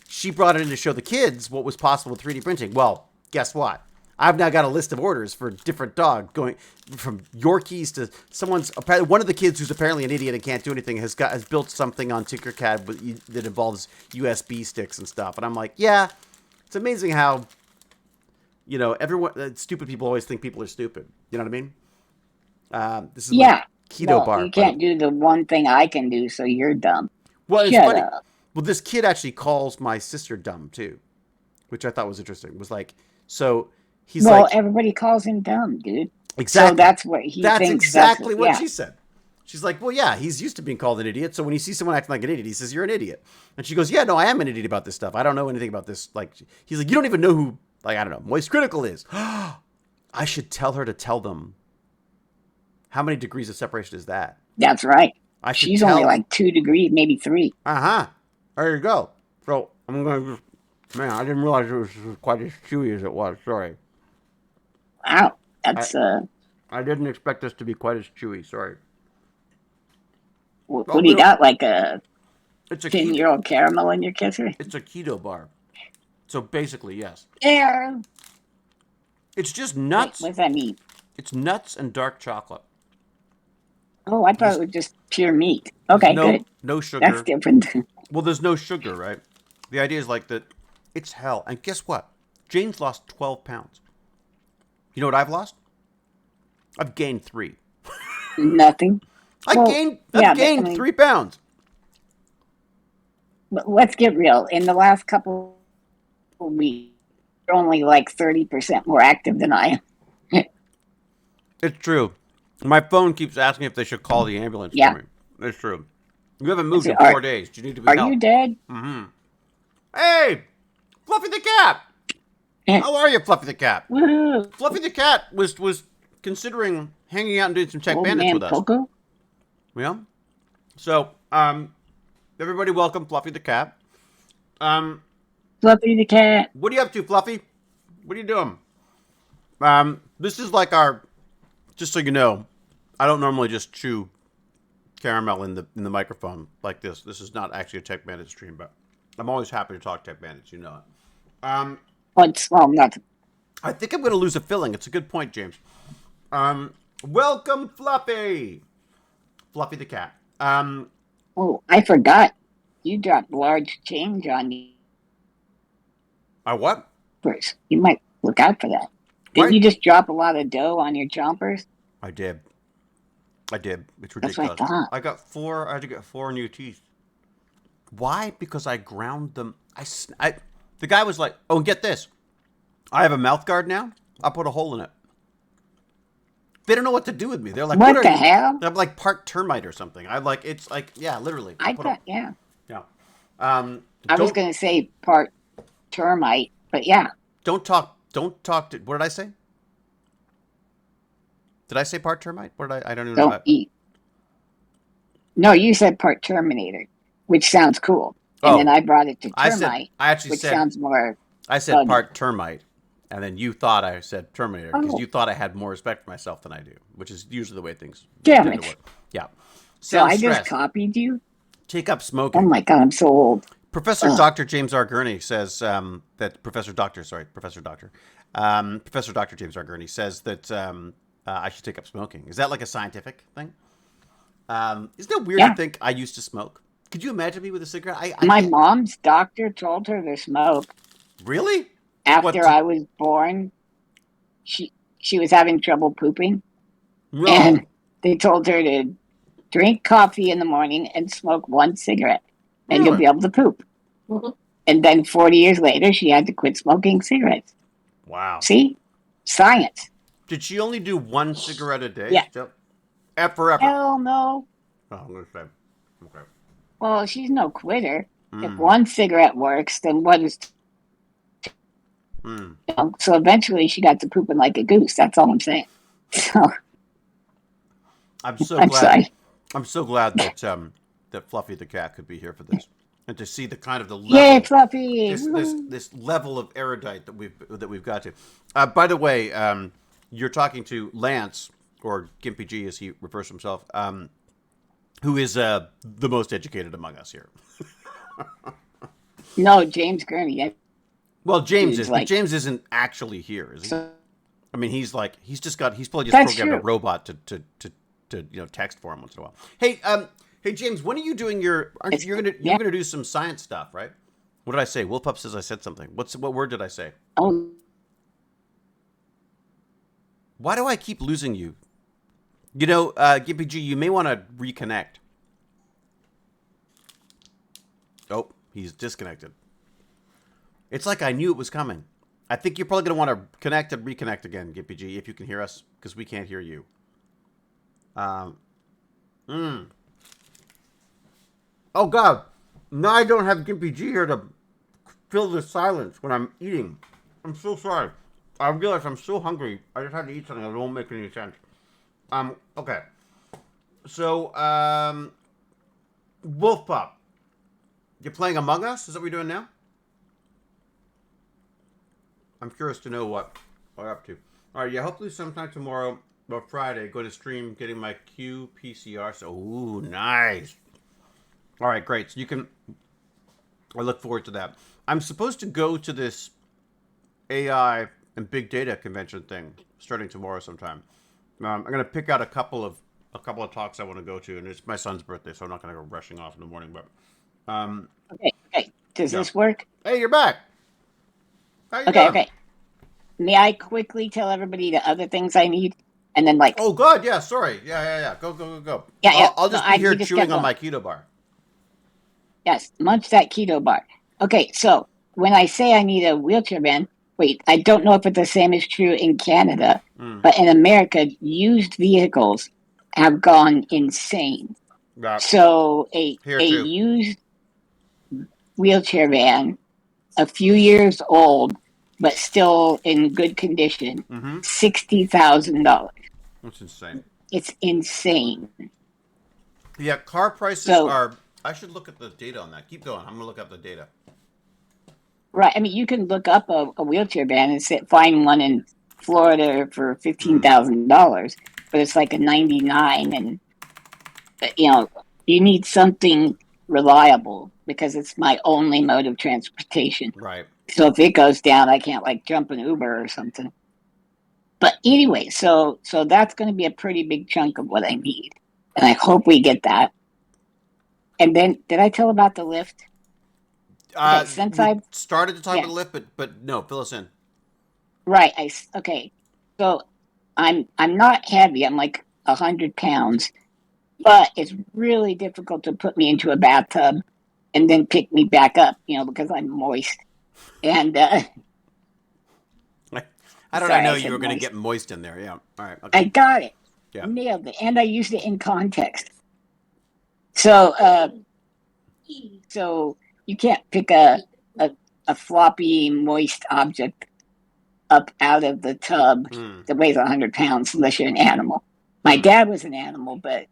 she brought it in to show the kids what was possible with 3D printing. Well, guess what? I've now got a list of orders for different dog, going from Yorkies to one of the kids who's apparently an idiot and can't do anything has built something on Tinkercad that involves USB sticks and stuff. And I'm like, yeah, it's amazing how, everyone, stupid people always think people are stupid. You know what I mean? This is Yeah. keto bar. You can't do the one thing I can do, so you're dumb. Well, it's Shut funny. up. Well, this kid actually calls my sister dumb too, which I thought was interesting. It was like, so he's Well, like, everybody calls him dumb, dude. exactly. So that's what he That's thinks. exactly what yeah. she said. She's like, well, yeah, he's used to being called an idiot. So when he sees someone acting like an idiot, he says, you're an idiot. And she goes, yeah, no, I am an idiot about this stuff. I don't know anything about this. Like, he's like, you don't even know who, like, I don't know, Moist Critical is. I should tell her to tell them. How many degrees of separation is that? That's right. I should She's only tell. like 2 degrees, maybe 3. Uh-huh. There you go. So I'm going to just, man, I didn't realize it was quite as chewy as it was. Sorry. Wow. I, That's, I didn't expect this to be quite as chewy. Sorry. what Oh, do you got? Like a it's a 10-year-old caramel in your kisser? it's a keto bar. So basically, yes. Yeah. It's just Wait, nuts. what does that mean? It's nuts and dark chocolate. Oh, I thought There's, it was just pure meat. there's Okay, good. no That's sugar. different. Well, there's no sugar, right? The idea is like that. It's hell. And guess what? Jane's lost 12 pounds. You know what I've lost? I've gained 3. Nothing. I've Yeah, gained 3 pounds. but let's get real. In the last couple of weeks, you're only like 30% more active than I am. It's true. My phone keeps asking if they should call the ambulance Yeah. for me. It's true. You haven't moved in Are- 4 days. Do you need to be Are helped? you dead? Hey, Fluffy the cat. How are you, Fluffy the cat? Woohoo! Fluffy the cat was considering hanging out and doing some Tech Old Bandits man with us. Coco? Yeah. So, everybody welcome Fluffy the cat. Fluffy the cat. What are you up to, Fluffy? What are you doing? This is like our, just so you know, I don't normally just chew caramel in the microphone like this. This is not actually a Tech Bandit stream, but I'm always happy to talk Tech Bandits, you know it. Nothing. I think I'm going to lose a filling. It's a good point, James. Welcome, Fluffy. Fluffy the cat. Oh, I forgot. You dropped large change on me I what? first. You might look out for that. Didn't Right. you just drop a lot of dough on your chompers? I did. It's That's ridiculous. what I thought. I had to get 4 new teeth. Why? Because I ground them. The guy was like, "Oh, get this. I have a mouth guard now. I'll put a hole in it." They don't know what to do with me. They're like, What are the you?" hell? I'm like part termite or something. It's like, yeah, literally. I thought, yeah. Yeah. I was going to say part termite, but yeah. Don't talk to, what did I say? Did I say part termite? What did I don't even know. Don't eat. No, you said part Terminator, which sounds cool. And then I brought it to termite, which sounds more. I said buggy. part termite, and then you thought I said Terminator because Oh. you thought I had more respect for myself than I do, which is usually the way things Damn tend it. to work. Yeah. So I Stress. just copied you? Take up Oh smoking. my God, I'm so old. Professor Dr. James R. Gurney says that Professor Dr. James R. Gurney says that I should take up smoking. Is that like a scientific thing? Isn't it weird to think I used to smoke? Could you imagine me with a cigarette? My mom's doctor told her to smoke. Really? After I was born, she was having trouble pooping. No. And they told her to drink coffee in the morning and smoke 1 cigarette. And you'll be able to poop. Mhm. And then 40 years later, she had to quit smoking cigarettes. Wow. See? Science. Did she only do 1 cigarette a day? Yeah. Forever. Hell no. Oh, I'm going to say. Okay. Well, she's no quitter. If 1 cigarette works, then what is... So eventually she got to pooping like a goose. That's all I'm saying. So I'm so I'm glad. sorry. I'm so glad that Fluffy the cat could be here for this, and to see the kind of the level, Yay, Fluffy! this level of erudite that we've got to. By the way, you're talking to Lance, or GimpyG as he refers to himself, who is the most educated among us here. No, James Gurney. Well, James He's is, like- but James isn't actually here, is he? So, I mean, he's probably just That's programmed a true. robot to text for him once in a while. Hey James, when are you doing you're gonna do some science stuff, right? What did I say? Wolf Pup says I said something. What word did I say? oh, Why do I keep losing you? You know, GimpyG, you may want to reconnect. Oh, he's disconnected. It's like I knew it was coming. I think you're probably going to want to connect and reconnect again, GimpyG, if you can hear us, because we can't hear you. Oh, God. Now I don't have GimpyG here to fill the silence when I'm eating. I'm so sorry. I realize I'm so hungry. I just had to eat something that won't make any sense. Okay. So, Wolf Pup, you're playing Among Us? Is that what you're doing now? I'm curious to know what you're up to. All right, yeah, hopefully sometime tomorrow or Friday, go to stream getting my QPCR. So, ooh, nice. All right, great. So you can, I look forward to that. I'm supposed to go to this AI and big data convention thing starting tomorrow sometime. I'm gonna pick out a couple of talks I want to go to, and it's my son's birthday, so I'm not gonna go rushing off in the morning. But Okay. Does yeah. this work? Hey, you're back. How you doing? Okay. May I quickly tell everybody the other things I need? And then, like, Oh, God. Yeah. Sorry. Yeah. Go. yeah. I'll No, just be here you just chewing kept on going. my keto bar. Yes, munch that keto bar. Okay, so when I say I need a wheelchair van, wait, I don't know if it's the same is true in Canada, Mm. but in America, used vehicles have gone insane. Yeah. So Here a too. used wheelchair van, a few years old, but still in good condition, Mm-hmm. $60,000. That's insane. It's insane. Yeah, car prices So are. I should look at the data on that. Keep going. I'm gonna look up the data. right. I mean, you can look up a wheelchair van and find one in Florida for Mm. $15,000, but it's like a 99, and you need something reliable because it's my only mode of transportation. Right. So if it goes down, I can't like jump an Uber or something. But anyway, so that's going to be a pretty big chunk of what I need, and I hope we get that. And then, did I tell about the lift? Okay, since We I've started to talk about yeah, the lift, but no, fill us in. right. Okay. So I'm not heavy. I'm like 100 pounds, but it's really difficult to put me into a bathtub and then pick me back up. Because I'm moist. And How did I sorry, know I you said were going to moist. get moist in there? Yeah. All right. I Okay. got it, Yeah. nailed it, and I used it in context. So you can't pick a a floppy moist object up out of the tub Mm. that weighs 100 pounds unless you're an animal. My Mm. dad was an animal, but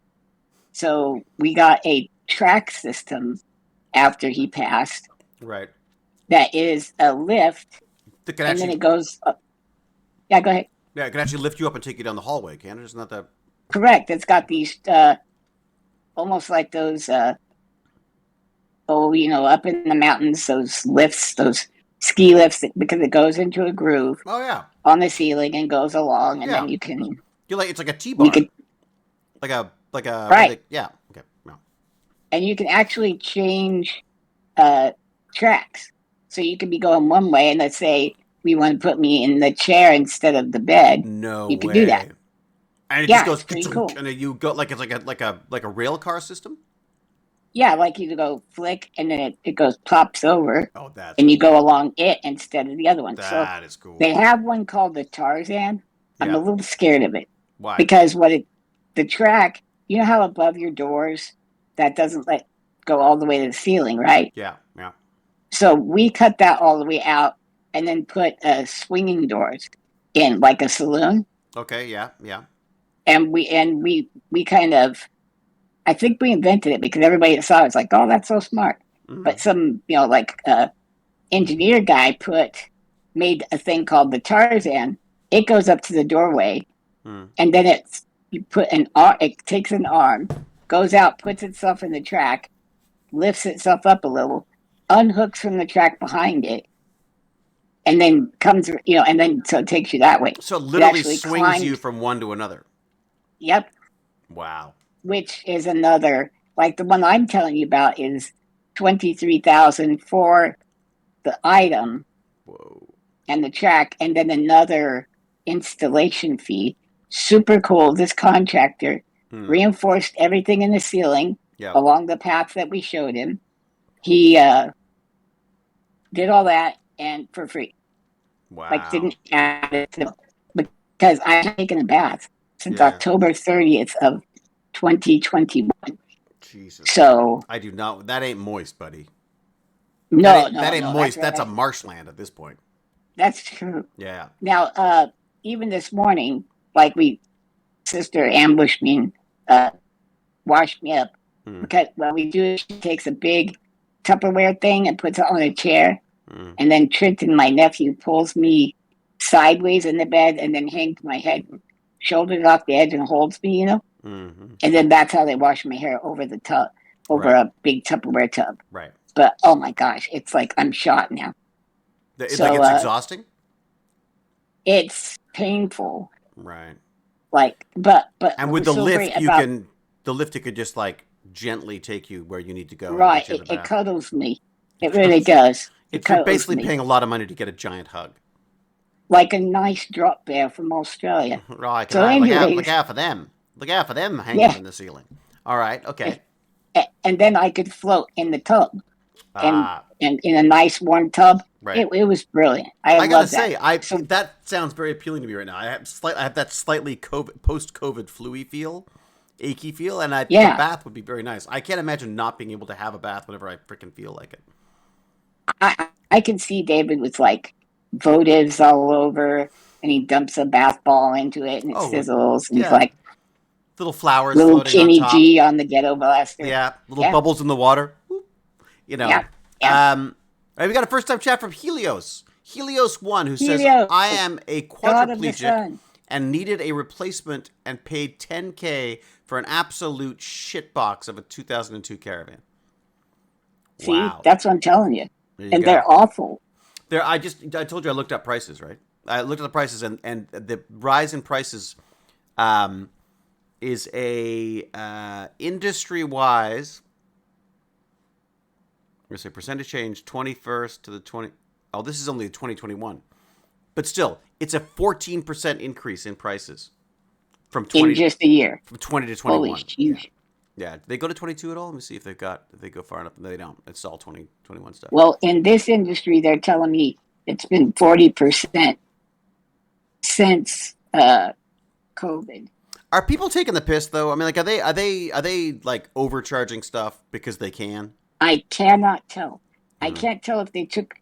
so we got a track system after he passed Right. that is a lift, That can and then actually, it goes up. Yeah, go ahead. yeah, it can actually lift you up and take you down the hallway. Can it? Isn't that the? Correct. It's got these almost like those up in the mountains, those lifts, those ski lifts, because it goes into a groove Oh yeah. on the ceiling and goes along, and Yeah. then You're like it's like a you T-bar, can like a what are right, they? Yeah. Okay. Yeah. and you can actually change tracks. So you could be going one way, and let's say we want to put me in the chair instead of the bed. No You could do that. way. And it just Yeah, goes, it's pretty cool. and then you go like it's like a rail car system. Yeah, like you go flick, and then it goes plops over, Oh, that's and you cool. go along it instead of the other one. So That is cool. they have one called the Tarzan. I'm a Yeah. little scared of it Why? because the track, you know how above your doors that doesn't let go all the way to the ceiling, right? Yeah. Yeah. So we cut that all the way out and then put swinging doors in, like a saloon, Okay. Yeah. Yeah. and we kind of, I think we invented it because everybody that saw it was like, oh, that's so smart. Mm-hmm. But some like engineer guy made a thing called the Tarzan. It goes up to the doorway, Mm. and then you put an arm. It takes an arm, goes out, puts itself in the track, lifts itself up a little, unhooks from the track behind it, and then and then so it takes you that way. So it It literally actually swings you climbs. from one to another. Yep, Wow. which is another, like the one I'm telling you about is 23,000 for the item Whoa. and the track, and then another installation fee. Super cool. This contractor Hmm. reinforced everything in the ceiling Yep. along the path that we showed him. He did all that and for free. Like Wow. didn't add it because I've taken a bath since Yeah. October 30th of 2021. Jesus. So I do not. That ain't moist, buddy. no, That ain't that's moist. right. That's a marshland at this point. That's true. Yeah. Now, even this morning, like sister ambushed me and washed me up Mm, because what we do is she takes a big Tupperware thing and puts it on a chair, mm, and then Trenton, my nephew, pulls me sideways in the bed and then hangs my head, shoulders off the edge, and holds me, mm-hmm. And then that's how they wash my hair over the tub, over Right. a big Tupperware tub. Right. But oh my gosh, it's like I'm shot now. Like So it's exhausting. it's painful. Right. But And with what's the so great lift, about it could just like gently take you where you need to go and right, get you in the it bath. cuddles me. It really does. It You're cuddles basically me paying a lot of money to get a giant hug. like a nice drop bear from Australia. Right, because So, I look anyways, out for them. Look out for them hanging yeah, from the ceiling. All right, okay. and then I could float in the tub and Ah, in a nice warm tub. right. It was brilliant. I I gotta love that. say, I So that sounds very appealing to me right now. I have that slightly post COVID fluey feel, achy feel, and I think a yeah, bath would be very nice. I can't imagine not being able to have a bath whenever I freaking feel like it. I can see David with like votives all over, and he dumps a bath ball into it, and it Oh, sizzles, and he's yeah, like little flowers little floating on Kenny top. G on the ghetto blaster. Yeah, little Yeah, bubbles in the water. You know. yeah, yeah. All right, we got a first time chat from Helios. Helios1, who says, Helios, I am a God of the quadriplegic sun. and needed a replacement and paid 10K for an absolute shitbox of a 2002 Caravan. See, Wow. that's what I'm telling you. There you And go. they're awful. I told you I looked up prices, right? I looked at the prices, and the rise in prices is a industry wise. I'm going to say percentage change 21st to the 20. Oh, this is only 2021. But still, it's a 14% increase in prices from In 20 just a year. from 20 to Holy 21. Yeah. sheesh. Yeah. Did they go to 22 at all? Let me see if they go far enough. No, they don't. It's all 2021 stuff. Well, in this industry, they're telling me it's been 40% since COVID. Are people taking the piss though? I mean, like, are they like overcharging stuff because they can? I cannot tell. I Hmm. can't tell if they took,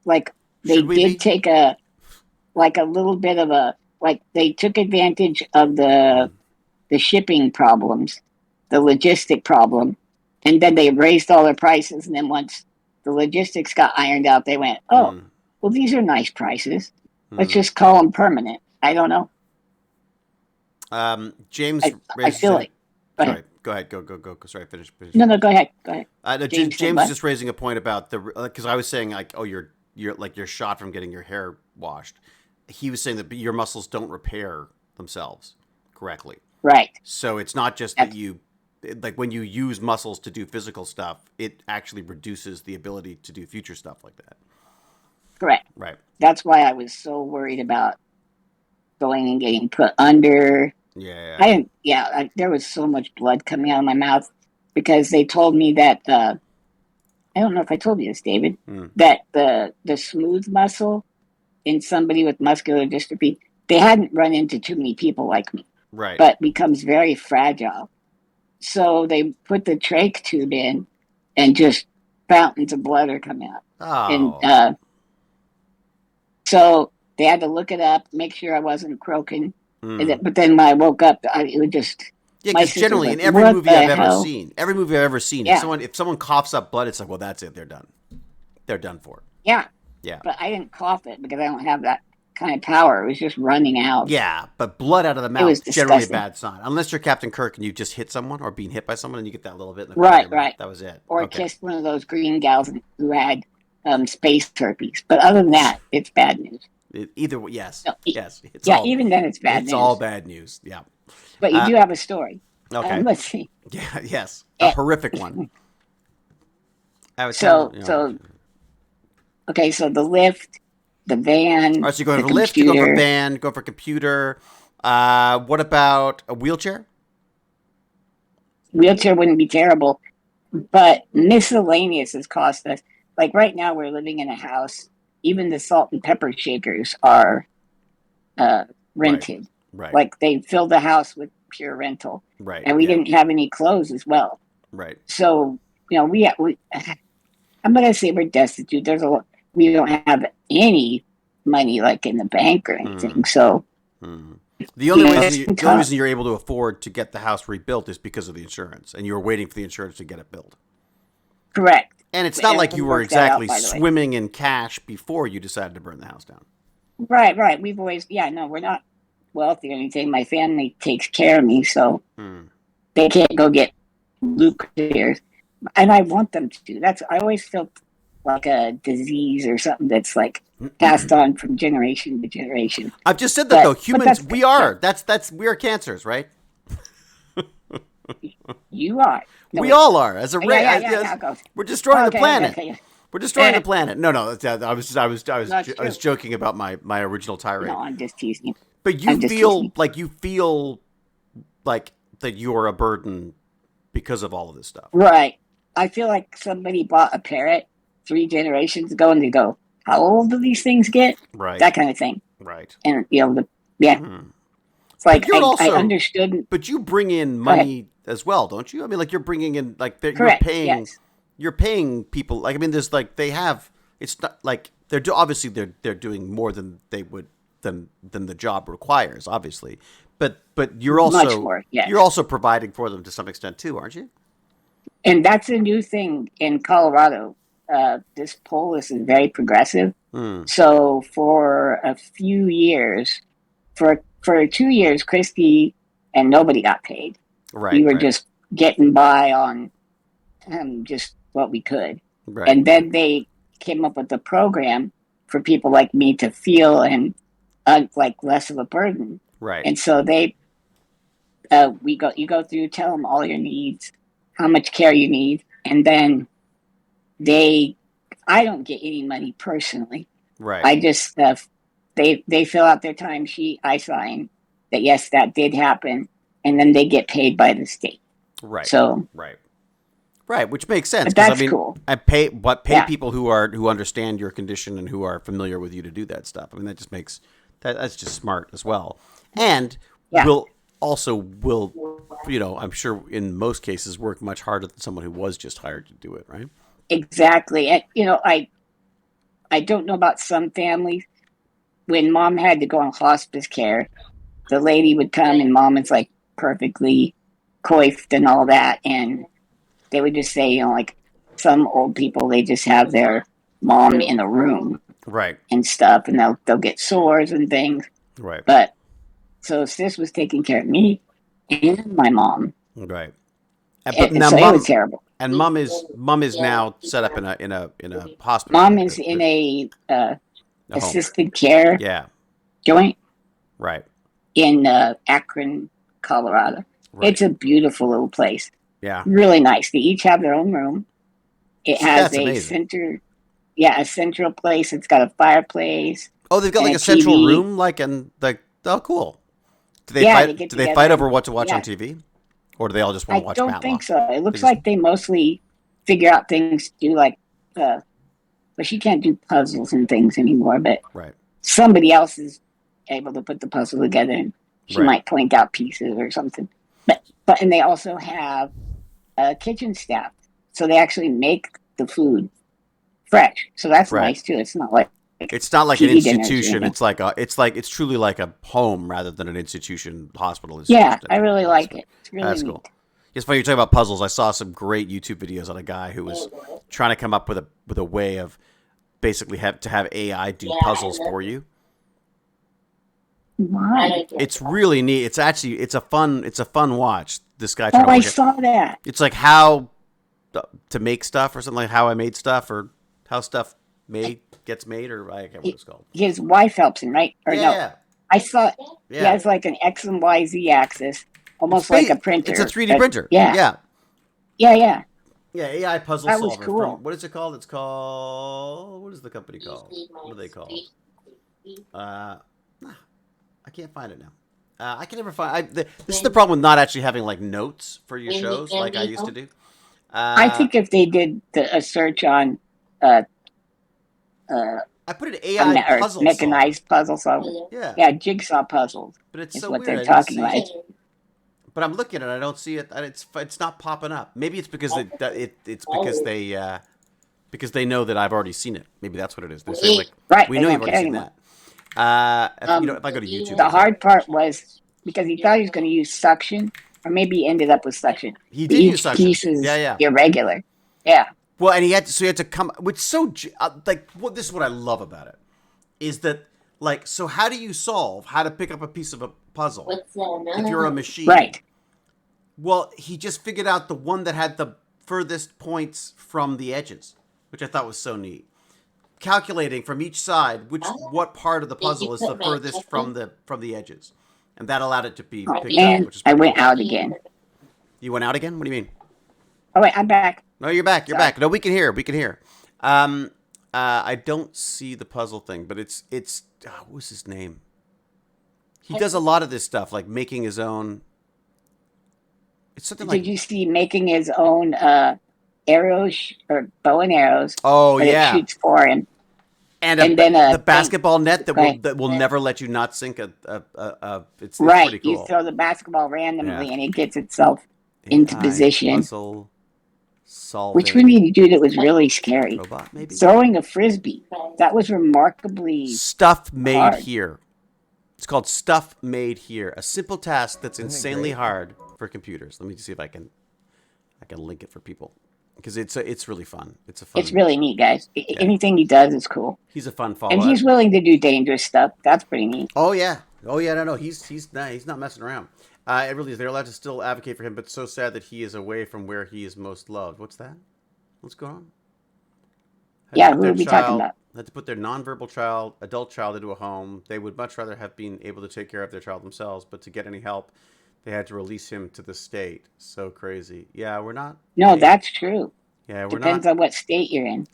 like, they Should we did be? take a little bit of a, like, they took advantage of Hmm. the shipping problems, the logistic problem, and then they raised all their prices. And then once the logistics got ironed out, they went, oh, Hmm. well, these are nice prices. Let's Hmm. just call them permanent. I don't know. James I raises feel a. like, go ahead. Sorry, go ahead. Go. Sorry, finish. No, go ahead. Go ahead. No, James said James is what? just raising a point about the because I was saying like, oh, you're shot from getting your hair washed. He was saying that your muscles don't repair themselves correctly, Right. so it's not just that That's you like when you use muscles to do physical stuff, it actually reduces the ability to do future stuff like that. correct. Right. That's why I was so worried about going and getting put under. Yeah. I didn't, there was so much blood coming out of my mouth because they told me that, I don't know if I told you this, David, Mm, that the smooth muscle in somebody with muscular dystrophy, they hadn't run into too many people like me, right. but becomes very fragile. So they put the trach tube in and just fountains of blood are coming out. And Oh. so they had to look it up, make sure I wasn't croaking. Mm. But then when I woke up, it would just, Yeah, my because sister's generally like, in what the hell? every movie I've ever seen, Yeah, if someone coughs up blood, it's like, well, that's it. They're done. They're done for. yeah. Yeah. But I didn't cough it because I don't have that kind of power. It was just running out. Yeah, but blood out of the It was mouth generally a disgusting. bad sign. Unless you're Captain Kirk and you just hit someone or being hit by someone and you get that little bit in the corner of Right, your mouth. right. That was it. Or Okay. kissed one of those green gals who had space herpes. But other than that, it's bad news. Either way, yes, No, yes. even then it's bad It's news. all bad news. Yeah. But you do have a story. Okay. Let's see. Yeah. Yes. A Eh, horrific one. I would so, tell you know. so okay. So the lift, the All van, right. So you're going the for lift. You're going for computer. van. Go for computer. What about a wheelchair? Wheelchair wouldn't be terrible, but miscellaneous has cost us. Like right now, we're living in a house. Even the salt and pepper shakers are uh, Right. rented. Right. Like they filled the house with pure rental, Right. and we Yeah. didn't have any clothes as well. Right. So we I'm gonna say we're destitute. We don't have any money like in the bank or anything. So The only it's reason you're able to afford to get the house rebuilt is because of the insurance, and you were waiting for the insurance to get it built. correct. And it's not like you were Worked that out, exactly by the way. swimming in cash before you decided to burn the house down. Right. We've always, no, we're not wealthy or anything. My family takes care of me, so they can't go get lucrative. And I want them to. I always felt like a disease or something that's like passed on from generation to generation. I've just said that though. Humans, we are. Yeah. We are cancers, right? You are. No, we wait. all are. As a race, Yeah. we're destroying the planet. Okay. We're destroying the planet. No. I was joking about my original tirade. No, I'm just teasing you. But you feel like that you're a burden because of all of this stuff. Right. I feel like somebody bought a parrot 3 generations ago, and they go, "How old do these things get?" Right. That kind of thing. Right. And it's like I understood. But you bring in money as well, don't you? I mean, like you're bringing in Correct. You're paying people. Like I mean, there's like they have. It's not like obviously they're doing more than they would than the job requires, obviously. But you're also much more, yes. You're also providing for them to some extent too, aren't you? And that's a new thing in Colorado. This polis is very progressive. So for a few years, for 2 years, Christy and nobody got paid. Right. We were just getting by on just what we could. Right. And then they came up with a program for people like me to feel and like less of a burden. Right. And so you go through, tell them all your needs, how much care you need, and then I don't get any money personally. Right. I just they fill out their timesheet, I sign that yes, that did happen, and then they get paid by the state. Right. So right, which makes sense. But that's cool. I pay people who understand your condition and who are familiar with you to do that stuff. I mean, that just makes that's just smart as well, and will I'm sure in most cases work much harder than someone who was just hired to do it. Right. Exactly, and I don't know about some families. When mom had to go on hospice care, the lady would come and mom is like perfectly coiffed and all that, and they would just say, like some old people, they just have their mom in a room, right, and stuff, and they'll get sores and things, right. But so sis was taking care of me and my mom, right. But now so it was terrible. And mom is now set up in a hospital. Mom is in a assisted care joint. Right. In Akron, Colorado. Right. It's a beautiful little place. Yeah. Really nice. They each have their own room. It has amazing. A central place. It's got a fireplace. Oh, they've got like a central room, oh, cool. Do they fight? Do they fight over what to watch on TV, or do they all just want to watch Matlock? I don't think so. It looks like they mostly figure out things to do, like, but she can't do puzzles and things anymore. But somebody else is able to put the puzzle together, and she might point out pieces or something. And they also have a kitchen staff, so they actually make the food fresh. So that's nice too. It's not like an institution. It's truly like a home rather than an institution, hospital. Yeah, I really like it. It's really that's neat. Cool. It's funny you're talking about puzzles. I saw some great YouTube videos on a guy who was trying to come up with a way of basically have AI do puzzles for you. Wow. It's really neat. It's a fun watch. This guy. I saw that. It's like how to make stuff or something, like how I made stuff or how stuff gets made, or I can't remember what it's called. His wife helps him, right? Or no? I saw. Yeah. He has like an X and Y Z axis, almost like a printer. It's a 3D printer. Yeah. Yeah, AI puzzle solver. That was cool. What is it called? It's called. What is the company called? What are they called? I can't find it now. I can never find. This is the problem with not actually having like notes for your shows like I used to do. I think if they did a search on, I put an AI puzzle mechanized puzzle solver. Yeah, jigsaw puzzles. But it's so what weird. They're talking about. But I'm looking at it. I don't see it. It's not popping up. Maybe it's because it's because they because they know that I've already seen it. Maybe that's what it is. They're saying like, Right, we they know don't you've already care seen anymore. that. If I go to YouTube, The hard part was because he thought he was going to use suction, or maybe he ended up with suction. he But did use each suction. piece is Yeah. irregular. Yeah. Well, and he had to come, which this is what I love about it, is that like, so how do you solve how to pick up a piece of a puzzle if you're a machine? Right. Well, he just figured out the one that had the furthest points from the edges, which I thought was so neat. Calculating from each side what part of the puzzle is the furthest from the edges, and that allowed it to be picked up, And which is I pretty went cool. out again. You went out again? What do you mean? Oh, wait, I'm back. No, you're back. You're Sorry. back. No, we can hear. We can hear. I don't see the puzzle thing, but it's what was his name? He does a lot of this stuff, like making his own. It's something like. Did you see making his own arrows or bow and arrows? Oh, that yeah. It shoots for him. And then the basketball net that will never let you not sink it's right. pretty cool. You throw the basketball randomly and it gets itself into position. Puzzle solving. Which we need to do that was really scary. Robot, maybe. Throwing a frisbee. That was remarkably Stuff made hard. here. It's called Stuff Made Here. A simple task that's insanely hard for computers. Let me see if I can link it for people. Because it's really fun. It's really neat, guys. Anything he does is cool. He's a fun follow. And he's willing to do dangerous stuff. That's pretty neat. Oh yeah. No. He's not messing around. It really is. They're allowed to still advocate for him, but it's so sad that he is away from where he is most loved. What's that? What's going on? Yeah, who are we talking about? Had to put their nonverbal adult child into a home. They would much rather have been able to take care of their child themselves, but to get any help, they had to release him to the state. So crazy. Yeah, we're not. No, that's true. Yeah, we're Depends on what state you're in.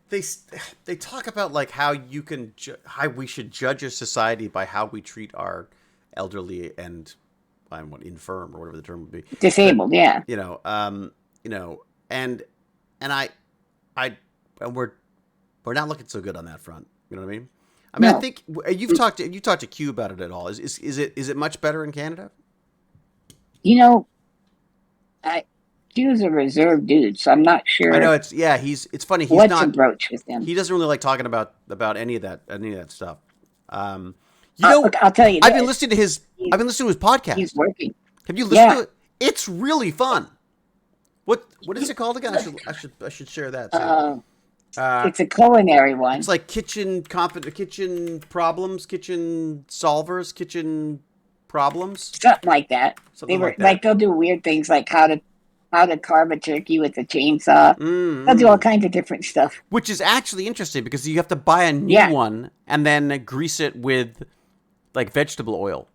They talk about like how you can how we should judge a society by how we treat our elderly and infirm or whatever the term would be. Disabled, yeah. And we're not looking so good on that front. You know what I mean? No. I think you've talked to Q about it at all. Is it much better in Canada? Q's a reserved dude, so I'm not sure. I know it's funny. He's what's not a broach with him. He doesn't really like talking about any of that stuff. Look, I'll tell you. I've been listening to his podcast. He's working. Have you listened to it? It's really fun. What is it called again? I should share that too. It's a culinary one. It's like kitchen problems, kitchen solvers, kitchen problems. Something like that. They'll do weird things like how to carve a turkey with a chainsaw. They'll do all kinds of different stuff. Which is actually interesting because you have to buy a new one and then grease it with like vegetable oil.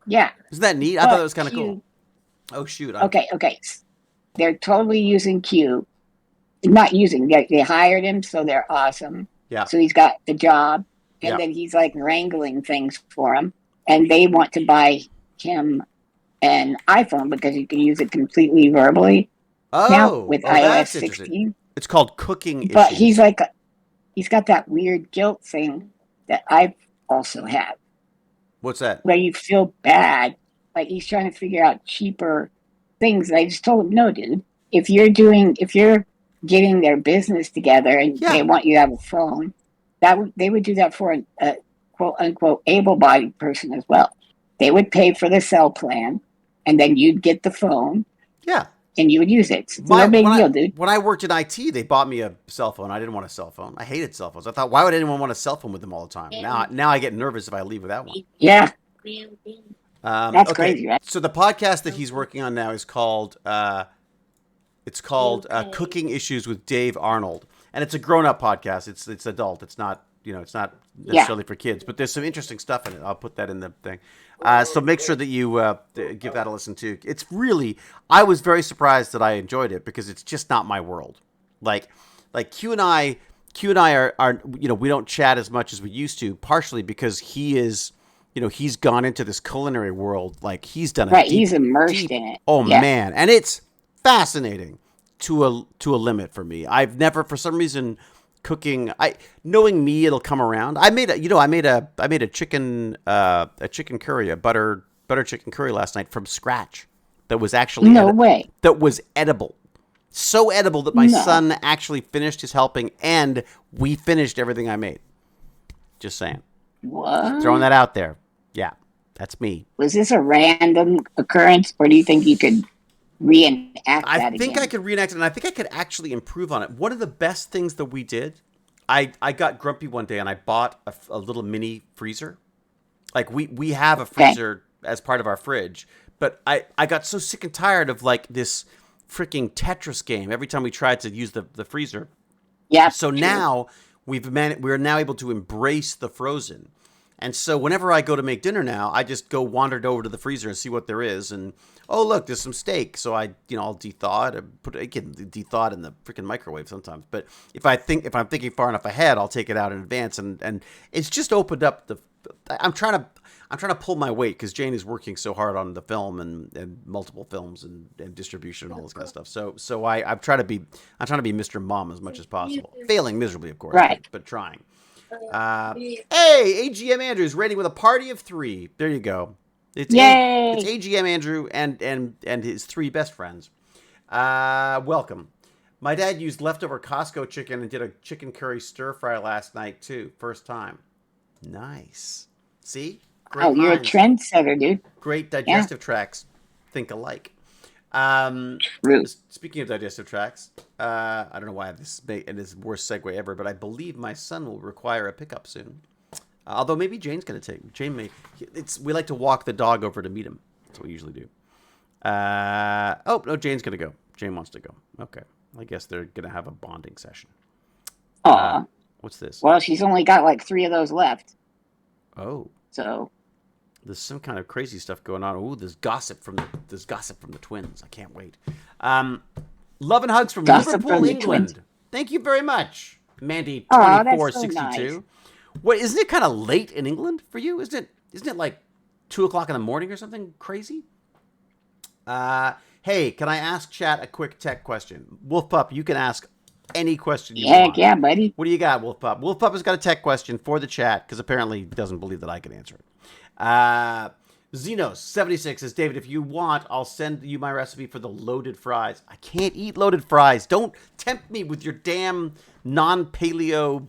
Yeah. Isn't that neat? I thought that was kind of cool. Oh, shoot. Okay. They're totally using Q. Not using. They hired him, so they're awesome. Yeah. So he's got the job, and then he's like wrangling things for him. And they want to buy him an iPhone because you can use it completely verbally now with iOS 16. It's called Cooking Issues. But he's got that weird guilt thing that I also have. What's that? Where you feel bad. Like he's trying to figure out cheaper things. And I just told him, no, dude. If you're getting their business together and they want you to have a phone, they would do that for a quote unquote able-bodied person as well. They would pay for the cell plan, and then you'd get the phone. Yeah. And you would use it. It's no big deal, dude. When I worked in IT, they bought me a cell phone. I didn't want a cell phone. I hated cell phones. I thought, why would anyone want a cell phone with them all the time? Now I get nervous if I leave without one. Yeah. That's crazy, right? So the podcast that he's working on now is called Cooking Issues with Dave Arnold, and it's a grown-up podcast. It's adult. It's not necessarily for kids, but there's some interesting stuff in it. I'll put that in the thing. So make sure that you give that a listen too. It's really, I was very surprised that I enjoyed it because it's just not my world. Like Q and I are we don't chat as much as we used to, partially because he is. He's gone into this culinary world. Like he's done it. He's immersed in it. Oh man, and it's fascinating to a limit for me. I've never, for some reason, cooking. Knowing me, it'll come around. I made a chicken curry, a butter chicken curry last night from scratch. That was actually no way. That was edible. So edible that my No. son actually finished his helping, and we finished everything I made. Just saying. What? Throwing that out there. Yeah, that's me. Was this a random occurrence, or do you think you could reenact I that think I again? could reenact it, and I think I could actually improve on it. One of the best things that we did, I got grumpy one day, and I bought a little mini freezer. Like, we have a Okay. freezer as part of our fridge, but I got so sick and tired of, like, this freaking Tetris game every time we tried to use the freezer. Yeah. So True. now we're now able to embrace the frozen. And so whenever I go to make dinner now, I just go wandered over to the freezer and see what there is. And oh, look, there's some steak. So I'll dethaw it and it can dethaw it in the freaking microwave sometimes. But if I'm thinking far enough ahead, I'll take it out in advance. And it's just opened up I'm trying to pull my weight because Jane is working so hard on the film and multiple films and distribution and all this kind of stuff. So I'm trying to be Mr. Mom as much as possible, failing miserably, of course, Right. but trying. Hey, AGM Andrew's rating with a party of 3. There you go. It's Yay! It's AGM Andrew and his 3 best friends. Welcome. My dad used leftover Costco chicken and did a chicken curry stir fry last night too. First time. Nice. See? Great You're a minds. trendsetter, dude. Great digestive tracts think alike. True. Speaking of digestive tracts, I don't know why this is the worst segue ever, but I believe my son will require a pickup soon. Although maybe Jane's going to take. Jane may. We like to walk the dog over to meet him. That's what we usually do. Oh no, Jane's going to go. Jane wants to go. Okay, I guess they're going to have a bonding session. Aw. What's this? Well, she's only got like 3 of those left. Oh. So. There's some kind of crazy stuff going on. Ooh, there's gossip from the twins. I can't wait. Love and hugs from Liverpool, England. Thank you very much, Mandy. 2462. So nice. What, isn't it kind of late in England for you? Isn't it like 2:00 in the morning or something crazy? Hey, can I ask chat a quick tech question? Wolf Pup, you can ask any question you want. Yeah, buddy. What do you got, Wolf Pup? Wolf Pup has got a tech question for the chat because apparently he doesn't believe that I can answer it. Xenos76 says, David, if you want, I'll send you my recipe for the loaded fries. I can't eat loaded fries. Don't tempt me with your damn non-paleo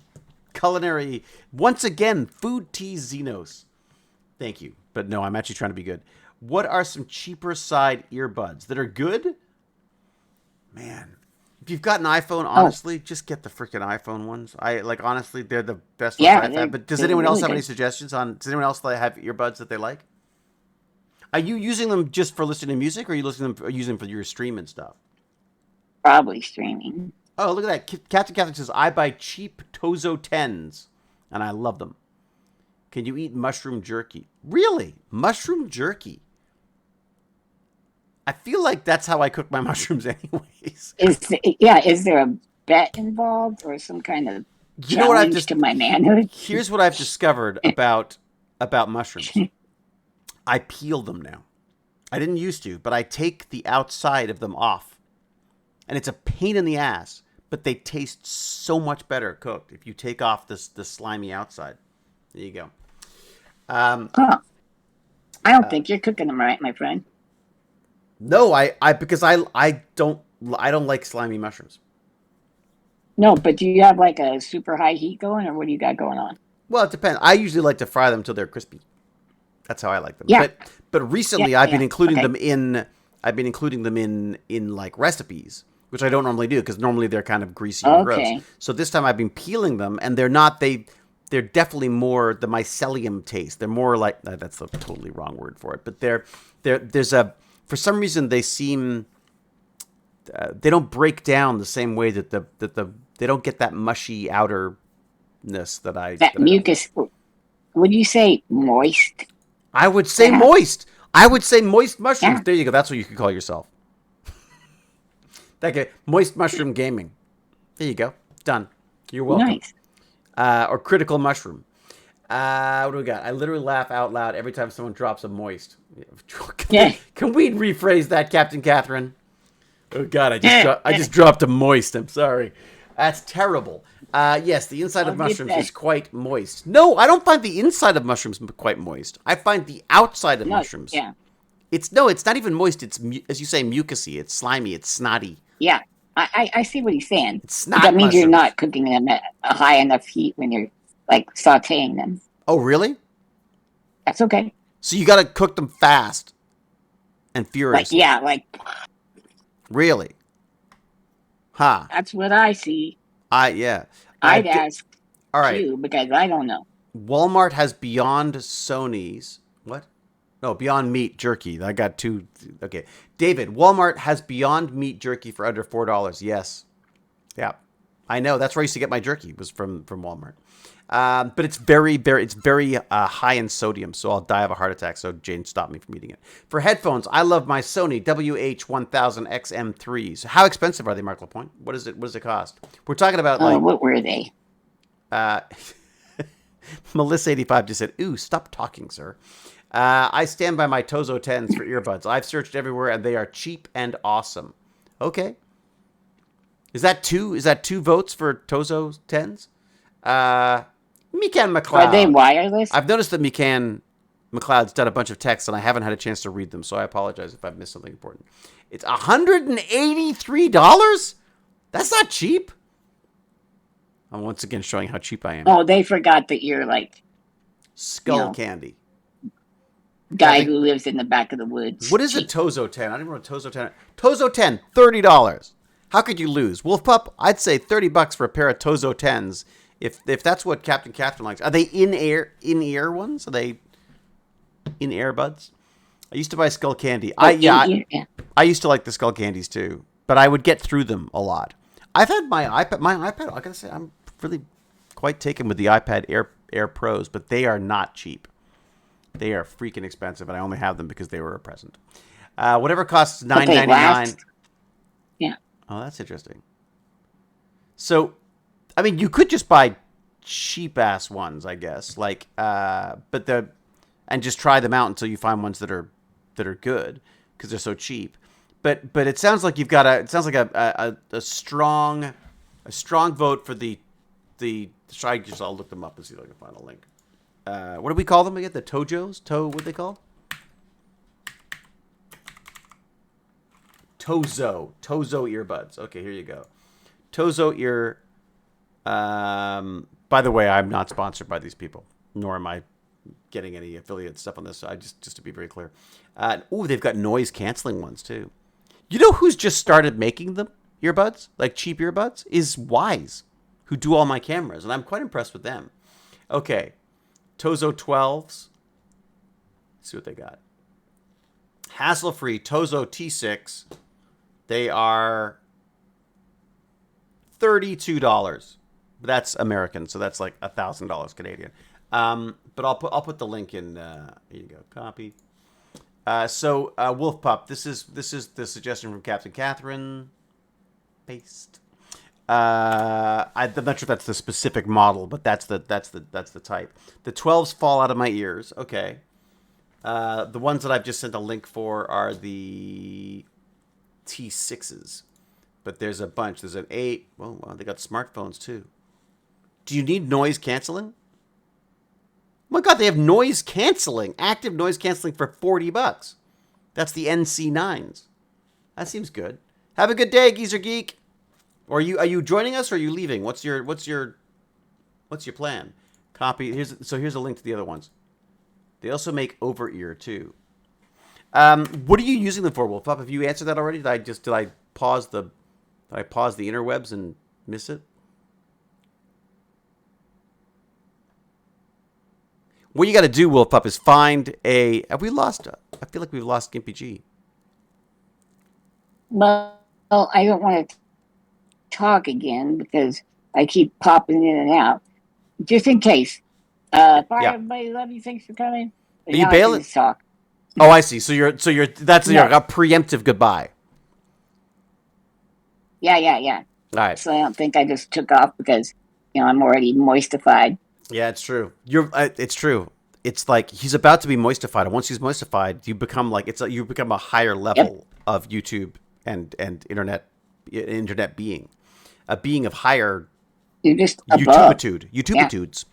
culinary. Once again, food tease Xenos. Thank you. But no, I'm actually trying to be good. What are some cheaper side earbuds that are good? Man, if you've got an iPhone, honestly, just get the freaking iPhone ones. Honestly, they're the best ones I've had. But does anyone else have any suggestions on? Does anyone else have earbuds that they like? Are you using them just for listening to music, or are you using them for your streaming stuff? Probably streaming. Oh, look at that! Captain Catherine says, "I buy cheap Tozo 10s, and I love them." Can you eat mushroom jerky? Really, mushroom jerky? I feel like that's how I cook my mushrooms anyways. Is there a bet involved or some kind of challenge to my manhood? Here's what I've discovered about mushrooms. I peel them now. I didn't used to, but I take the outside of them off. And it's a pain in the ass, but they taste so much better cooked if you take off the slimy outside. There you go. I don't think you're cooking them right, my friend. No, because I don't like slimy mushrooms. No, but do you have like a super high heat going, or what do you got going on? Well, it depends. I usually like to fry them until they're crispy. That's how I like them. Yeah. But recently I've been including them in like recipes, which I don't normally do because normally they're kind of greasy and gross. So this time I've been peeling them, and they're definitely more the mycelium taste. They're more like that's a totally wrong word for it, but there's a for some reason they seem they don't break down the same way that they don't get that mushy outerness that mucus. Would you say moist? I would say moist. I would say moist mushrooms. Yeah. There you go. That's what you could call yourself. Okay, moist mushroom gaming. There you go. Done. You're welcome. Nice. Or critical mushroom. What do we got? I literally laugh out loud every time someone drops a moist. Can we rephrase that, Captain Catherine? Oh God, I just dropped a moist. I'm sorry. That's terrible. Yes, the inside of mushrooms is quite moist. No, I don't find the inside of mushrooms quite moist. I find the outside of mushrooms. Yeah. It's not even moist. It's, as you say, mucusy. It's slimy. It's snotty. Yeah, I see what he's saying. It's But that not means you're mushrooms. not cooking them at a high enough heat when you're like sauteing them. Oh, really? That's okay. So you got to cook them fast and Like, furiously. yeah, like Really? Huh. that's what I see. Yeah. I'd ask All right. you because I don't know. Walmart has Beyond Sony's. What? No, Beyond Meat jerky. I got two. Okay. David, Walmart has Beyond Meat jerky for under $4. Yes. Yeah. I know. That's where I used to get my jerky, was from Walmart. But it's very high in sodium, so I'll die of a heart attack. So Jane stopped me from eating it. For headphones, I love my Sony WH-1000XM3s. How expensive are they, Mark Lapointe? What does it cost? We're talking about like. What were they? Melissa85 just said, "Ooh, stop talking, sir." I stand by my Tozo 10s for earbuds. I've searched everywhere, and they are cheap and awesome. Okay. Is that two votes for Tozo 10s? Mikan McLeod. Are they wireless? I've noticed that Mikan McLeod's done a bunch of texts, and I haven't had a chance to read them, so I apologize if I've missed something important. It's $183? That's not cheap. I'm once again showing how cheap I am. Oh, they forgot that you're like Skull candy. Guy who lives in the back of the woods. What is a Tozo 10? I didn't know what Tozo 10. Tozo 10, $30. How could you lose? Wolf Pup, I'd say $30 for a pair of Tozo 10s. If that's what Captain Catherine likes. Are they in-ear ones? Are they in-ear buds? I used to buy Skull Candy. I used to like the Skull Candies too, but I would get through them a lot. I've had my iPad. I gotta say, I'm really quite taken with the iPad Air Pros, but they are not cheap. They are freaking expensive, and I only have them because they were a present. Whatever costs $9.99. Yeah. Oh, that's interesting. So, I mean, you could just buy cheap ass ones, I guess. Like, and just try them out until you find ones that are good because they're so cheap. But it sounds like you've got a strong vote for the. I'll look them up and see if I can find a link. What do we call them again? The Tojos? What are they called? Tozo earbuds. Okay, here you go. Tozo ear. By the way, I'm not sponsored by these people, nor am I getting any affiliate stuff on this. I just to be very clear. They've got noise canceling ones too. You know who's just started making them earbuds, like cheap earbuds, is Wise, who do all my cameras, and I'm quite impressed with them. Okay, Tozo 12s. Let's see what they got. Hassle-free Tozo T6. They are $32. That's American, so that's like $1,000 Canadian. But I'll put the link in. Here you go. Copy. So Wolf Pup, this is the suggestion from Captain Catherine. Paste. I'm not sure if that's the specific model, but that's the type. The 12s fall out of my ears. Okay. The ones that I've just sent a link for are the T6s, but there's a bunch. There's an 8. Well, they got smartphones too. Do you need noise canceling? Oh my God, they have noise canceling, active noise canceling for $40. That's the NC9s. That seems good. Have a good day, Geezer Geek. Or are you joining us or are you leaving? What's your plan? Copy. Here's a link to the other ones. They also make over ear too. What are you using them for, Wolf Pup? Have you answered that already? Did I pause the interwebs and miss it? What you got to do, Wolf Pup, is find a. Have we lost? I feel like we've lost GimpyG. Well, I don't want to talk again because I keep popping in and out. Just in case. Bye, everybody. Love you. Thanks for coming. Are you bailing? Talk. Oh, I see. So you're that's a preemptive goodbye. Yeah. All right. So I don't think I just took off because I'm already moistified. Yeah, it's true. It's true. It's like he's about to be moistified, and once he's moistified, you become you become a higher level of YouTube and internet being, a being of higher. You're just YouTubitudes.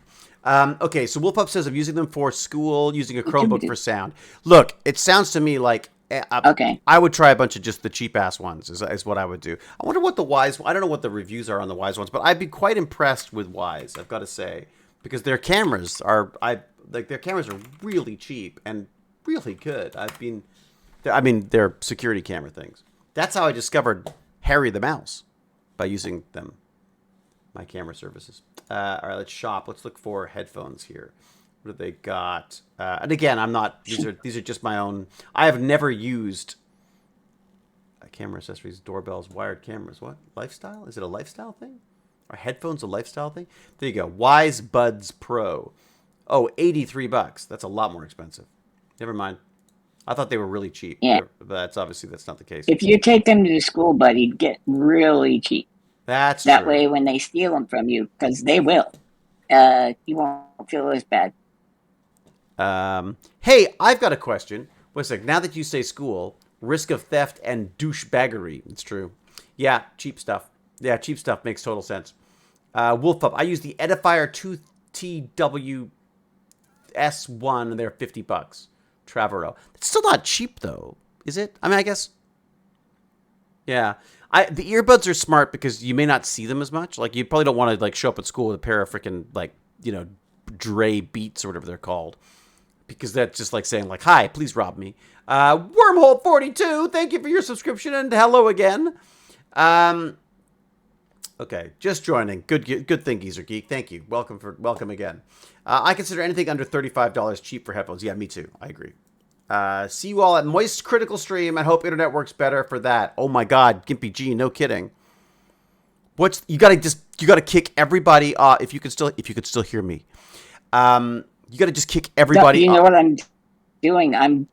Yeah. Okay, so Wolf Pup says I'm using them for school, using a Chromebook for sound. Look, it sounds to me like Okay. I would try a bunch of just the cheap ass ones. Is what I would do. I wonder what the Wise. I don't know what the reviews are on the Wise ones, but I'd be quite impressed with Wise. I've got to say, because their cameras are their cameras are really cheap and really good. They're security camera things. That's how I discovered Harry the Mouse, by using them. My camera services. All right, let's shop. Let's look for headphones here. What have they got? And again, I'm not. These are just my own. I have never used camera accessories, doorbells, wired cameras. What lifestyle? Is it a lifestyle thing? Are headphones a lifestyle thing? There you go. Wise Buds Pro. Oh, $83. That's a lot more expensive. Never mind. I thought they were really cheap. Yeah. But that's not the case. If you take them to the school, buddy, get really cheap. That's that true. way, when they steal them from you, because they will, you won't feel as bad. Hey, I've got a question. Wait a sec. Now that you say school, risk of theft and douchebaggery. It's true. Yeah, cheap stuff. Yeah, cheap stuff makes total sense. Wolf Pup. I use the Edifier 2TW S1, and they're $50. Travero. It's still not cheap though, is it? I mean, I guess. Yeah. The earbuds are smart because you may not see them as much. Like, you probably don't want to show up at school with a pair of freaking Dre Beats or whatever they're called, because that's just like saying hi, please rob me. Wormhole 42, thank you for your subscription and hello again. Okay, just joining. Good thing, Geezer Geek. Thank you. Welcome again. I consider anything under $35 cheap for headphones. Yeah, me too. I agree. See you all at Moist Critical Stream, and hope internet works better for that. Oh my God, GimpyG, no kidding. You gotta kick everybody off if you could still hear me. You gotta just kick everybody. You know what I'm doing? I'm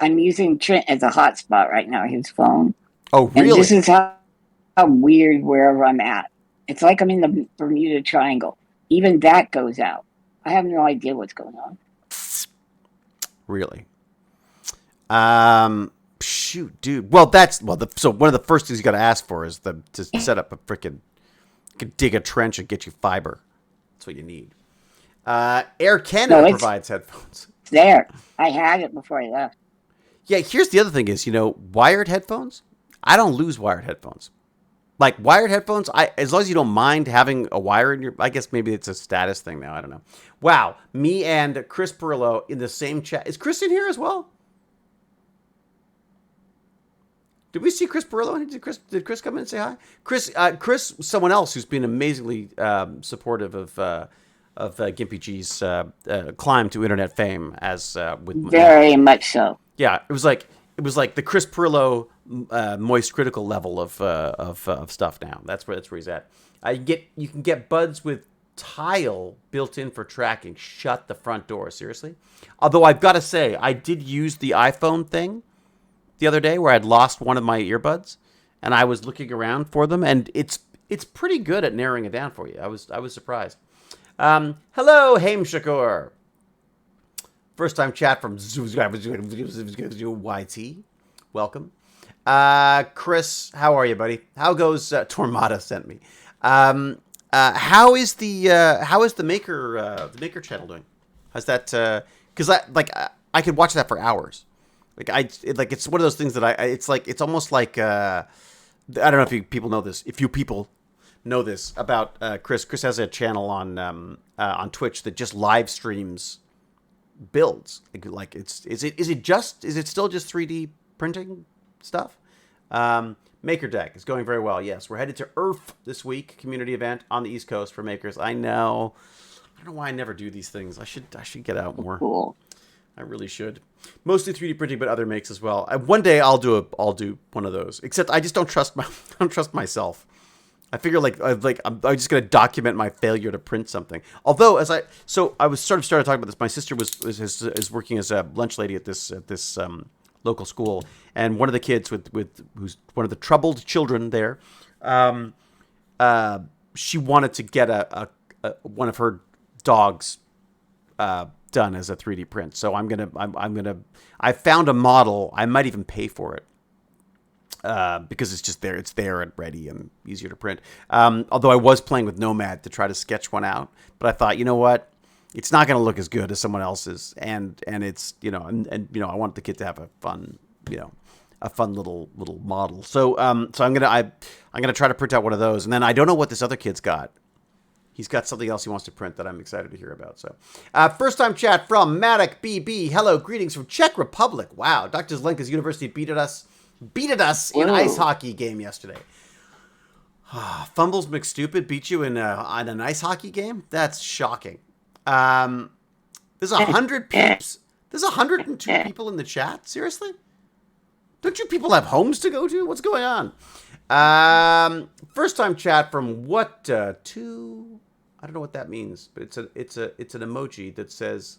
using Trent as a hotspot right now. His phone. Oh really? And this is how weird wherever I'm at. It's like I'm in the Bermuda Triangle. Even that goes out. I have no idea what's going on. Really? Shoot, dude. So one of the first things you got to ask for is to set up a freaking, dig a trench and get you fiber. That's what you need. Air Canada provides headphones. It's there. I had it before I left. Yeah, here's the other thing is, wired headphones. I don't lose wired headphones. Like wired headphones, as long as you don't mind having a wire in your, I guess maybe it's a status thing now. I don't know. Wow, me and Chris Perillo in the same chat. Is Chris in here as well? Did we see Chris Perillo? Did Chris come in and say hi? Chris, someone else who's been amazingly supportive of GimpyG's climb to internet fame, as with very much so. Yeah, it was like the Chris Perillo Moist Critical level of stuff now. That's where he's at. You can get buds with tile built in for tracking. Shut the front door. Seriously? Although I've got to say, I did use the iPhone thing the other day where I'd lost one of my earbuds, and I was looking around for them, and it's pretty good at narrowing it down for you. I was surprised. Hello, Haim Shakur. First time chat from YT. Welcome. Chris, how are you, buddy? How goes Tormata sent me? How is the Maker channel doing? How's that? Because I could watch that for hours. It's one of those things that it's almost like I don't know if people know this. If you people know this about Chris. Chris has a channel on Twitch that just live streams builds. Is it still just 3D printing stuff? Maker Deck is going very well. Yes, we're headed to Earth this week, community event on the East Coast for makers. I know. I don't know why I never do these things. I should get out more. Cool. I really should. Mostly 3D printing, but other makes as well. One day I'll do one of those. Except I just don't trust myself. I figure I'm just gonna document my failure to print something. Although I was started talking about this. My sister is working as a lunch lady at this local school, and one of the kids who's one of the troubled children there, she wanted to get a one of her dogs done as a 3D print. So I found a model. I might even pay for it. Because it's just there. It's there and ready and easier to print. Although I was playing with Nomad to try to sketch one out, but I thought, you know what? It's not going to look as good as someone else's, and it's I want the kid to have a fun a fun little model. So I'm gonna try to print out one of those, and then I don't know what this other kid's got. He's got something else he wants to print that I'm excited to hear about. So, first time chat from Matic BB. Hello, greetings from Czech Republic. Wow, Dr. Zlenka's university beat at us in ice hockey game yesterday. Fumbles McStupid beat you in an ice hockey game? That's shocking. There's 100 peeps. There's 102 people in the chat? Seriously? Don't you people have homes to go to? What's going on? First time chat from what to? I don't know what that means, but it's an emoji that says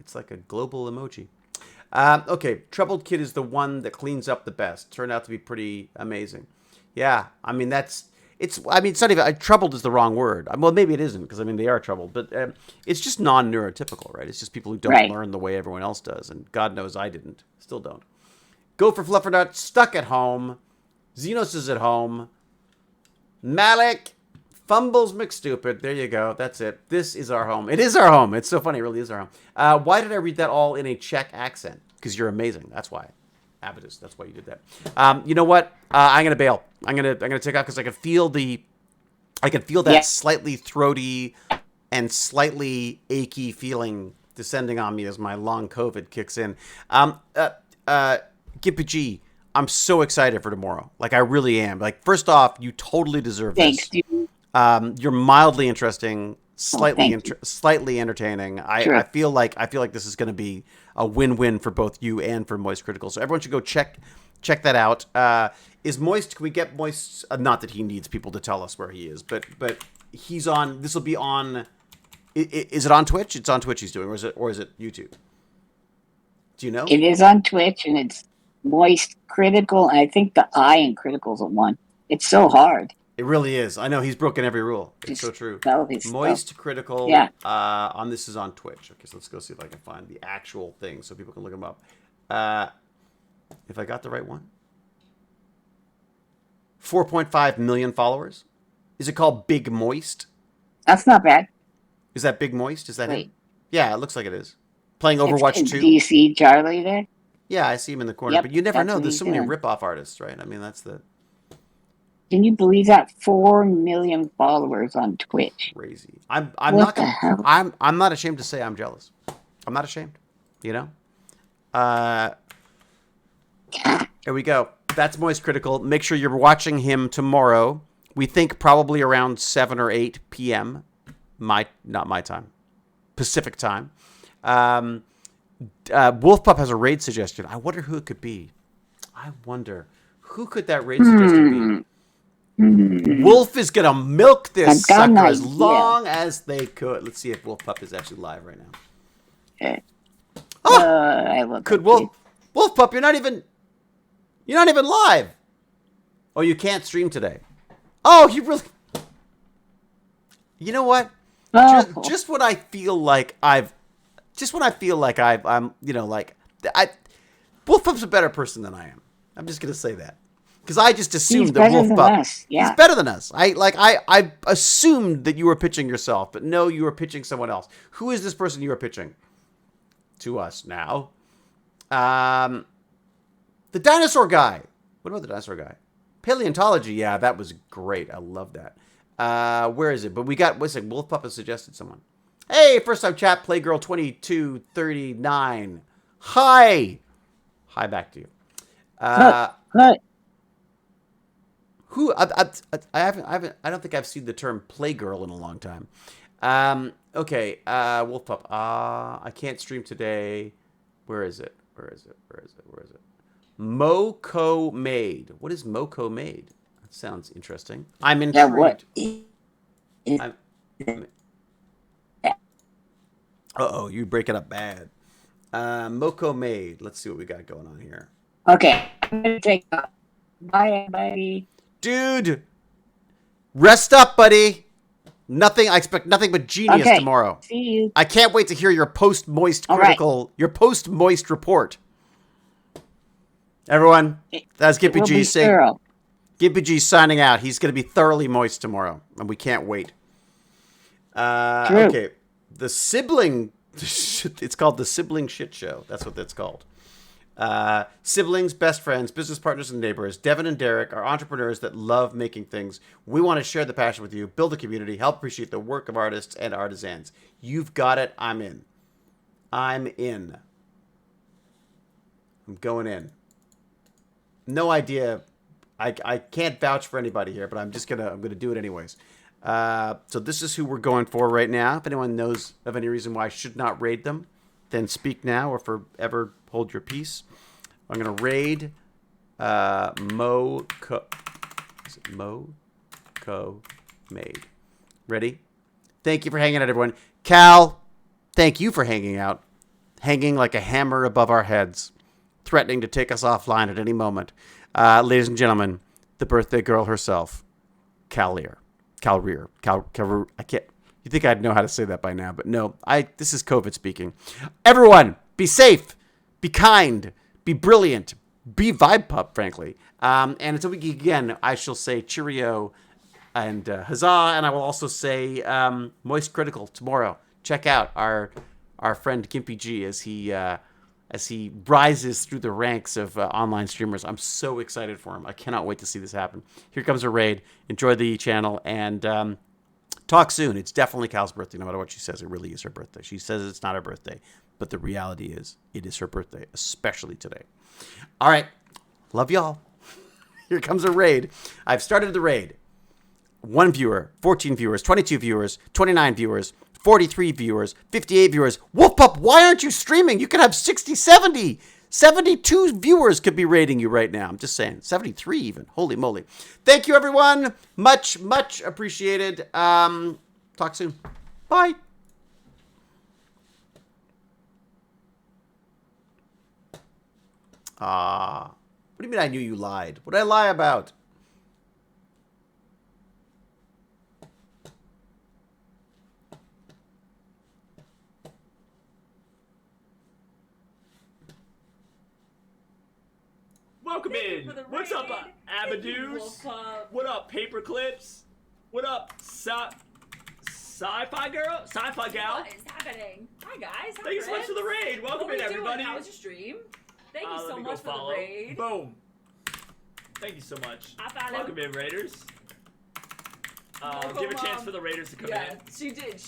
it's like a global emoji. Okay, Troubled Kid is the one that cleans up the best. Turned out to be pretty amazing. Yeah, I mean it's not even troubled is the wrong word. Well, maybe it isn't because they are troubled, but it's just non-neurotypical, right? It's just people who don't learn the way everyone else does, and God knows I didn't, still don't. Go for Fluffernut, stuck at home. Xenos is at home. Malik fumbles McStupid. There you go. That's it. This is our home. It is our home. It's so funny. It really is our home. Why did I read that all in a Czech accent? Because you're amazing. That's why. Avitus. That's why you did that. You know what? I'm gonna bail. I'm gonna take off because I can feel that slightly throaty and slightly achy feeling descending on me as my long COVID kicks in. GimpyG, I'm so excited for tomorrow. Like, I really am. Like, first off, you totally deserve this. Thanks, dude. You're mildly interesting, slightly entertaining. Sure. I feel like this is going to be a win-win for both you and for Moist Critical. So everyone should go check that out. Is Moist? Can we get Moist? Not that he needs people to tell us where he is, but he's on. This will be on. Is it on Twitch? It's on Twitch. He's doing, or is it YouTube? Do you know? It is on Twitch, and it's Moist Critical. And I think the I in Critical's a 1. It's so hard. It really is. I know he's broken every rule. It's so true. Moist Critical. Yeah. On this is on Twitch. Okay, so let's go see if I can find the actual thing so people can look him up. If I got the right one. 4.5 million followers. Is it called Big Moist? That's not bad. Is that Big Moist? Is that him? Yeah, it looks like it is. Playing Overwatch 2. Do you see Charlie there? Yeah, I see him in the corner. Yep, but you never know. what There's he's so many doing. rip-off artists, right? I mean, that's the Can you believe that? 4 million followers on Twitch. crazy. I'm What not the gonna, hell? I'm not ashamed to say I'm jealous. I'm not ashamed. There we go. That's Moist Critical. Make sure you're watching him tomorrow. We think probably around 7 or 8 p.m. Not my time. Pacific time. Wolfpup has a raid suggestion. I wonder who it could be. Who could that raid suggestion be? Wolf is going to milk this sucker as long as they could. Let's see if Wolfpup is actually live right now. I love Could that kid. Wolfpup, you're not even live. Oh, you can't stream today. Oh, you really. You know what? Oh. Just when I feel like I'm, Wolfpup's a better person than I am. I'm just gonna say that because I just assumed that Wolfpup. Yeah. He's better than us. I assumed that you were pitching yourself, but no, you were pitching someone else. Who is this person you are pitching to us now? The dinosaur guy. What about the dinosaur guy? Paleontology. Yeah, that was great. I love that. Where is it? But we got, what's it? Wolfpup has suggested someone. Hey, first time chat, Playgirl 2239. Hi back to you. Who? I don't think I've seen the term Playgirl in a long time. Okay. Wolfpup. I can't stream today. Where is it? Moco Made. What is Moco Made? That sounds interesting. I'm intrigued. Uh-oh, you break it up bad. Moco Made. Let's see what we got going on here. Okay. I'm going to take off. Bye, everybody. Dude, rest up, buddy. I expect nothing but genius tomorrow. See you. I can't wait to hear your post-moist critical, your post-moist report. Everyone, that's GimpyG saying. GimpyG signing out. He's going to be thoroughly moist tomorrow, and we can't wait. Okay, the sibling. It's called the sibling shit show. That's what that's called. Siblings, best friends, business partners, and neighbors, Devin and Derek are entrepreneurs that love making things. We want to share the passion with you, build a community, help appreciate the work of artists and artisans. You've got it. I'm in. I'm in. I'm going in. No idea. I can't vouch for anybody here, but I'm gonna do it anyways. So this is who we're going for right now. If anyone knows of any reason why I should not raid them, then speak now or forever hold your peace. I'm gonna raid Mo Co. Is it Mo Co Made? Ready? Thank you for hanging out, everyone. Cal, thank you for hanging out. Hanging like a hammer above our heads, threatening to take us offline at any moment. Ladies and gentlemen, the birthday girl herself, Cal Rear. I can't. You think I'd know how to say that by now, but no. This is COVID speaking. Everyone, be safe, be kind, be brilliant, be vibe pup, frankly. And until we geek again, I shall say cheerio and huzzah, and I will also say Moist Critical tomorrow. Check out our friend GimpyG as he rises through the ranks of online streamers. I'm so excited for him. I cannot wait to see this happen. Here comes a raid. Enjoy the channel, and talk soon. It's definitely Cal's birthday, no matter what she says. It really is her birthday. She says it's not her birthday, but the reality is it is her birthday, especially today. All right. Love y'all. Here comes a raid. I've started the raid. 1 viewer, 14 viewers, 22 viewers, 29 viewers, 43 viewers, 58 viewers. Wolf Pup, why aren't you streaming? You could have 60, 70, 72 viewers could be rating you right now. I'm just saying. 73 even. Holy moly. Thank you, everyone. Much, much appreciated. Talk soon. Bye. What do you mean I knew you lied? What did I lie about? Welcome in. What's up, Abadoos? What up, Paper Clips? What up, Sci-Fi Girl? Sci-Fi Gal? What is happening? Hi, guys. Thank you so much for the raid. Welcome in, everybody. How was your stream? Thank you so Let me much go follow. for the raid. Boom. Thank you so much. Welcome in, Raiders. Give a chance for the Raiders to come in. She did.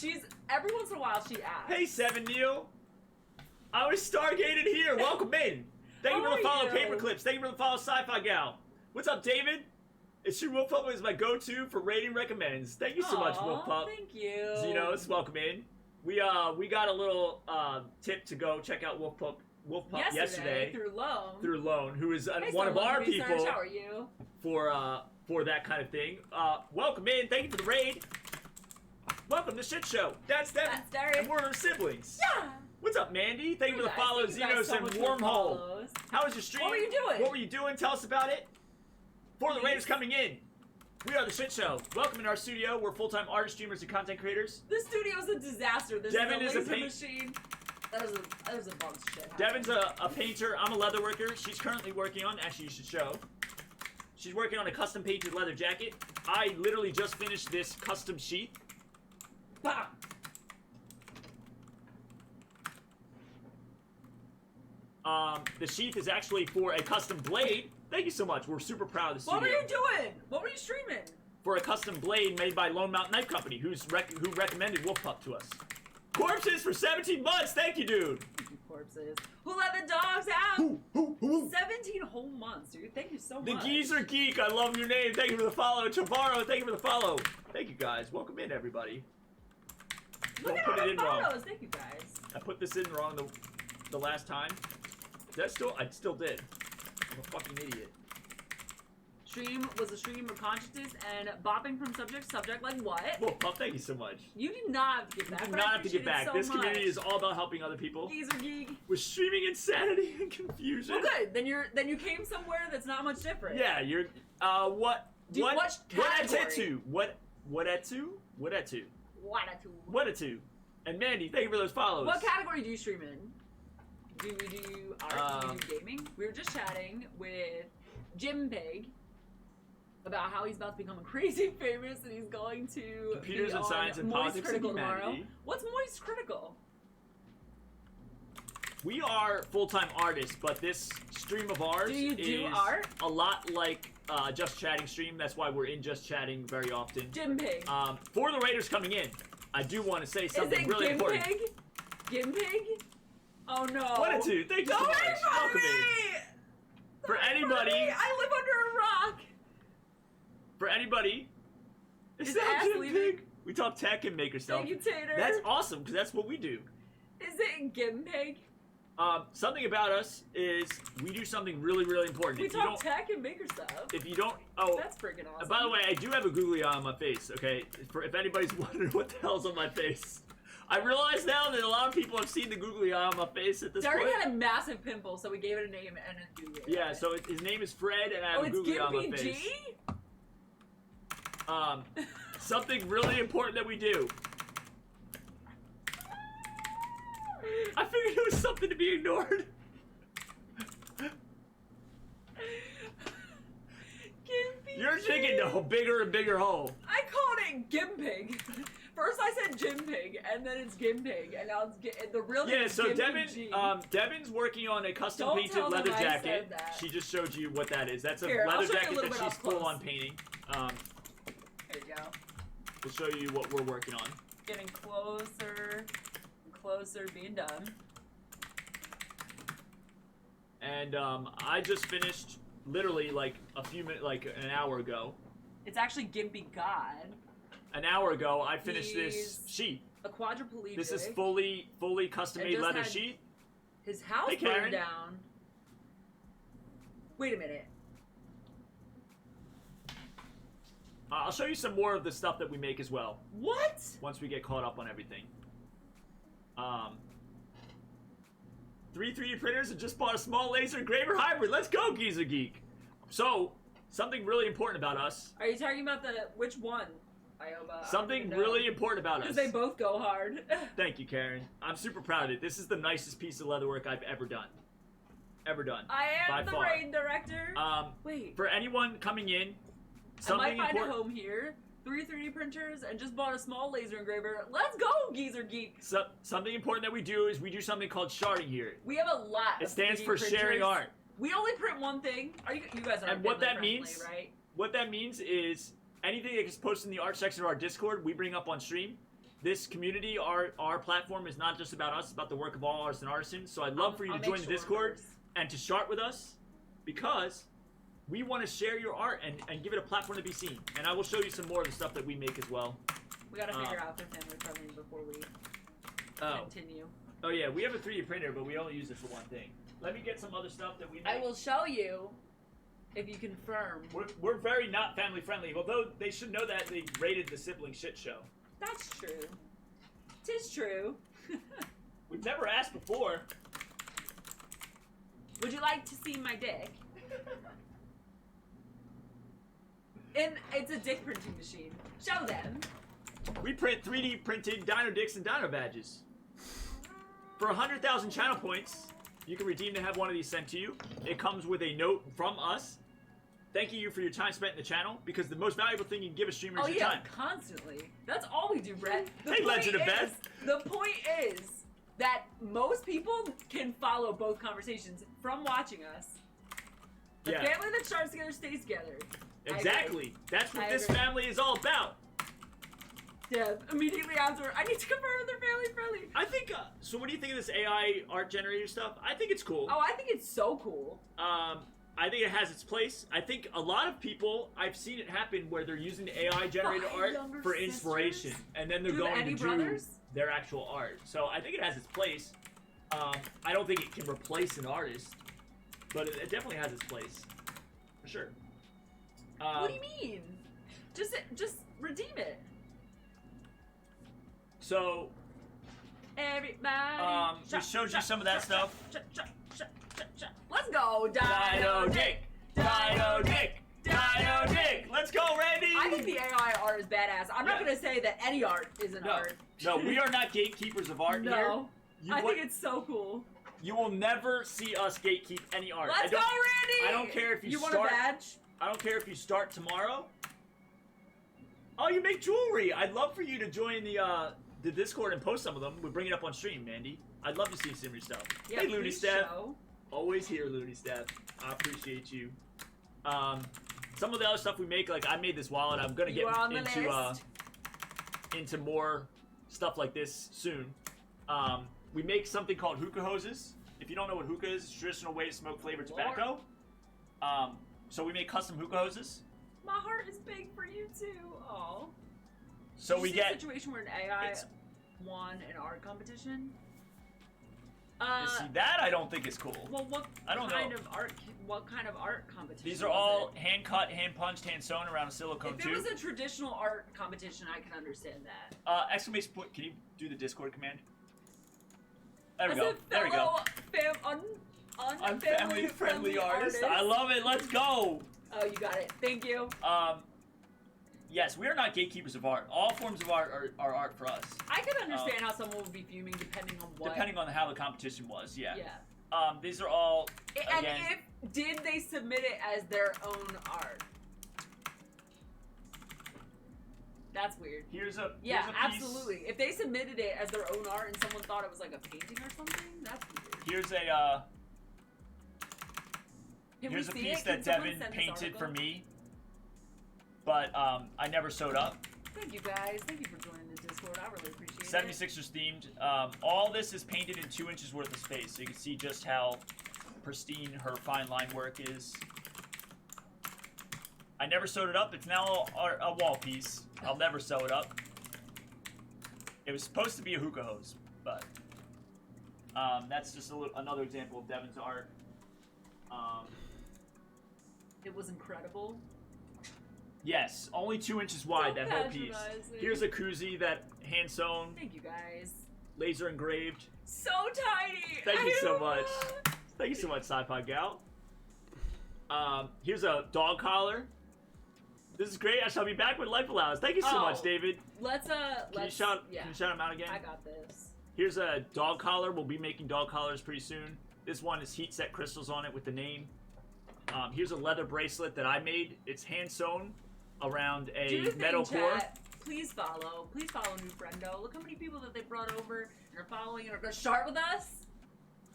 Every once in a while she asks. Hey, 7 Neil. I was Stargated here. Welcome in. Thank you for the follow, Paper Clips. Thank you for the follow, Sci-Fi Gal. What's up, David? It's true, Wolf Pup is my go-to for rating recommends. Thank you so much, Wolf Pup. Thank you. Xenos, welcome in. We got a little tip to go check out Wolf Pup yesterday through Loan, who is one of our people. How are you? For that kind of thing. Welcome in. Thank you for the raid. Welcome to Shit Show. That's them. And we're siblings. Yeah. What's up, Mandy? Thank you for the follow, Xenos and Wormhole. How was your stream? What were you doing? What were you doing? Tell us about it. For the Raiders coming in. We are the Shit Show. Welcome in our studio. We're full-time artists, streamers, and content creators. This studio is a disaster. This Devin is a is a laser machine. There's a bunch of shit. Devin's a painter. I'm a leather worker. She's currently working on, actually you should show. She's working on a custom painted leather jacket. I literally just finished this custom sheath. Bah! The sheath is actually for a custom blade. Thank you so much. We're super proud of the studio. What were you doing? What were you streaming? For a custom blade made by Lone Mountain Knife Company, who recommended Wolf Pup to us. Corpses for 17 months. Thank you, dude. Corpses. Who let the dogs out? Who? 17 whole months, dude. Thank you so much. The Geezer Geek. I love your name. Thank you for the follow. Tavaro, thank you for the follow. Thank you, guys. Welcome in, everybody. Look at all the photos. Thank you, guys. I put this in wrong the last time. I still did. I'm a fucking idiot. Stream was a stream of consciousness and bopping from subject to subject. Like what? Well, Pup, thank you so much. You did not have to get back. You did not have to get back. This community is all about helping other people. Geezer geek. With streaming insanity and confusion. Well, good. Then you came somewhere that's not much different. Yeah, you're. What etu? What etu? And Mandy, thank you for those follows. What category do you stream in? Do we do art? Do we do gaming? We were just chatting with GimpyG about how he's about to become crazy famous and he's going to Computers be and on Science and Moist Politics Critical and tomorrow. Humanity. What's Moist Critical? We are full-time artists, but this stream of ours Do you do is art? a lot like Just Chatting stream. That's why we're in Just Chatting very often. GimpyG. For the Raiders coming in, I do want to say something Is it really important. GimpyG? Oh no. What a two. Thank you so Don't much. make fun of Welcome in. me! For Don't make fun anybody- of me. I live under a rock. For anybody, Is that Ass Jim leaving? Pig? We talk tech and maker stuff. Thank you, Tater. That's awesome, because that's what we do. Is it GimpyG? Something about us is we do something really, really important. We If you talk don't, tech and maker stuff. if you don't, oh, That's freaking awesome. by the way, I do have a googly eye on my face. Okay, for if anybody's wondering what the hell's on my face, I realize now that a lot of people have seen the googly eye on my face at this Derek point. had a massive pimple, so we gave it a name and a googly. Yeah, so his name is Fred, and I have Oh, a it's googly eye on my face. GimpyG? Something really important that we do. I figured it was something to be ignored. GimpyG. You're digging a bigger and bigger hole. I called it GimpyG. First I said GimpyG, and then it's GimpyG, and now it's the real name Yeah, is so GimpyG. Devin's working on a custom Don't painted tell them leather I said jacket. that. She just showed you what that is. That's a Here, I'll leather show you a jacket little that bit she's up close. full on painting. Here you go. We'll show you what we're working on. Getting closer and closer, being done. And I just finished literally like a few minutes, like an hour ago. It's actually Gimpy God, An hour ago, I finished He's this sheet. a quadriplegic. This is fully custom made just leather had- sheet. His house Hey, Karen. burned down. Wait a minute. I'll show you some more of the stuff that we make as well What? once we get caught up on everything. 3 3D printers and just bought a small laser engraver hybrid. Let's go, Geezer Geek. So, something really important about us. Are you talking about which one, Ioba? Something really important about us. Because they both go hard. Thank you, Karen. I'm super proud of it. This is the nicest piece of leatherwork I've ever done. Ever done. I By am the far. raid director. Wait. For anyone coming in, I something might find important. a home here. 3 3D printers and just bought a small laser engraver. Let's go, Geezer Geek. Something important that we do is we do something called sharding here. We have a lot. It of stands 3D for sharing printers. art. We only print one thing. You guys are And what that family-friendly, means- right? What that means is anything that gets posted in the art section of our Discord, we bring up on stream. This community, our platform is not just about us, it's about the work of all artists and artisans. So I'd love for you I'll to join make the sure Discord of those. and to start with us because we want to share your art and give it a platform to be seen. And I will show you some more of the stuff that we make as well. We gotta figure out if they're family friendly before we continue. Oh yeah, we have a 3D printer, but we only use it for one thing. Let me get some other stuff that we make. I will show you if you confirm. We're very not family friendly, although they should know that they rated the sibling shit show. That's true. Tis true. We've never asked before. Would you like to see my dick? And it's a dick printing machine. Show them. We print 3D printed dino dicks and dino badges. For 100,000 channel points, you can redeem to have one of these sent to you. It comes with a note from us thanking you for your time spent in the channel, because the most valuable thing you can give a streamer is Oh your yeah, time. constantly. That's all we do, Brett. Hey, Legend of Beth. The point is that most people can follow both conversations from watching us. The Yeah. family that starts together stays together. Exactly. That's what I this agree. family is all about. Yeah, immediately after, I need to confirm they're family friendly. I think, so what do you think of this AI art generator stuff? I think it's cool. Oh, I think it's so cool. I think it has its place. I think a lot of people, I've seen it happen where they're using the AI generated My art younger for inspiration, sisters? and then they're Do you have going any to do brothers? their actual art. So I think it has its place. I don't think it can replace an artist, but it definitely has its place, for sure. What do you mean? Just redeem it. So, Everybody. we showed you some of that stuff. Let's go, Dino Dick! Dino Dick! Dino Dick! Let's go, Randy! I think the AI art is badass. I'm not Yeah. gonna say that any art isn't No, art. no, we are not gatekeepers of art here. No, I would- think it's so cool. You will never see us gatekeep any art. Let's go, Randy! I don't care if you want start- a badge? I don't care if you start tomorrow. Oh, you make jewelry! I'd love for you to join the the Discord and post some of them. We bring it up on stream, Mandy. I'd love to see some of your stuff. Yeah, hey, Looney please Steph. show. Always here, Looney Steph. I appreciate you. Some of the other stuff we make, like I made this wallet. I'm gonna get into more stuff like this soon. We make something called hookah hoses. If you don't know what hookah is, it's a traditional way to smoke flavored tobacco. So we make custom hookah hoses. My heart is big for you too. Oh. So we get a situation where an AI won an art competition. See, that I don't think is cool. Well, what kind of art competition? These are all hand cut, hand punched, hand sewn around a silicone tube. If it was a traditional art competition, I can understand that. Exclamation point! Can you do the Discord command? There we go. There we go. Unfamily friendly artist. I love it. Let's go. Oh, you got it. Thank you. Yes, we are not gatekeepers of art. All forms of art are art for us. I can understand how someone would be fuming depending on what. Depending on how the competition was, yeah. Yeah. These are all. And did they submit it as their own art? That's weird. Here's a piece. absolutely. If they submitted it as their own art and someone thought it was like a painting or something, that's weird. Here's a piece that Devin painted for me, but I never sewed up. Thank you guys. Thank you for joining the Discord. I really appreciate 76ers themed. All this is painted in 2 inches worth of space, so you can see just how pristine her fine line work is. I never sewed it up. It's now a wall piece. I'll never sew it up. It was supposed to be a hookah hose, but that's just another example of Devin's art. It was incredible. Yes, only 2 inches wide, that whole piece. Here's a koozie that hand sewn. Thank you guys. Laser engraved. So tiny. Thank you so much. Thank you so much, Sci-Fi Gal. Here's a dog collar. This is great. I shall be back when life allows. Thank you so much, David. Can you shout him out again? I got this. Here's a dog collar. We'll be making dog collars pretty soon. This one is heat set crystals on it with the name. Here's a leather bracelet that I made. It's hand sewn around a metal core. Please follow new friendo. Look how many people that they brought over and are following and are going to start with us.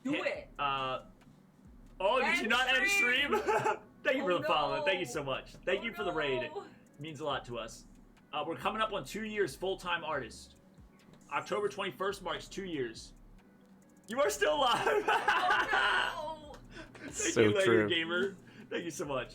Do it. Did you not end stream? Thank you for the follow. Thank you so much. Thank you for the raid. It means a lot to us. We're coming up on 2 years full-time artist. October 21st marks 2 years. You are still alive. Oh, no. Thank you, Later Gamer. Thank you so much.